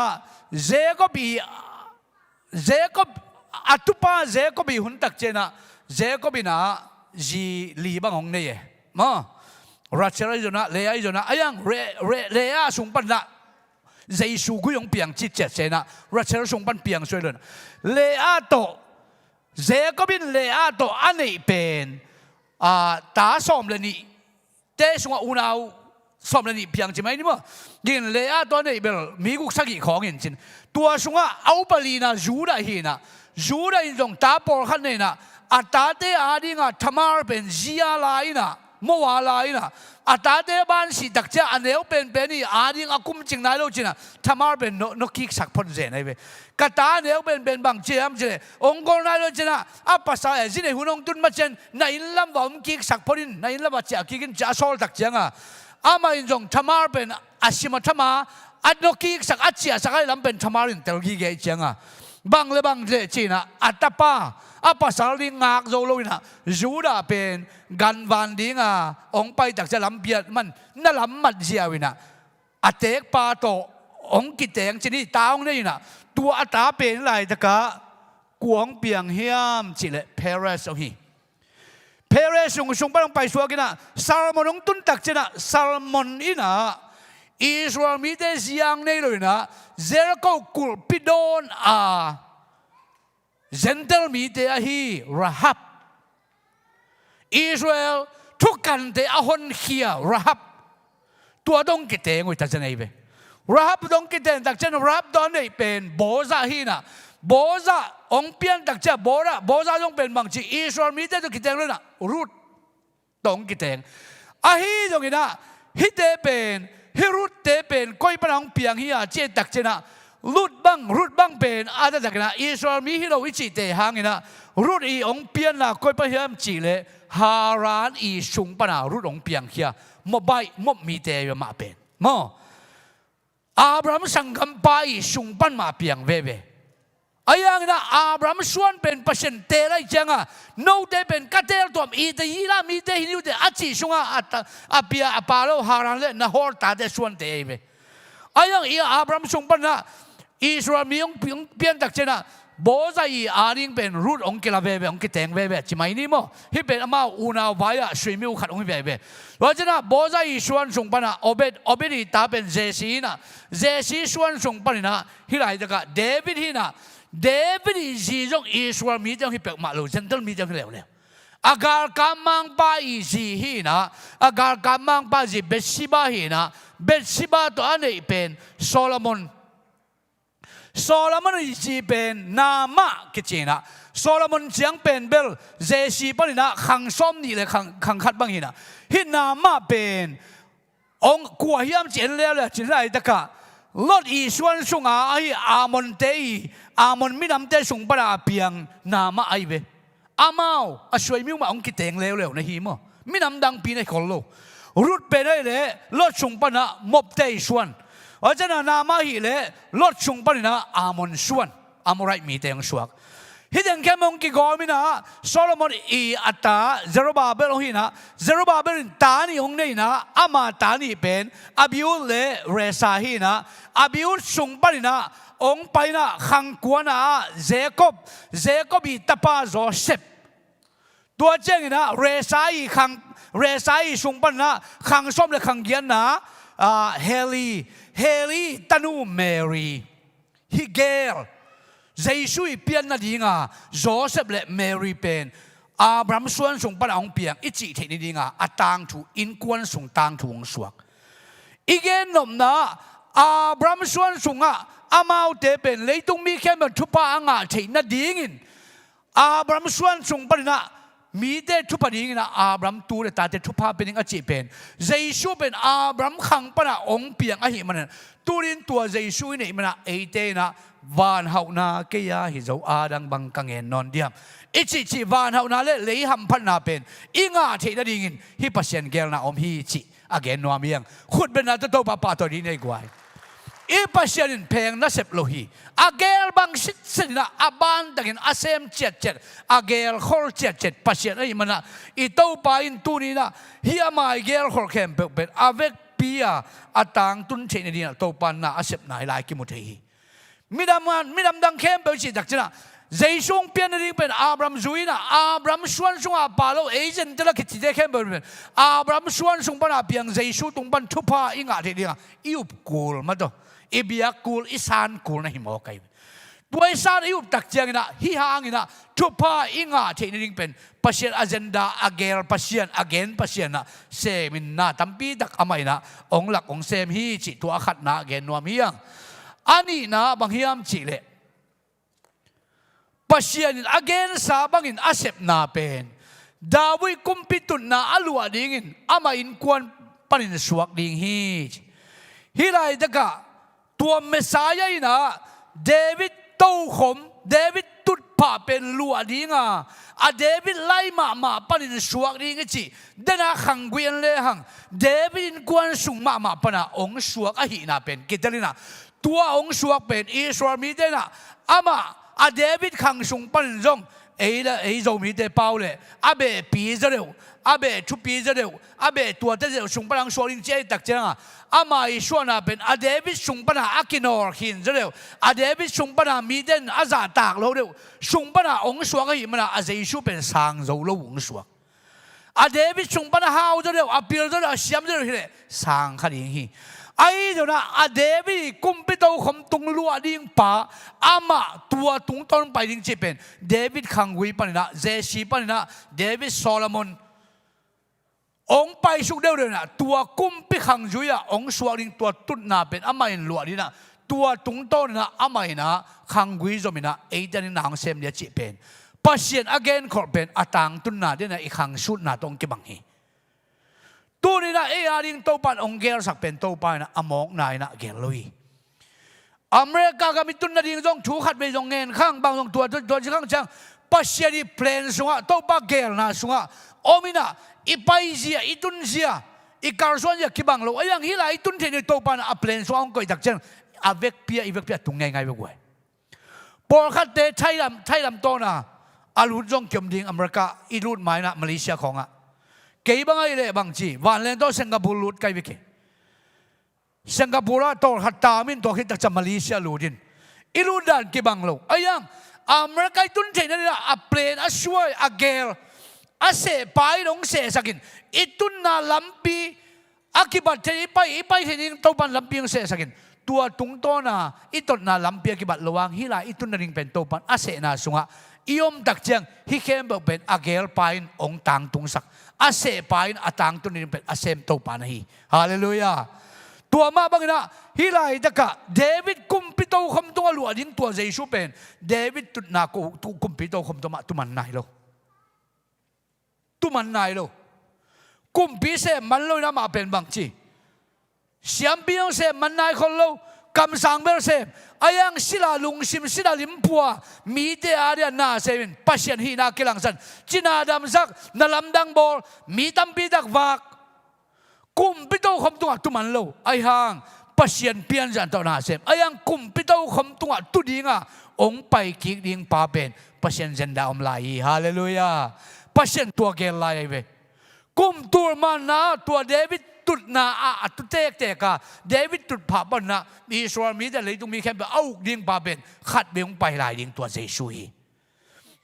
เจก็อัตุปาเจก็บีหุ่นตักเจนะเจก็บีนะจีลีบังของเนี่ยมารัชเชอร์จนะเลไอจนะอายังเลอาสุงปนินาเจสูกุยงเปียงจิตเจ็ดเซนะรัชเชอร์ส่งปันเปียงช่วยเลยเลอาโตเจก็บินเลอาโตอันนี้เป็นตาสอมเลยนี่เตสงอุณาวสอมเลยนี่เปียงใช่ไหมนี่มั้งยินเลอาโตนี่เป็นมีกุศลของเห็นจริงตัวสงเอาปลีนะจูดาหินะอินจงตาปอร์ขันนี่นะอัตตาเตอาดิงะธรรมาเป็นจีอาลายนะมัวลายนะอัตตาเตบ้านสิดักเจ้าอันเดียวเป็นนี่อาดิงอากุมจิงนายโลจินะธรรมาเป็นนกคิกสักพนเจนไอ้เว้กตาเดียวเป็นบางเจียมเจองค์กรนายโลจินะภาษาจีนหุ่นองตุนมาเจนในลำว่าคิกสักพนินในลำว่าเจ้าคิกินจะสอลดักเจียงมาอินจงธรรมาเป็นอาชิมาธรรมาอันนกคิกสักอัจเจียสักไอ้ลำเป็นธรรมารินเตลกิเกเจียงบางเลยบางเจจีนะอัตตาป้าภาษาลิงงักโจโลนะจูดาเป็นกันวันดิงองไปตักจะลำเบียดมันนั่นลำมัดเจียวินะอัตเตกปาโตองกิเตงจีนี่ตาองนี่นะตัวอัตตาเป็นไรตะกะกวงเปียงเฮียมจิเลเพเรสองฮีเพเรสส่งไปลงไปสัวกินะซาลมอนองตุนตักจะนะซาลมอนอินะอิสราเอลมีแต่เสียงนี่เลยนะเจริโกกุลปิโดนเจนเทลมีแต่ฮีราฮับ อิสราเอลทุกกันเตอหนเขียราฮับตัวดงกิเตงไว้ตัดเจนไอเบราฮับดงกิเตงตัดเจนราฮับตอนนี้เป็นโบซาฮีนะโบซาองเปียนตัดเจนโบซาต้องเป็นบางทีอิสราเอลมีแต่ตัวกิเตงเลยนะรูดดงกิเตงอาฮีตรงนี้นะฮิเตเป็นฮิรุตเตเป็นก้อยปนังเปียงฮีอาเจตักเจนะรูดบังเป็นอาจจะจากนะอิสราเอลมีฮิโรวิจิเตหางนะรูดอีองเปียนนะก้อยปะเฮียมจีเลฮารานอีชุงปนารูดองเปียงเฮียมบายมบมีเตยมาเป็นมออับราฮัมสังกัมไปชุงปันมาเปียงเวอายังนะอับราฮัมส่วนเป็นประเสนเตไรจังอ่ะโน้ตเป็นกัตเตลตัวมีเตยีรามีเตหินิวเตอจิชุงอ่ะอาเปียอาปาโลฮารานเลนะฮอร์ตาเตส่วนเตยเวอายังอีอับราฮัมชุงปันนะอิสราเอลมีองเปียนตักเจนะโบซาอีอาริงเป็นรูดองกิลาเวองกิเตงเวจิไม่นี่มั้งฮิเป็นอามาอูนาวายะสวยมิวขัดองเวเพราะฉะนั้นโบซาอีส่วนส่งปันนะอเบดีตาเป็นเจซีนะเจซีส่วนส่งปันนะฮิไลตะกะเดวิดฮินะเดวิดจีจงอิสราเอลมีจังฮิเป็กมาลูเซนเตลมีจังฮิเลวเลยอากาศกำมังไปจีฮินะอากาศกำมังไปจีเบสิบาฮินะเบสิบาตัวอันนี้เป็นโซโลมอนจีเป็นนามะกิจนะโซโลมอนเจียงเป็นเบลเจซีปนินะขังซ้อมนี่เลยขังขัดบางหินะฮินามะเป็นองกัวเฮียมเจนเลยจินไรตะกะลดอีส่วนสุงอาฮิอามอนเตยอามอนมินำเตสุงปราเปียงนามะไอเวอามาวอสวยมิวมาองกิเตงเลวนะฮิมอมินำดังปีในคนโลรุดเป็นได้เลยลดสุงปนะมบเตยส่วนอาจารย์นามาฮิเลลดชุงปนินะอามอนส่วนอามไรมีเตียงสวกฮิดังแค่มองกิกอมินะโซโลมอนอีอัตตาเซโรบาเบลฮินะเซโรบาเบลตานีองเนนะอามาตานีเป็นอาบิอุลเลเรซาฮินะอาบิอุลชุงปนินะองไปนะขังกวนนะเจคอบอีตาปาโจเซฟตัวเจงนะเรซาอีชุงปนินะขังส้มและขังเกียนนะเฮลีตานูเมรีฮิเกลเจสุยเปียนนาดีงาโจเซฟและเมรีเป็นอับราฮัมส่วนส่งปนองเปียงอิจิเทนิดีงาอัตางถูอินกวนส่งตางถูงสวกอีเกนนมนะอับราฮัมส่วนส่งอ่ะอามาเตเป็นเลยตุงมีแค่แบบทุพะงาเทนดีงินอับราฮัมส่วนส่งปนะมีเดทุพดีนะอับราฮัมตูเลตาเดทุพาเป็นอาจิเป็นเจสุเป็นอับราฮัมขังปนะองเปียงอหิมันตูรินตัวเจสุนี่มันเอเตนะวานเฮานาเกียฮิโจอาดังบังกังเงินนอนเดียมอิจิวานเฮานาเลยหัมพันนาเป็นอิงาเทนดีงินฮิปัสเซนเกลนาอมฮิจิอาเกนนัวเมียงขุดเป็นนาตโตปาปาตัวนี้ในกวายอีปัสยานินเพลงนัสเซปโลฮีอาเกลบังสินะอาบันดังอินอาเซมเจ็ดอาเกลโคลเจ็ดปัสยานี่มันนะอีโตปาอินตูนี่นะฮิอามาเกลโคลเข้มเป็นอาเวกปีอาอาตังตุนเชนนี่นะโตปานนะอาเซปนายลายกิมุเทฮีมิดามดังเข้มเป็นสิดักนะเจสุงเปียนนี่เป็นอับราฮัมจุยนะอับราฮัมส่วนสุงอาปาโลเอเจนต์ละคิดที่เด็กเข้มเป็นอับราฮัมส่วนสุงปนาเปียงเจสุตุงปันทุพาอิงาเทียงอิวกูลมาตัวอีบียากูลอิสานกูลนะฮิโมกัยตัวอิสานอิวตักเจียงนะฮิฮางนะทุพาอิงาเทียงเป็นพัศยันอเจนดาอเกลพัศยันอเกนพัศยันนะเซมินนะตั้มปีตักอามายนะองหลักองเซมฮีจิตัวขัดนะเกนนัวมียังอันนี้นะบางฮิมจิเลพัศยันอเกนซาบังอินอาเซปนาเป็นดาวิคุมปิตุนนาอลัวดิ่งินอามาอินควนปนินสวกดิ่งฮิไลตะกะตัวเมสายายนะเดวิดโตขมเดวิดตุดผ่าเป็นลัวดีงาเดวิดไล่มาปนินสวกดีงจีเดน่าขังเวียนเลยหังเดวิดกวนสุงมาปนะองสวกหินาเป็นกิตลินะตัวองสวกเป็นอิสราเอลมีเดนะอามาเดวิดขังสุงปนินจงเอโจมีเดเปาเลยอาเบปีเจเร็วอาเบชุปีเจเร็วอาเบตัวเจเร็วสุงปนังสวลินเจตักเจงอามาอิส่วนน่ะเป็นเดวิดสุงปนาอากินอร์หินเจเร็วเดวิดสุงปนามีเดนอาซาตากเราเร็วสุงปนาองสวกหิมันเจสุเป็นสางโจโลองสวกเดวิดสุงปนาฮาวเจเร็วปิลเจเร็วเสียมเจเร็วเลยสางขัดยิงฮีไอ้เดี๋ยวนะเดวิดกุมปิโตคมตุงลัวดิ่งป่าอามาตัวตุงต้นไปดิ่งจีเป็นเดวิดขังวิปันนะเจสีปันนะเดวิดโซโลมอน องไปสุกเดียวเลยนะตัวกุมปิขังจุยองสวกลิงตัวตุนนาเป็นอามาอินลวดีนะตัวตุงโตนะอามาอินะขังกุยจอมินะเอเดนนางเซมเดียจิเป็นปัสเซียน again ขอเป็นอัตังตุนนาเดนะอีขังสุดนาตรงกิบังฮีตัวนี้นะเออาริงโตปันองเกลสักเป็นโตปันนะอมองนายนะเกลลุยอเมริกาก็มีตุนนาดิงจงถูกขัดไปจงเงินข้างบางจงตัวข้างจังปัสเซียนเพลนสุงะโตปะเกลนะสุงะโอมินะอีไปเสียอีตุนเสียอีการส่วนจะกิบังโลไอ้ยังฮิลาอีตุนเทนี่โตปันอัเพลนสุงะองก็อีดักจังอาเวกเปียอีเวกเปียตุงไงไปกว่าพอขัดเตะไทยลำโตนะอาลุจงเกี่ยมดิ่งอเมริกาอีลุดไม้นะมาเลเซียของอ่ะเกี่ยบังไงเลยบางจีวันเล่นโตสิงคโปร์ลุดไกลไปเกี่ยสิงคโปร์โตขัดตามินโตคิดจากมาเลเซียลุดินอีลุดดันกิบังโลไอ้ยังอเมริกาตุนเทนี่นะอัเพลนอัช่วยอัเกลอาเสไปลงเสสักินอีตุนนาลัมปีอากิบัตเทนีไปเทนีโตปันลัมปีงเสสักินตัวตุงโตนาอีตุนนาลัมปีอากิบัตระวังฮิลาอีตุนนาริงเป็นโตปันอาเสนาสุงะอียมตักเจียงฮิเคมบอกเป็นอาเกลไปองตังตุงสักอาเสไปอาตังตุนนิงเป็นอาเซมโตปันฮีฮาเลลูยาตัวมาบังนะฮิลาอิตะกะเดวิดกุมปิโตคมตัวหลวดินตัวเจชูเป็นเดวิดตุนนาโกกุมปิโตคมตัวมาตุมันนายโลตุมันนายโลกุมปีเสมันโลนะมาเป็นบางจีเสียมปีองเสมันนายคนโลกำสังเบลเสอายังศิลาลุงซิมศิลาลิมพัวมีเตอาเรียนาเซวินปัสยันฮีนากิลังสันจินาดำซักนลำดังบอลมีตัมปีดักวักกุมปิโตคมตัวตุมันโลไอห่างปัสยันเปียนจันตนาเซมอายังกุมปิโตคมตัวตุดิงะองไปกิกดิงปาเป็นปัสยันเจนดาอมลายฮาเลลูยาปัสยันตัวเกลลายเวกุมตัวมันนะตัวเดวิดตุดนาอาตุเตกเตกาเดวิดตุดผ่าบนนะมีส่วนมีแต่เลยต้องมีแค่แบบเอาดิงปาเป็นขัดเบียงไปลายดิงตัวเจสุย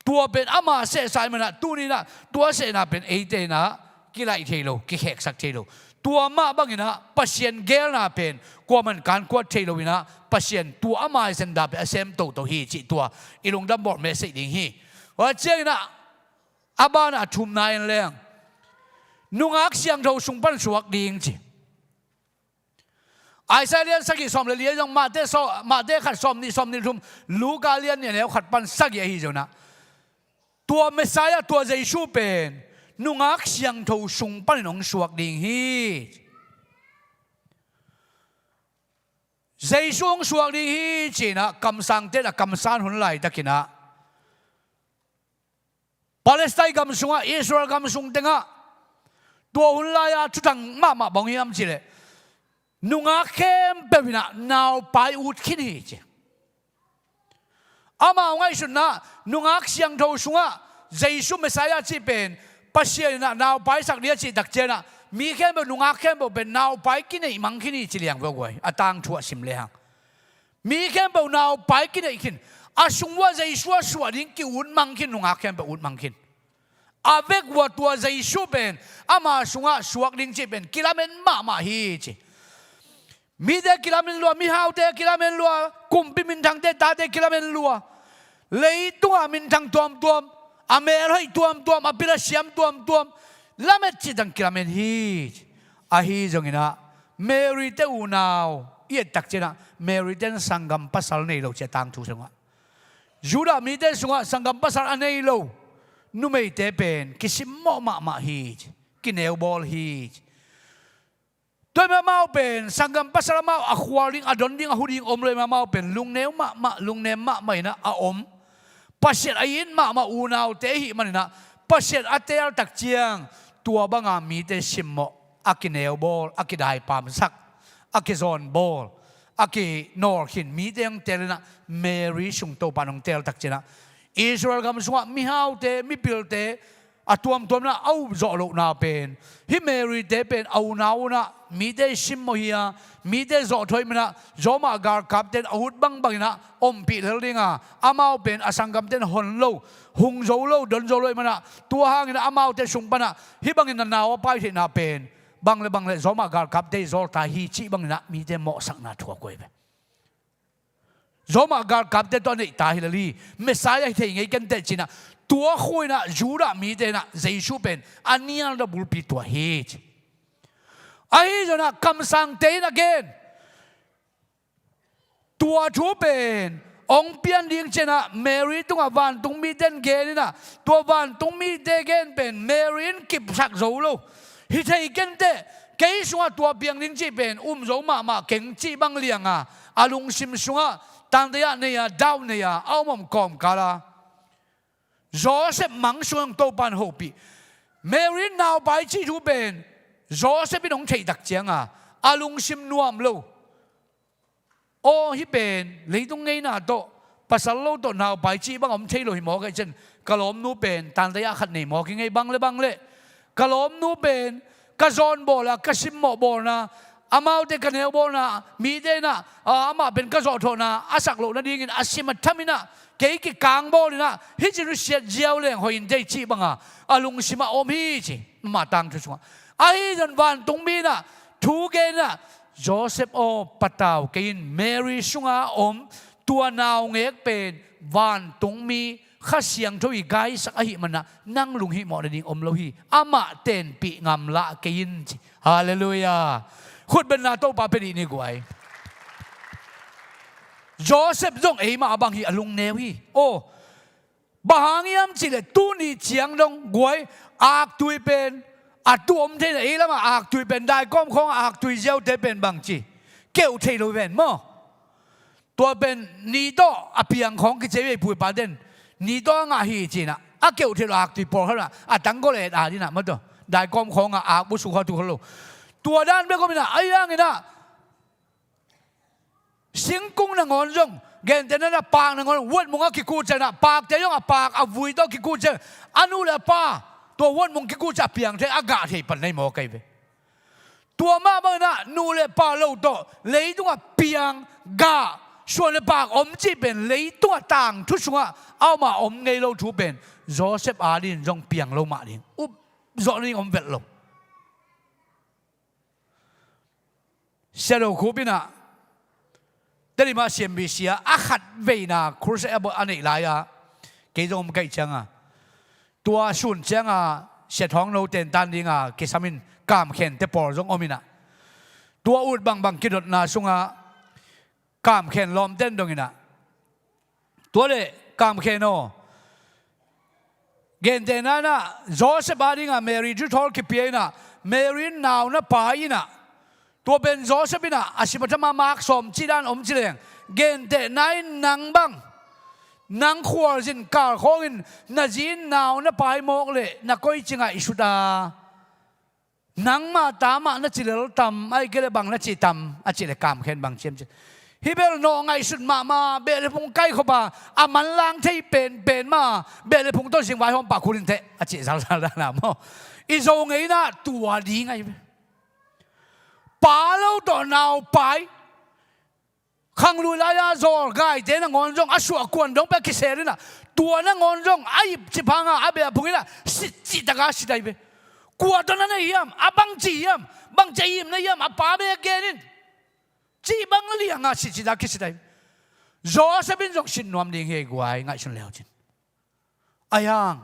ตัวเป็นอามาเสสายมันนะตัวนี้นะตัวเสนาเป็นเอเตนะกิไลเทโลกิเฮกสักเทโลตัวมาบางนะปัสยันเกลนาเป็นกว่ามันการกวดเทโลวินะปัสยันตัวอามาเซนดาเป็นเซมโตฮีจิตัวอีลงดับบอดเมสดิงฮีว่าเจ้านะอาบานะทุมนายแรงนุ่งอักเสียงเท่าสุงปันสวกดิ่งจีไอ้เสลียนสักกี่สอมเลยยังมาเตขัดสอมนี่ทุ่มลูกาเลียนเนี่ยขัดปันสักยี่ฮีเจ้านะตัวเมสายตัวเจชูเป็นนุ่งอักเสียงเท่าสุงปันนงสวกดิ่งฮีเจชูงสวกดิ่งฮีจีนะคำสั่งเตะคำสั่งหุ่นไหลตะกินะปาเลสไตน์คำสั่งอิสราเอลคำสั่งเต็งะตัวหุ่นลายชุดทั้งมาบางอย่างจีเลยนุ่งอาเข้มเป็นวินาหนาวไปอุดขินฮีจีอามาไงสุดนะนุ่งอาเสียงเท่าสุงะใจสุเมสายาจีเป็นปัสเซียนะหนาวไปสักเดียจีดักเจนะมีเข้มเป็นนุ่งอาเข้มเป็นหนาวไปกินไอ้มังขินจีเลี้ยงไว้ไว้อาตังทั่วสิมเลี้ยงมีเข้มเป็นหนาวไปกินไอ้ขินอาสุงว่าใจสัวดิ้งกิอุดมังขินนุ่งอาเข้มเป็นอุดมังขินอาเวกวัวตัวใจชูเป็นอามาสุงะสวกดิ่งจีเป็นกิลาเมนมาฮีจีมีเด็กกิลาเมนลัวมีฮาวเด็กกิลาเมนลัวกุมพิมินทางเด็กตาเด็กกิลาเมนลัวเลยตัวมินทางตัวอเมริกตัวอพิลาเซียมตัวละเม็ดจีดังกิลาเมนฮีอาฮีจงอินะเมริเตอูนาวเอียตักเจนะเมริเตนสังกัมปัสสาวน์ในโลกเจตังทุสงะยูดามีเตนสุงะสังกัมปัสสาวน์ในโลกนุ่มไม่เตเป็นกิสิมอมาฮีกินเอลบอลฮีตัวมาเป็นสังกัมปัสสาวน์มาอควาริงอดอนดิงอหูดิงอมเลยมาเป็นลุงเนวมาลุงเนมไม่นะอมปัสเซตอายินมาอูนาวเตหิมันนะปัสเซตอัตเตลตักเจียงตัวบางมีเตสิมออากินเอลบอลอากิได้ปามสักอากิซอนบอลอากินอร์ขินมีเตยังเตลนะเมรีสุงโตปานองเตลตักเจนะอิสราเอลคำสั่งมิฮาวเตมิพิลเตอตัวมนะเอาจอลุนาเป็นฮิเมริเตเป็นเอานาวนะมีเตชิมโมฮิยามีเตจอถอยมันนะจอมาการกับเตนอาวุธบังนะอมปีเฮลิงาอามาเป็นอสังกัมเตนฮอนโลหุงโจโลดนโจโลมันนะตัวหางนะอามาเตสุงปนะฮิบังนะนาวไปที่นาเป็นบังเลยจอมาการกับเตจอตาฮิจิบังนะมีเตเหมาะสักนาทัวกวยไปจอมาการกับเตตอนนี้ตาฮิลลีเมสายให้เทงไงกันเตจินะ ตัวคุยนะยูระมีเดนะเจชูเป็นอันนี้เราบุลปีตัวเฮจไอ้จนะคำสั่งเตนะเกนตัวชูเป็นองเปียนเลี้ยงเจนะเมรีตุงวันตุงมีเดนเกนนะตัววันตุงมีเดเกนเป็นเมรินกิบสักโจโลฮิตไอเกนเตเกยสัวตัวเปียงลิงจีเป็นโจมาเก่งจีบังเลียงอาลุงซิมสัวตั้งแต่เนี่ยดาวเนี่ยเอาหม่อมกอมกาลาโจเซฟมังสวงโตปันโฮปีเมรินนาวไปจีทูเป็นโจเซฟเป็นองค์ชัยดักเจียงอาลุงซิมนวมโลโอ้ฮิเป็นเลยตรงไงน่ะโตภาษาโลกโตนาวไปจีบังอมชัยโลหิมอกันเช่นกะลอมนูเป็นตั้งแต่ขัดในหมอกินไงบังเลยบังเลยกะลอมนูเป็นกะจอนโบละกะซิมโมโบนะอามาเด็กกันเฮโบนะมีเดนะอามาเป็นกะจอโทนะอาศักโลนะดีกินอาซิมัทมินะเกี่ยกกางโบเลยนะฮิจิรุเสียเจียวเลยหอยนได้จีบังอาลุงซิมาอมฮิจิมาตั้งทุกส่วนไอ้จันวันตรงมีนะทูเกนะโจเซฟโอปะตาวกินเมรี่สุงาอมตัวนาวเงกเป็นวันตรงมีข้าเสียงทวีไกสักอหิมันนะนั่งลุงหิหมอดิงอมโลหิอามาเต้นปีงามละกินจิฮาเลลูยาขุดเป็นนาโตปาเป็นอีนี่กวยโจเซฟจงเอมาบังฮิอลุงเนวีโอ้บางยามจิเลตูนี่เจียงดงกวยอากตุยเป็นอาตัวอมเทนเอแล้วมาอากตุยเป็นได้ก้มของอากตุยเจ้าเทเป็นบางจีเกี่ยวเทโลเป็นมั้งตัวเป็นนีโตอเพียงของกิจเวปุยประเด็นนีโตงาฮีจีนะอาเกี่ยวเทโลอากตุยปอเขาละตั้งก็เลยดีนะมั้งตัวได้ก้มของอากบุสุขตุเขาโลตัวด้านเบื้องก็มีนะไอ้ยังไงนะสิงกุ้งนางอนจงเกณฑ์แต่นั้นนะปากนางอนวัดมุงกิกูเจนะปากแต่ยังปากอาวุยต้องกิกูเจอนุเลป้าตัววัดมุงกิกูจะเพียงเทอากาศให้ปันในหมอไก่เวตัวมาบ้างนะนูเลป้าเล่าตัวเลยตัวเพียงกาส่วนปากอมจีเป็นเลยตัวต่างทุกส่วนเอามาอมไงเราถูเป็นโจเซฟอาดินจงเพียงเรามาดิอุบโจนี่อมเวทเราเสด็จคูปินะแต่ที่มาเสียมบิเสียอาขัดเวน่าครูเสียบ่อันนี้หลายเกี่ยงไก่จังตัวสุนจังเสียท้องเราเต็นตันดิงเกี่ยสามินกามเข็นเตปอร์จงอมินะตัวอุดบางกิดนาสุงกามเข็นล้อมเต้นตรงนี้นะตัวเล่กามเข็นโอเกณฑ์เตน่านะโจเซฟบาดิงเมรี่จุดทอลกิเปียนะเมรี่นาวนะป้ายนะตัวเป็นโจเซฟินะอาชิบัตมามาร์กสมจีดานอมจีเลงเกณฑ์เตนายนังบังนังขวาจินกาโคกินนาจีนนาวนะปลายโมกเลยนักก้อยจิงอิสุดานังมาตามานะจิเลลตัมไอ้เกลบังนะจิตัมอาจิเลกามเข็นบังเชียมจิฮิเบลโนไงสุดมาเบลพงใกล้เข้ามาอามันล้างที่เป็นมาเบลพงต้นสิงไว้ห้องปากคุณเทอาจิสารนะโมอิโซไงนะตัวดีไงป่าเราต่อนาวไปขังลุยลายาโจร์ไกเดนงอนจงอาชัวกวนจงไปกิเสรินะตัวนงอนจงไอ้จิพังอาเบียพุงนะสิจิตกาสิได้เบกวนตอนนั้นยามอาบังจียามบังจียมนะยามอาป่าเบเกนินจีบังเลี้ยงสิจิตากิสิได้โจเซฟินจงชินนวมดิ่งเฮกวายง่ายชนแล้วจินอายัง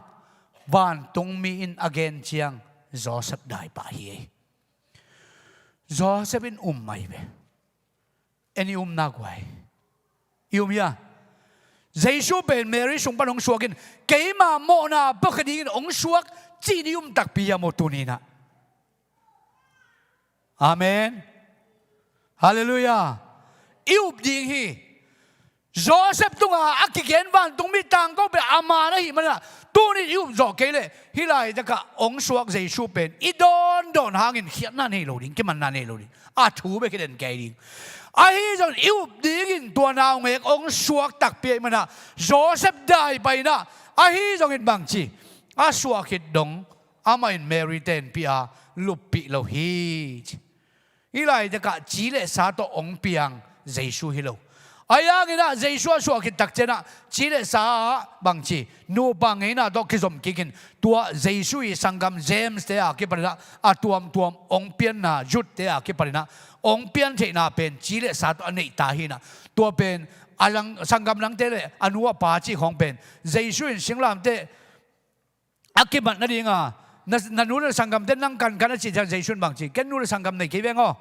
วันตรงมีอินอเกนเชียงโจเซฟได้ป่าเฮโจเซฟินไม่เบเอ็นี่นักไว้ยาเจสูเป็นเมรี่ส่งปนองสวกินเกี่ยมาโมนาปกติองสวกจีนิตักพิยาโมตุนีนะอาเมนฮาเลลูยาดิงฮีโจเซฟตุงอากิเกนวันตุงมีตังก็เป็นอามานะฮิมันนะตัวนี้โจเกเลฮิไลจะกะองสวกเจสูเป็นโดนหางินเขียนนั่นเฮโลดิงกี่มันนั่นเฮโลดิงถูไปกี่เด่นแกดิงไอ้จนดีกินตัวนาวเงกองสวกตักเปียมันนะโจเซฟได้ไปนะไอ้จงกินบางทีสวกคิดดงไม่เมริเตนปีลุปีเราฮีฮิไลจะกะจีเลสาโตองเปียงเจสูฮิโลไอ้ยังนะเจสูสวกคิดตักเจนะจีเลสาบางทีนูบังเงินะดอกคิดสมกินตัวเจสูสังกัมเจมส์เตะคิดปรินะตัวองเปียนนะจุดเตะคิดปรินะองเปียนเทน่าเป็นจีเลสาตัวนี้ตาหินะตัวเป็นอลังสังกัมลังเตเลอนุวปาจีของเป็นเจสุนสิงลามเต akibat na di nga nanuna sanggam ten nang kan kana si Jason bang si ken nuna sanggam nei kibeng o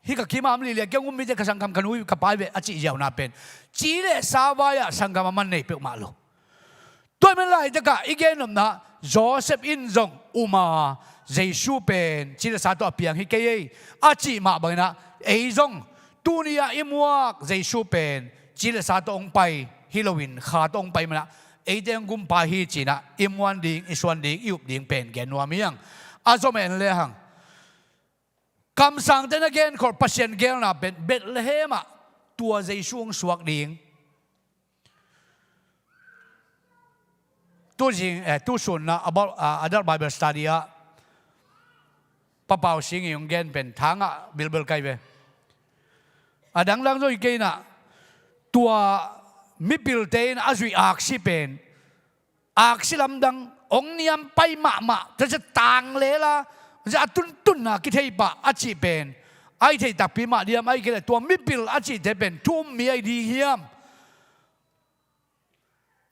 hi ka kima amli le kyang ummi de ka sanggam kanui ka pai be achi jaw na pen chi le sawaya sanggam man nei pe malo toy men lai de ka igen na Joseph in zong uma Jesu pen chi le sa to piang hi ke achi ma bang na ei zong tunia imuak Jesu pen chi le sa to ong pai Halloween kha to ong pai mana ei deng gum pa hi china imwan ding iswan ding yup ding pen gen wa miang azomen le hang kam sang ten again kor pasien gel na ben Bethlehem tua Jesu ong suak ding tu jing tu sun na about adult Bible study papau sing yung gen pen Thang bilbel kai be adang lang zo ikay na tua mi piltein azui aksi pen aksi lamdang ong niam pai ma taจะtang le laจะtun na ki thei pa achi pen ai thei tak pi ma diam ai ke tua mi pil achi te pen tum mi ai di hiam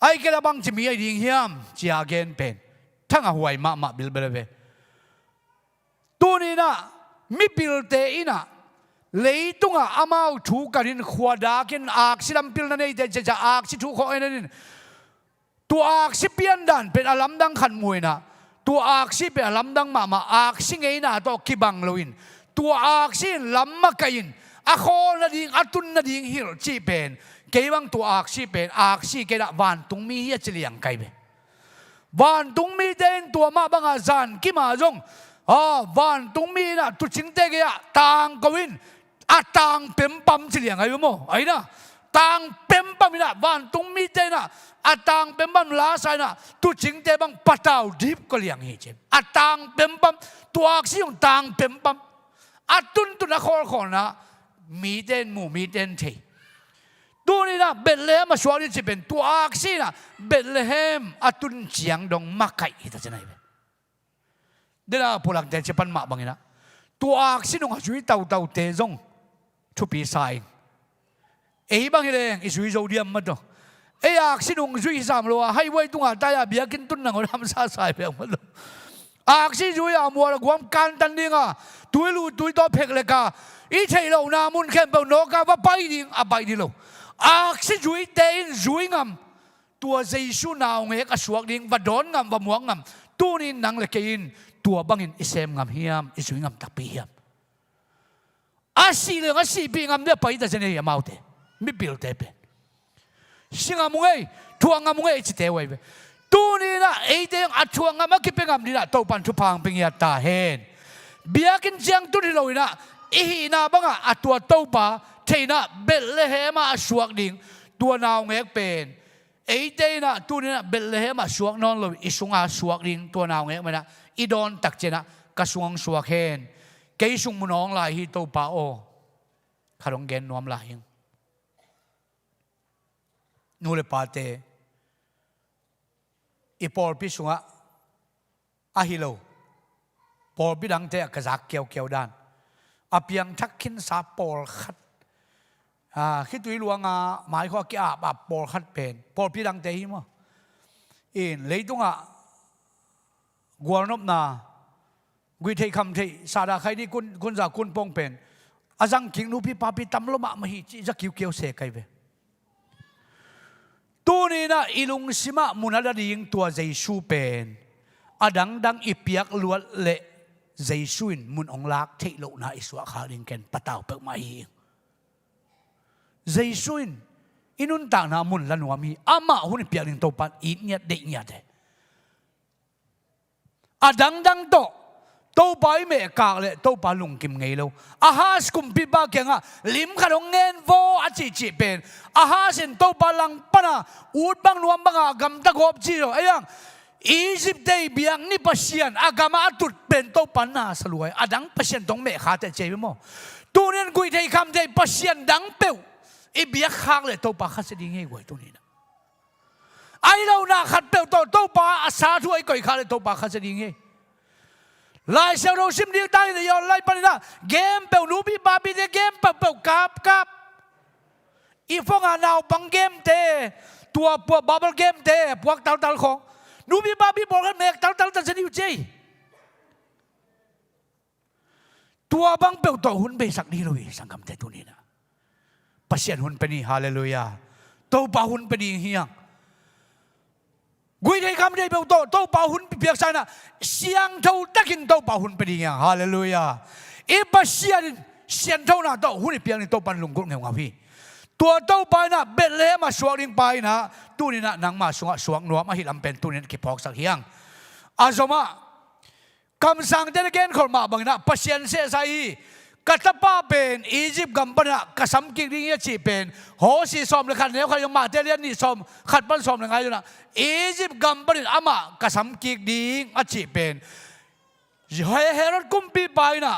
ai ke la bang chi mi ai di hiam chi again pen thang a huai ma bil be tu ni na mi pilte ina leitunga amau thu kanin khwada kin ak silam pil na nei te ja ak si thu kho enin tu ak si pian dan pen alam dang khan mui na tu ak si pe alam dang ma ak si ngei na to kibang loin tu ak si lam ma kain a kho na ding atun na ding hil chi pen keiwang tu ak si pen ak si ke da van tung mi hi chiliang kai be van tung mi den tu ma banga zan ki ma jong van tung mi na tu ching te ge tang kawin atang pempam chiliang ayo mo ay na tang pempam ina van tung mi te na atang pempam la sai na tu ching te bang patau dip ko liang hi chem atang pempam tu aksi yung tang pempam atun tu na khol na mi ten mu mi ten the tu ni na Bethlehem swali chipen tu aksi na Bethlehem atun chiang dong makai ita chenai be dela pulang te chepan ma bangina tu aksi nong ajui tau te zong to be sai ei bang hileng isui zo diam ma to ei ak sinung zui sam lo hai wai tunga ta ya biakin tun nang ram sa sai pe ma lo ak si zui a mo la gwam kan tan dinga tuilu tui to phek le ka i thei lo na mun khem pe no ka va pai ding a pai di lo ak si zui te in zui ngam tua Jesu naw nge ka suak ding va don ngam va muang ngam tu ni nang le kein tua bangin isem ngam hiam isui ngam tak pi hiam asi le asi pi ngam de pai ta jene ya maute mi bil te pe singa mungai tuang mungai chi te wai be tu ni na e de atuang ngam ki pe ngam ni na to pan thu pang ping ya ta hen biakin jang tu ni lo ina i hi na banga atua to pa theina Bethlehem suak ding tua naw ngek pen e de na tu ni na Bethlehem suak non lo isunga suak ding tua naw ngek mena i don tak chena kasuang suak hen cái sung munong lại hi tàu pa o kharong gen nuam la hing nu le pa te i por pi sunga a hi lo por pi dang te ka zak keo dan a piang thak khin sa por khat khi tui luanga mai kho ki a por khat pen por pi dang te hi mo in leitunga gwalnop na gui thei kham thei sada khai ni kun za kun pong pen azang king nu pi pa pi tam lo ma hi chi za kiu se kai ve tu ni na ilung sima munada ding tua Jesu pen adang dang ipiak luat le Jesuin mun ong lak thei lo na iswa kha ding ken patau pe ma hi Jesuin inun ta na mun lanuam hi ama hun piak ding to pan i nya de nya de adang dang to tàu bay mẹ cạc lệ tàu ba lùng kim ngay lâu ahas kum pi ba keng a lim kharong ngen vo a chi pen ahas in tàu ba lang pana ut bang nuam bang a gam ta gop chi ro ayang Egypt day biang ni pasian agama atut pen tàu pan na saluai adang pasian tong mẹ kha te che mo tu nen gui thei kham thei pasian dang peu i biak khak le tàu ba kha se ding ngei goi tu ni na ai lo na khat peu tàu ba a sa thu ai koi kha le tàu ba kha se ding ngei lai sao đâu sim điêu tay thì lai pan na game pel nu bi ba bi de game pel kap i phong nào bằng game te tua bubble game te puak tal khong นูมีบาบีบอกกันเมกตั้งจะนิวเจตัวบังเปิลตัวหุ่นเบสักนี้เลยสังคมเทตุนีนะปัสยันหุ่นเป็นนี่ฮาเลลูยาตัวป่าหุ่นเป็นนี่เฮียงกุยได้คำได้เปิลตัวป่าหุ่นเปียกใส่นะเสียงเท่าตะกินตัวป่าหุ่นเป็นนี่ฮาเลลูยาปัสยันเสียงเท่าน่ะตัวหุ่นเปียกนี่ตัวปันลุงกุเงวพี่ตัวเต้าไปนะเบ็ดเล่มาสวงลิงไปนะตู้นี่นะนางมาสวงนัวมาหิลำเป็นตู้นี่กิพอกสักเฮียงอาสมะคำสั่งเดนเกนคนมาบังนะปัสยันเสียใจกัตป้าเป็นอียิปต์กัมปนากัสมกิริยจีเป็นโหสีสอมเลยขันเนี้ยเขายังมาเตเลียนนี่สอมขัดปั้นสอมยังไงอยู่นะอียิปต์กัมปนาอามากัสมกิริยจีเป็นเฮโรดกุมปีไปนะ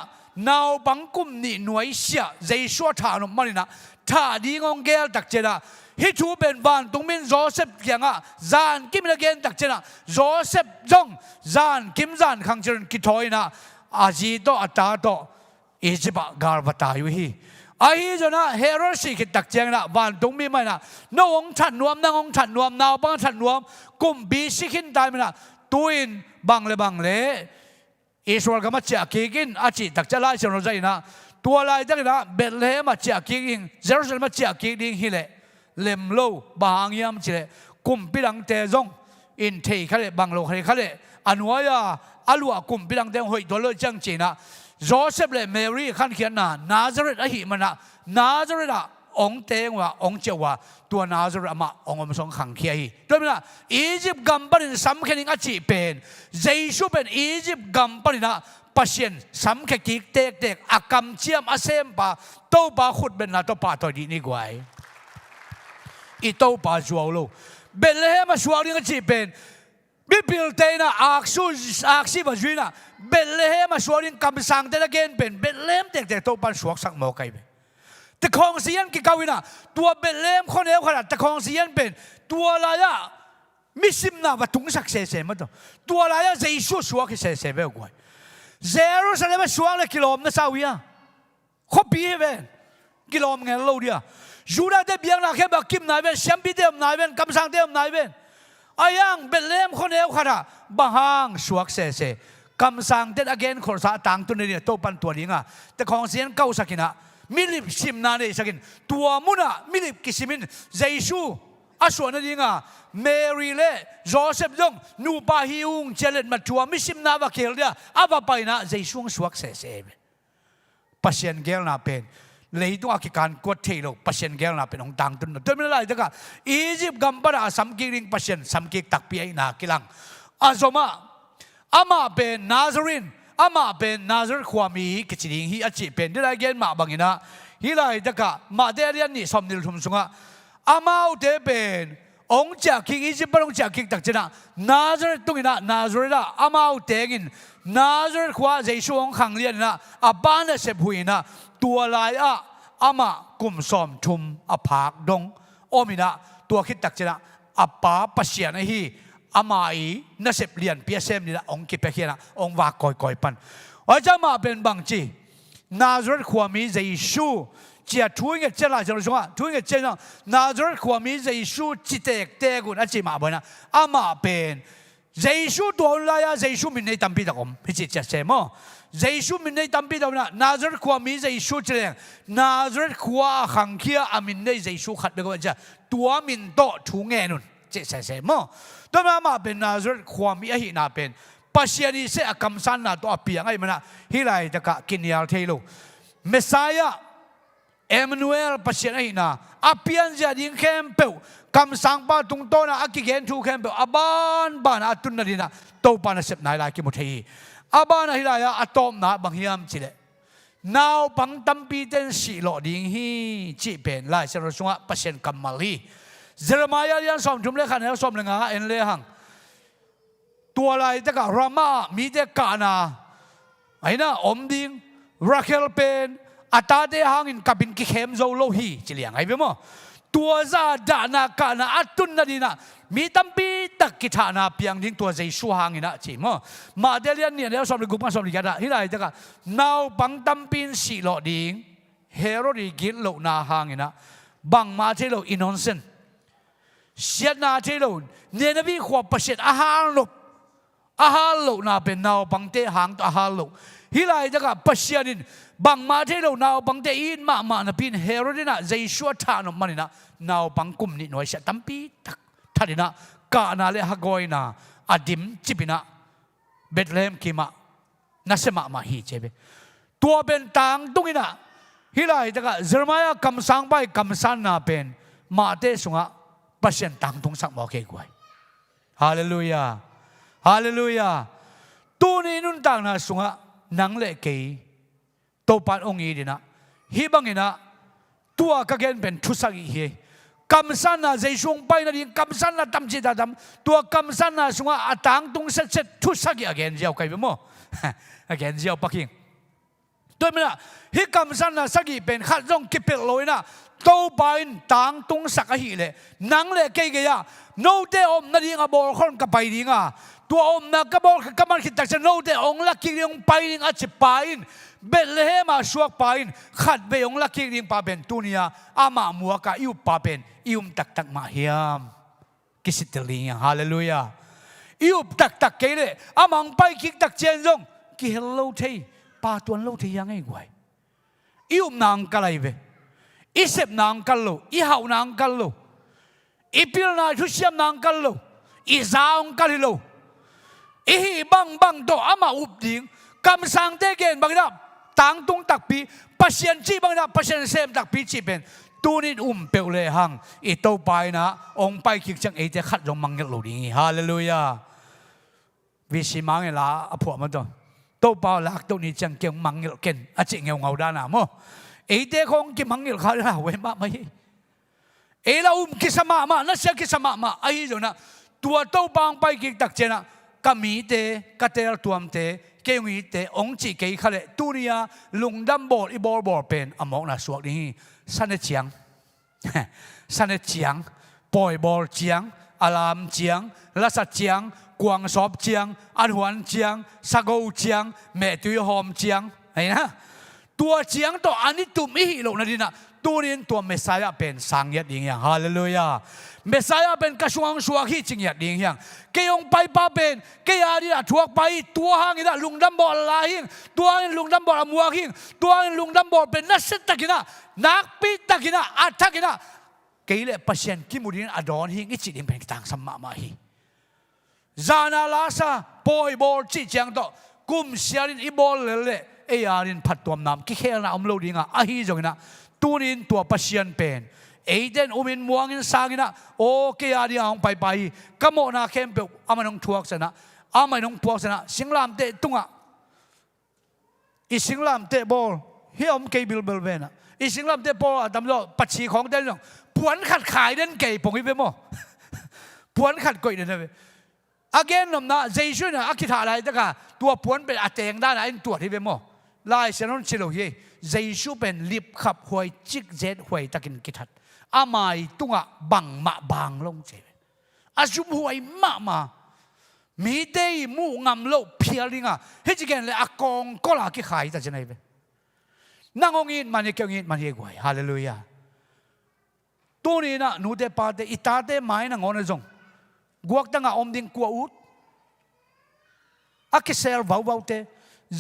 นาวบังกุมนี่หน่วยเสียใจชัวถานออกมานี่นะถ้าดีงงเกลตักเจนะฮิทูเป็นบ้านตรงมินโจเซฟเกียงอ่ะจานกิมละเกนตักเจนะโจเซฟจงจานกิมจานขังเจริญกิทอยนะอาจีโตอัตตาโตอีจิบะกาลบตาอยู่ฮีไอ้เจ้านะเฮโรสิกิตักเจงนะบ้านตรงมินไม่นะน้องฉันนวมน้องฉันนวมนาวบังฉันนวมกุมบีสิกินตายไม่นะตุยนบังเลอิสราเอลก็มาเจาะกินอาจีตักจะไล่เชนโรใจนะตัวลายตั้งนะเบลเลมาเจาะกินเยรูซาเล็มมาเจาะกินฮิเลเลมโลบางยามเจเลกุมพิลังเตจงอินเทย์เขาเลบังโลเขาเลอันวายาอัลวะกุมพิลังเตหอยตัวเลยจังจีนะโจเซฟและเมรี่ขันเขียนนะนาซาเรตอหิมันนะนาซาเรตอะองเตงว่าองเจว่าตัวนาซาเรตมาองอมสงขังเขียด้วยมั้ยนะอียิปต์กัมปนินสำคัญอิงอจิเป็นเยซูเป็นอียิปต์กัมปนินะปัสยันสำคัญกิกเตกอากำเชียมอาเซมปาโตปาขุดเป็นนาโตปาตัวดีนี่กว่าอีโตปาจวาวโลเบลเลมาจวาวนี่ก็จีเป็นบิบิลเตนะอักซิบจุยนะเบลเลมาจวาวนี่คำสั่งเตละเกนเป็นเบลเลมเตกโตปันสวกสักโมกัยเป็นแต่ของเสียนกิกาวินะตัวเบลเลมคนเดียวขนาดแต่ของเสียนเป็นตัวลายะมิสิมนาวัตุงสักเสมาตัวลายะเจสุสวกเสเบลกว่าเยรูซาเล็มสวงเลยกิโลมนะสาวิยาเขาปีเวนกิโลมเงี้ยเราเดียยูดาเดบียงนักแค่แบบกิมนายเวนแชมปีเดียมนายเวนคำสั่งเดียมนายเวนอายังเบลเลมคนเดียวขนาดบางสวกเสคำสั่งเด็ดอเกนคนสาต่างตัวนี้โตปันตัวนี้อ่ะแต่ของเสียนเก้าสักินะมิลิบชิมนาเนสักินตัวมุนะมิลิบกิสิมินเยซูอาส่วนนี้อ่ะเมรีเล่โจเซฟยงนูปาฮิอุงเจเลนมาทัวมิสิมนาบะเคลเดียอาบะไปนะเยซูสวกเสปัสยันเกลนาเป็นเลยตัวกิการกวดเทโลปัสยันเกลนาเป็นของต่างตุนตัวไม่ได้แต่ก็อียิปต์กัมปนาสัมกิริงปัสยันสัมกิตักเปียนากิลังอาสมาอามาเป็นนาซารินอามาเป็นนาซาริความมีกิจดิงฮีอาจิเป็นได้เกณฑ์มาบางนะฮิไลแต่ก็มาเดียนนี่สมนิลทุมสุงะอามาอุเทเป็นองจากคิงอียิปต์องจากคิงตักเจนะนาซาริตุงนะนาซาริละอามาอุเทกินนาซาริขวาเจสุองขังเลียนนะอาบานเสพหุยนะตัวลายอามากุมสอมทุมอภากดงโอมินะตัวคิดตักเจนะอาปาปัสยันฮีอามาอีน่าเสพเลียนเปียเซมนี่นะองกิเปเคียนะองวากก่อยปันว่าจะมาเป็นบางจีนาซาริความมีเจสุเจ้าทุ่งเงี้ยเจ้าลายจะรู้ว่าทุ่งเงี้ยเจ้านาซาริความมีเจสุจิตเตกุนอาจิมาบ่นะอามาเป็นเจสุตัวลายเจสุมินในตัมปีตะกมพิจิตรเสมอเจสุมินในตัมปีตะนะนาซาริความมีเจสุเจริญนาซาริความขังเคียอามินในเจสุขัดเบกว่าจะตัวมินโตทุ่งเงี้ยนุนเจเสมอตัวมาเป็นนาซาริความมีอะไรน่าเป็นปัสยานิเสอคัมสันน่ะตัวเปียงไอ้มันน่ะฮิไลตะกะกินยาเทโลเมสไซาเอมนูเอลปัสยานิน่ะอาเปียนจะดิ้งเข้มเปวคำสั่งป้าตุงโตนะอากิเกนทูเข้มเปวอาบานอาตุนนาดีนะโตปานะเสพนายลายกิมุทีอาบานฮิไลอาตอมนะบางฮิมจิเลนาวปังตัมปีเตนสิโลดิ้งฮีจีเป็นลายเสรสุงะปัสยันกัมมาลีเจเรมายาเลียนสอมจุมเลขันเอลสอมเลงาเอ็นเลหังตัวอะไรแต่ก็รามามีแต่กานาไอ้น่ะอมดิงราเคลเป็นอัตาเดหังอินกับบินกิเข้มโซโลฮีจิเลียงไอ้เบ้มั้งตัวซาดานาคานาอัตุนนาดีนะมีตั้มปีตักกิธานาเปียงดิ้งตัวใจสู้หังอินะจิมั้งมาเดลียนเนี่ยเดี๋ยวสอบในกลุ่มสอบในกันละที่ไรแต่ก็นาวปังตั้มปีนสิโลดิ้งเฮโรดีกินโลนาหังอินะบังมาเทโลอินนอนเซน เสียนาเทโลนเนนบีขวบประเสริฐอาหารลบนาเป็นนาวบังเตหางตัวอาหารลบฮิไลจะกับประเสริฐบังมาเทโลนาวบังเตอินมานะพินเฮโรดินะใจชัวทานออกมานี่นะนาวบังกุมนี่หน่วยเสียตั้มปีตักท่านี่นะกานาเลฮากอยนะอดิมจิบินะเบธเลมกิมานัสมามาฮีเจเบตัวเป็นต่างตรงนี้นะฮิไลจะกับเจรมายาคำสั่งไปคำสั่งนาเป็นมาเตสุงะประเสริฐต่างตรงสักบอกเกี่ยวฮาเลลูยาฮาเลลูยาตัวนี้นุ่นต่างนะสุงะนังเล็กกี่ตัวปันองค์นี้ดีนะฮิบังนี้นะตัวก็เกินเป็นทุสักอีเฮคำสั่งนะใจช่วงไปนะดิคำสั่งนะตั้มจิตตั้มตัวคำสั่งนะสุงะต่างตรงเสร็จทุสักอีเกนเจ้าใครเป็นมั้งเกนเจ้าปักกิ่งตัวมันนะฮิคำสั่งนะสักอีเป็นขัดจงกิเปลลอยนะตัวปันต่างตรงสักอีเลยนังเล็กกี่ยาโน้ตเดอมนาดิงอาบอลคนกับไปดิงาตัวอมนักกบอลกับมันคิดแต่จะโน้ตเดองลักกิ่งไปดิงอาจจะไปเบลเลมาสวกไปขัดเบยองลักกิ่งปาเป็นตัวนี้อามามัวกะอิวปาเป็นอิวตักมาเฮียมกิสิตลิงฮาเลลูยาอิวตักเกเรอามังไปคิกตักเจนจงกิเฮลโลเทปาตัวนโลเทยังไงกวยอิวนางกะไรเบอิเสบนางกันโลอิหาวนางกันโลอิพิลนาทุเชียมนางกันโลอิซาองกันโลอิฮิบังโตอามาอุบดิงคำสั่งเตเกนบางทีต่างตรงตักปีปัศยันจีบางทีปัศยันเซมตักปีจีเป็นตูนินเปลเลยหังอิโตไปนะองไปคิกจังเอเจขัดลงมังเงลดีฮาเลลูยาวิชิมังเงลาอภวมันตัวโตเปล่าลักตัวนี้จังเกี่ยงมังเงลเก่นอาจิเงาด้านหน้าโมเอเจคงกิมังเงลขาดละเวมาไม่เอลากิสมานัสกิสมาไอ้เจ้านะตัวโตบางไปกิกตักเจนะกามีเตกเตลตัวมเตเกี่ยงเตองจีเกี่ยขเลยตัวนี้ลุงดัมบอลอีบอลเป็นอมองน่ะสวกนี้สันเจียงปล่อยบอลเจียงอารามเจียงลัสเจียงกวางสอบเจียงอันหวนเจียงสะโกเจียงแม่ตุยหอมเจียงเห็นนะตัวเจียงตัวอันนี้ตุ่มอีหลงนั่นนี่นะตัวนี้ตัวเมสไซาเป็นสังยัดดิ่งอย่างฮาเลลูยาเมสไซาเป็นกระชวงสวกที่จริงยัดดิ่งอย่างเกี่ยงไปป้าเป็นเกี่ยนี่นะทวกไปตัวหางนี่นะลุงดัมบอลลาหิงตัวนี้ลุงดัมบอลมัวหิงตัวนี้ลุงดัมบอลเป็นนักเซตตะกินะนักปีตะกินะอัฐกินะเกี่ยปัศยันกิมุดินอดอนหิงอิจิดินเป็นต่างสมมาหิจานาลาซาปอยบอลจีจังโตกุมเสียรินอีบอลเล่เอียรินพัดตัวน้ำกิเคลนะอมโลดิงะอาฮีจงนะตัวนี้ตัวปัศยันเป็นเอเดนอุมินมัวงินสางินะโอเกียดีอ่างไปกะโมนาเข้มเปอามันงทวกสนะอามันงทวกสนะสิงลามเตตุงะอีสิงลามเตบอลเฮียมเกบิลเบลเวนะอีสิงลามเตบอลดำโลปัจฉีของเดนลงผวนขัดขายเดนเกยปงอีเปโมผวนขัดก่อยเดนเวอาเกนนมนะเจชุนอาคิดอะไรตะกะตัวผวนเป็นอาเตงด้านไหนตัวที่เปโมลายเซนนชิโลเฮเจชูเป็นลิบขับหวยจิกเจ็ดหวยตะกินกิทัดอาไม่ตุงะบังมาบางลงเจอาชุบหวยมามีเดย์มูงามโลเพียริงะเฮจิเกนเลยอากงก็ลากิขายแต่จะไหนเปนางองอินมันเกี่ยวอินมันเกี่ยวฮาเลลูยาตัวนี้นะนูเตปาเตอิตาเตไม่นางอนจงกวกตั้งอมดิงกัวอุดอากิเซลเบาเต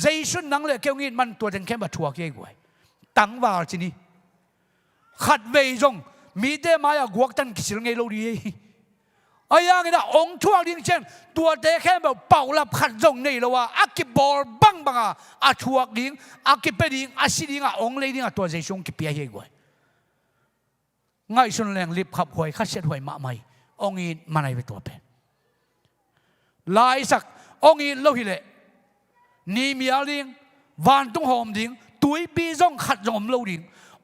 เจชุนนังเลยเกี่ยวอินมันตัวเต็งแค่บัตรทัวร์เกี่ยวตั้งว่าจีนี่ขัดเวยจงมีเดมายากวกตันกิสิลเงโลดีไอ้ยังไงนะองทัวร์ดิ้งเช่นตัวเตะแค่แบบเป่าลับขัดจงนี่แล้วว่าอากิบอลบังอาทัวร์ดิ้งอากิเปดิ้งอาสิดิ้งองเลยดิ้งตัวเจชงกิเปียเฮกวยง่ายสุดแรงลิบขับหวยขัดเช็ดหวยมาไม่องอินมันอะไรไปตัวเป็นลายสักองอินโลหิเลนี่มีอะไรดิ้งวันตุ้งหอมดิ้งตุยปีจงขัดจงโลดิ้ง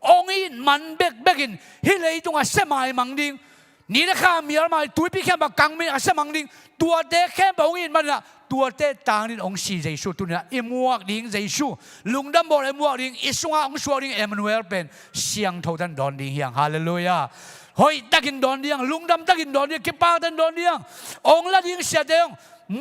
องอินมันเบกินฮิเลยตรงอาเซมายมังดิงนี่นะข้ามีอะไรตัวพี่แค่แบบกังมีอาเซมังดิงตัวเด็กแค่แบบองอินมันนะตัวเด็กต่างนี่องซีใจชูตัวนี้อิมัวดิงใจชูลุงดำบอลอิมัวดิงอิสุงาองชัวดิงเอมานูเอลเป็นเสียงเท่าทันดอนดิงอย่างฮาเลลูยาเฮ้ยตักินดอนดิงลุงดำตักินดอนดิงคิปาทันดอนดิงองละดิงเสียเดียง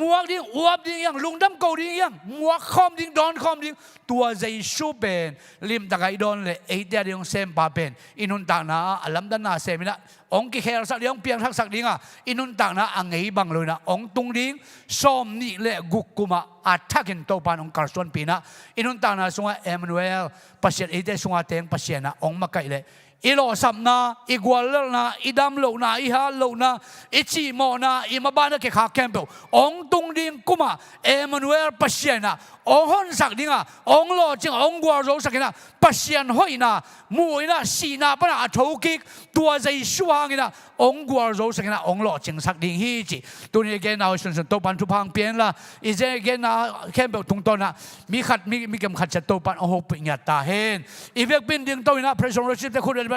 มัวดิ้งอวบดิ้งยังลุงดำเกาดิ้งยังมัวคอมดิ้งดอนคอมดิ้งตัวใจชูเป็นลิมตะไคดอนเลยไอเดียดิ้งเซมปาเป็นอินุนต่างนะอัลลัมดันนาเซมินะองค์กิเคราสักดิ้งเพียงทักสักดิ้งอ่ะอินุนต่างนะอังไงบังเลยนะองค์ตุงดิ้งซ้อมนี่เละกุกกุมาอัดทักกินโตปานองค์คาร์สวนปีนะอินุนต่างนะสงฆ์เอมานูเอลปัสเซียนไอเดียสงฆ์เต็งปัสเซียนนะองค์มาไกลเลยอีโลสัมนาอีกวลลนาอีดำโลนาอีฮาโลนาอีจีโมนาอีมาบ้านเกขาแคมเปลองตุงดิงกุมาเอมานูเอลปัสเซียนะองฮอนสักดิงอ่ะองโลจิงองกัวโรสักนะปัสเซียนหอยนะมวยนะสีนะปนะทูกิกตัวใจช่วงนะองกัวโรสักนะองโลจิงสักดิงฮีจีตัวนี้แกน่าสุนทรโตปันทุพังเปลี่ยนละอีเจแกน่าแคมเปลตุงต้นนะมีขัดมีกำขัดจะโตปันโอโหปิญญาตาเห็นอีเวกบินดิงโตนะพระสงฆ์ชิดแต่คนเดียว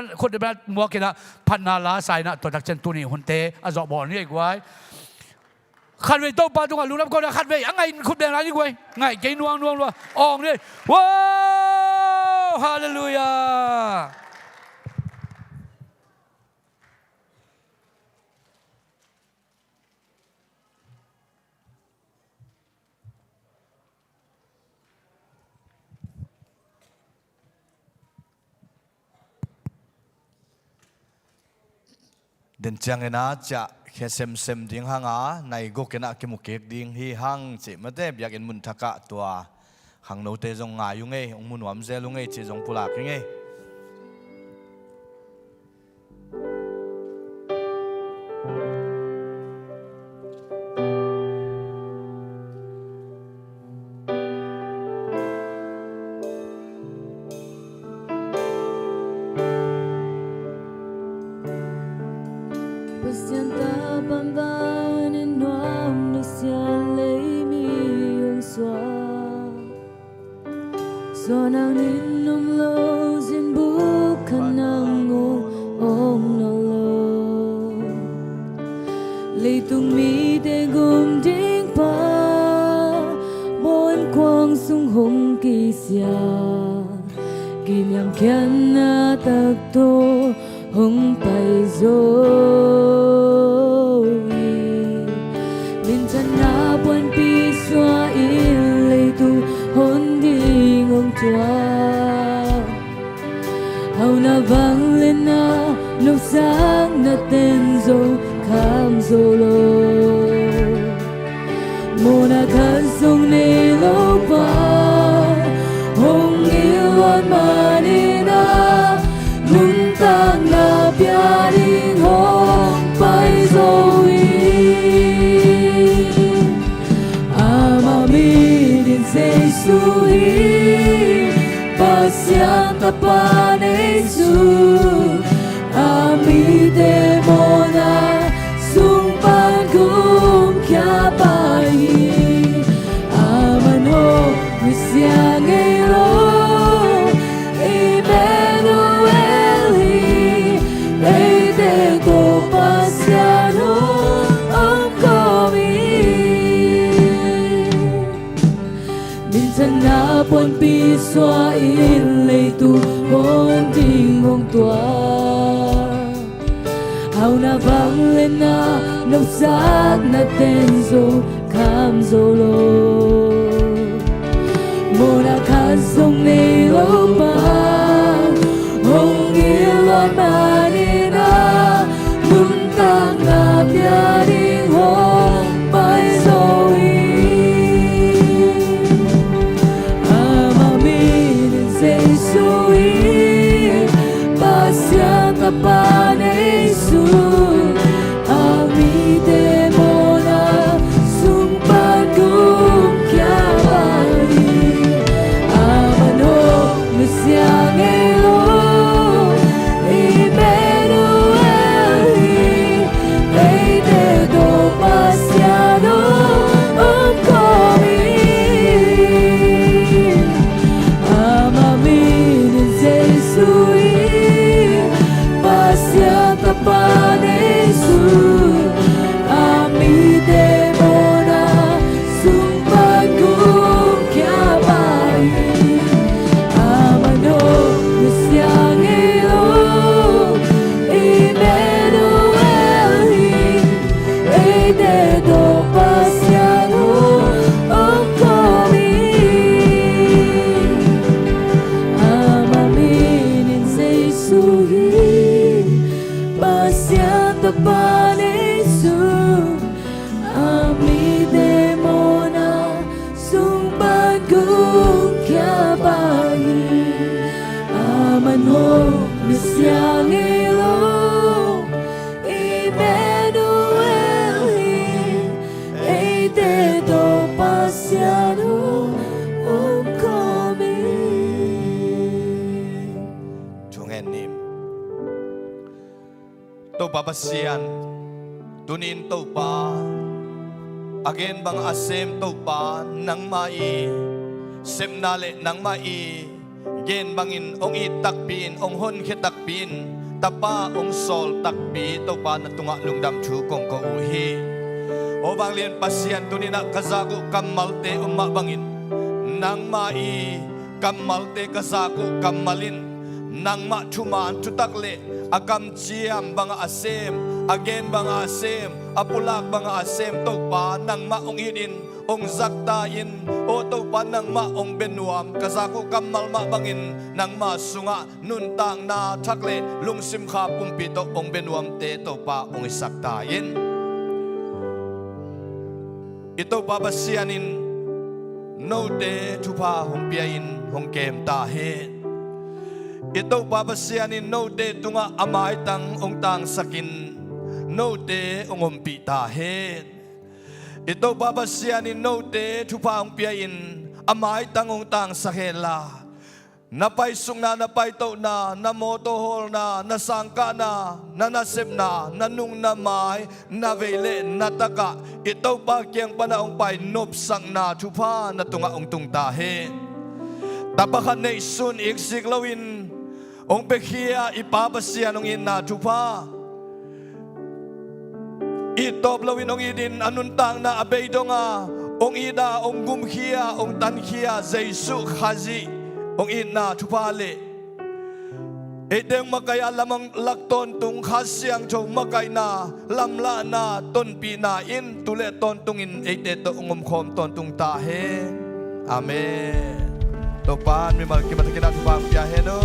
มัวกินะพันนาลาสายนะตัวดักเจนตุนีหุ่นเตอจอบอลนี่อีกไว้ขัดเวโตปาตรงกับลุงน้ำก็ได้ขัดเวยังไงขุดแดงอะไรนี่ไว้ไงเกยนวงออกเลยว้าวฮาเลลูยาเดินจังนะจะแค่เซมดิ้งหางาในกุกนะกิมุกเกดิ้งฮีหังจิมาเตบอยากเห็นมุนทักะตัวหังโนเตจงงายุงเอองมุนวามเซลุงเอจิจงปุลากิงเอ Pasienta pamban en nuam no sian lei mi yung so nang nin num lo zin bu kanang ong no lo lei tung mi te gum ding pa bon quang sung hong ki sia kim yam kyan na tak to hong pai zo buồn pi xóa in lấy tu hôn đi ngông chua hầu na vang lên na lúc sáng na tên dâu kham dâu lô mô na khát sông nê lâu ba hông yêu on mà đi na nung tang na pia đi hông pai dâu Jesus pasianta pane su ami demona sumpan kum kya pai amano misiang elo Emmanuel eite ko pasiano na buồn pi xóa in lấy tu hôn tình hong tua hào na vang lên na nông sát na tên dâu kham dâu lô mô na khát sông nê lâu ba hong yêu loan mà đi na nung tang na pia đi hong pai dâu pasianta pane su ami demona sumpan kum kya pai amano misiang elo Emmanuel eite do pasiano onkomi amamin Jesus pasianta pane su papasian tunin to pa again bang asem to pa nang mai sem nale nang mai gen bangin ong itakpin ong hon khitakpin tapa ong sol takpi to pa na tunga lungdam thu kong ko uhi o bang lian pasian tunina kazaku kamalte umma bangin nang mai kamalte kazaku kamalin nang ma thuman thutakle agam chiam bang asem again bang asem apulak bang asem to pa nang ma ong idin ong zakta in o to pa nang ma ong benuam kazaku kamal ma bangin nang ma sunga nun tang na thakle lungsim kha pumpi to ong benuam te to pa ong isakta in ito babasianin no de thupa hong piain hong kem ta he ito babasianin no de tunga amay tang ong tang sakin no de ong umpi ta he ito babasianin no de thupa hong piain amay tang ong tang sakela napay sung na napay to na namotohol na nasangka na nanasip na nanung namay navele nataka ito pa kiyang panaong pay nopsang na thupa na tunga ong tungtahe tabakan na isun iksiklawin ong pekhia ipapasian ong ina thupa itoblawin ong idin anuntang na abeido nga ong ida ong gumkhia ong tankhia Jesu khazi ong ina thupale edeng makaya lamang lakton tung khasyang chong makay na lamla na ton pina in tule ton tungin ete to ungom khom ton tung tahe amen to pan mi mal ki matakina thupang pya heno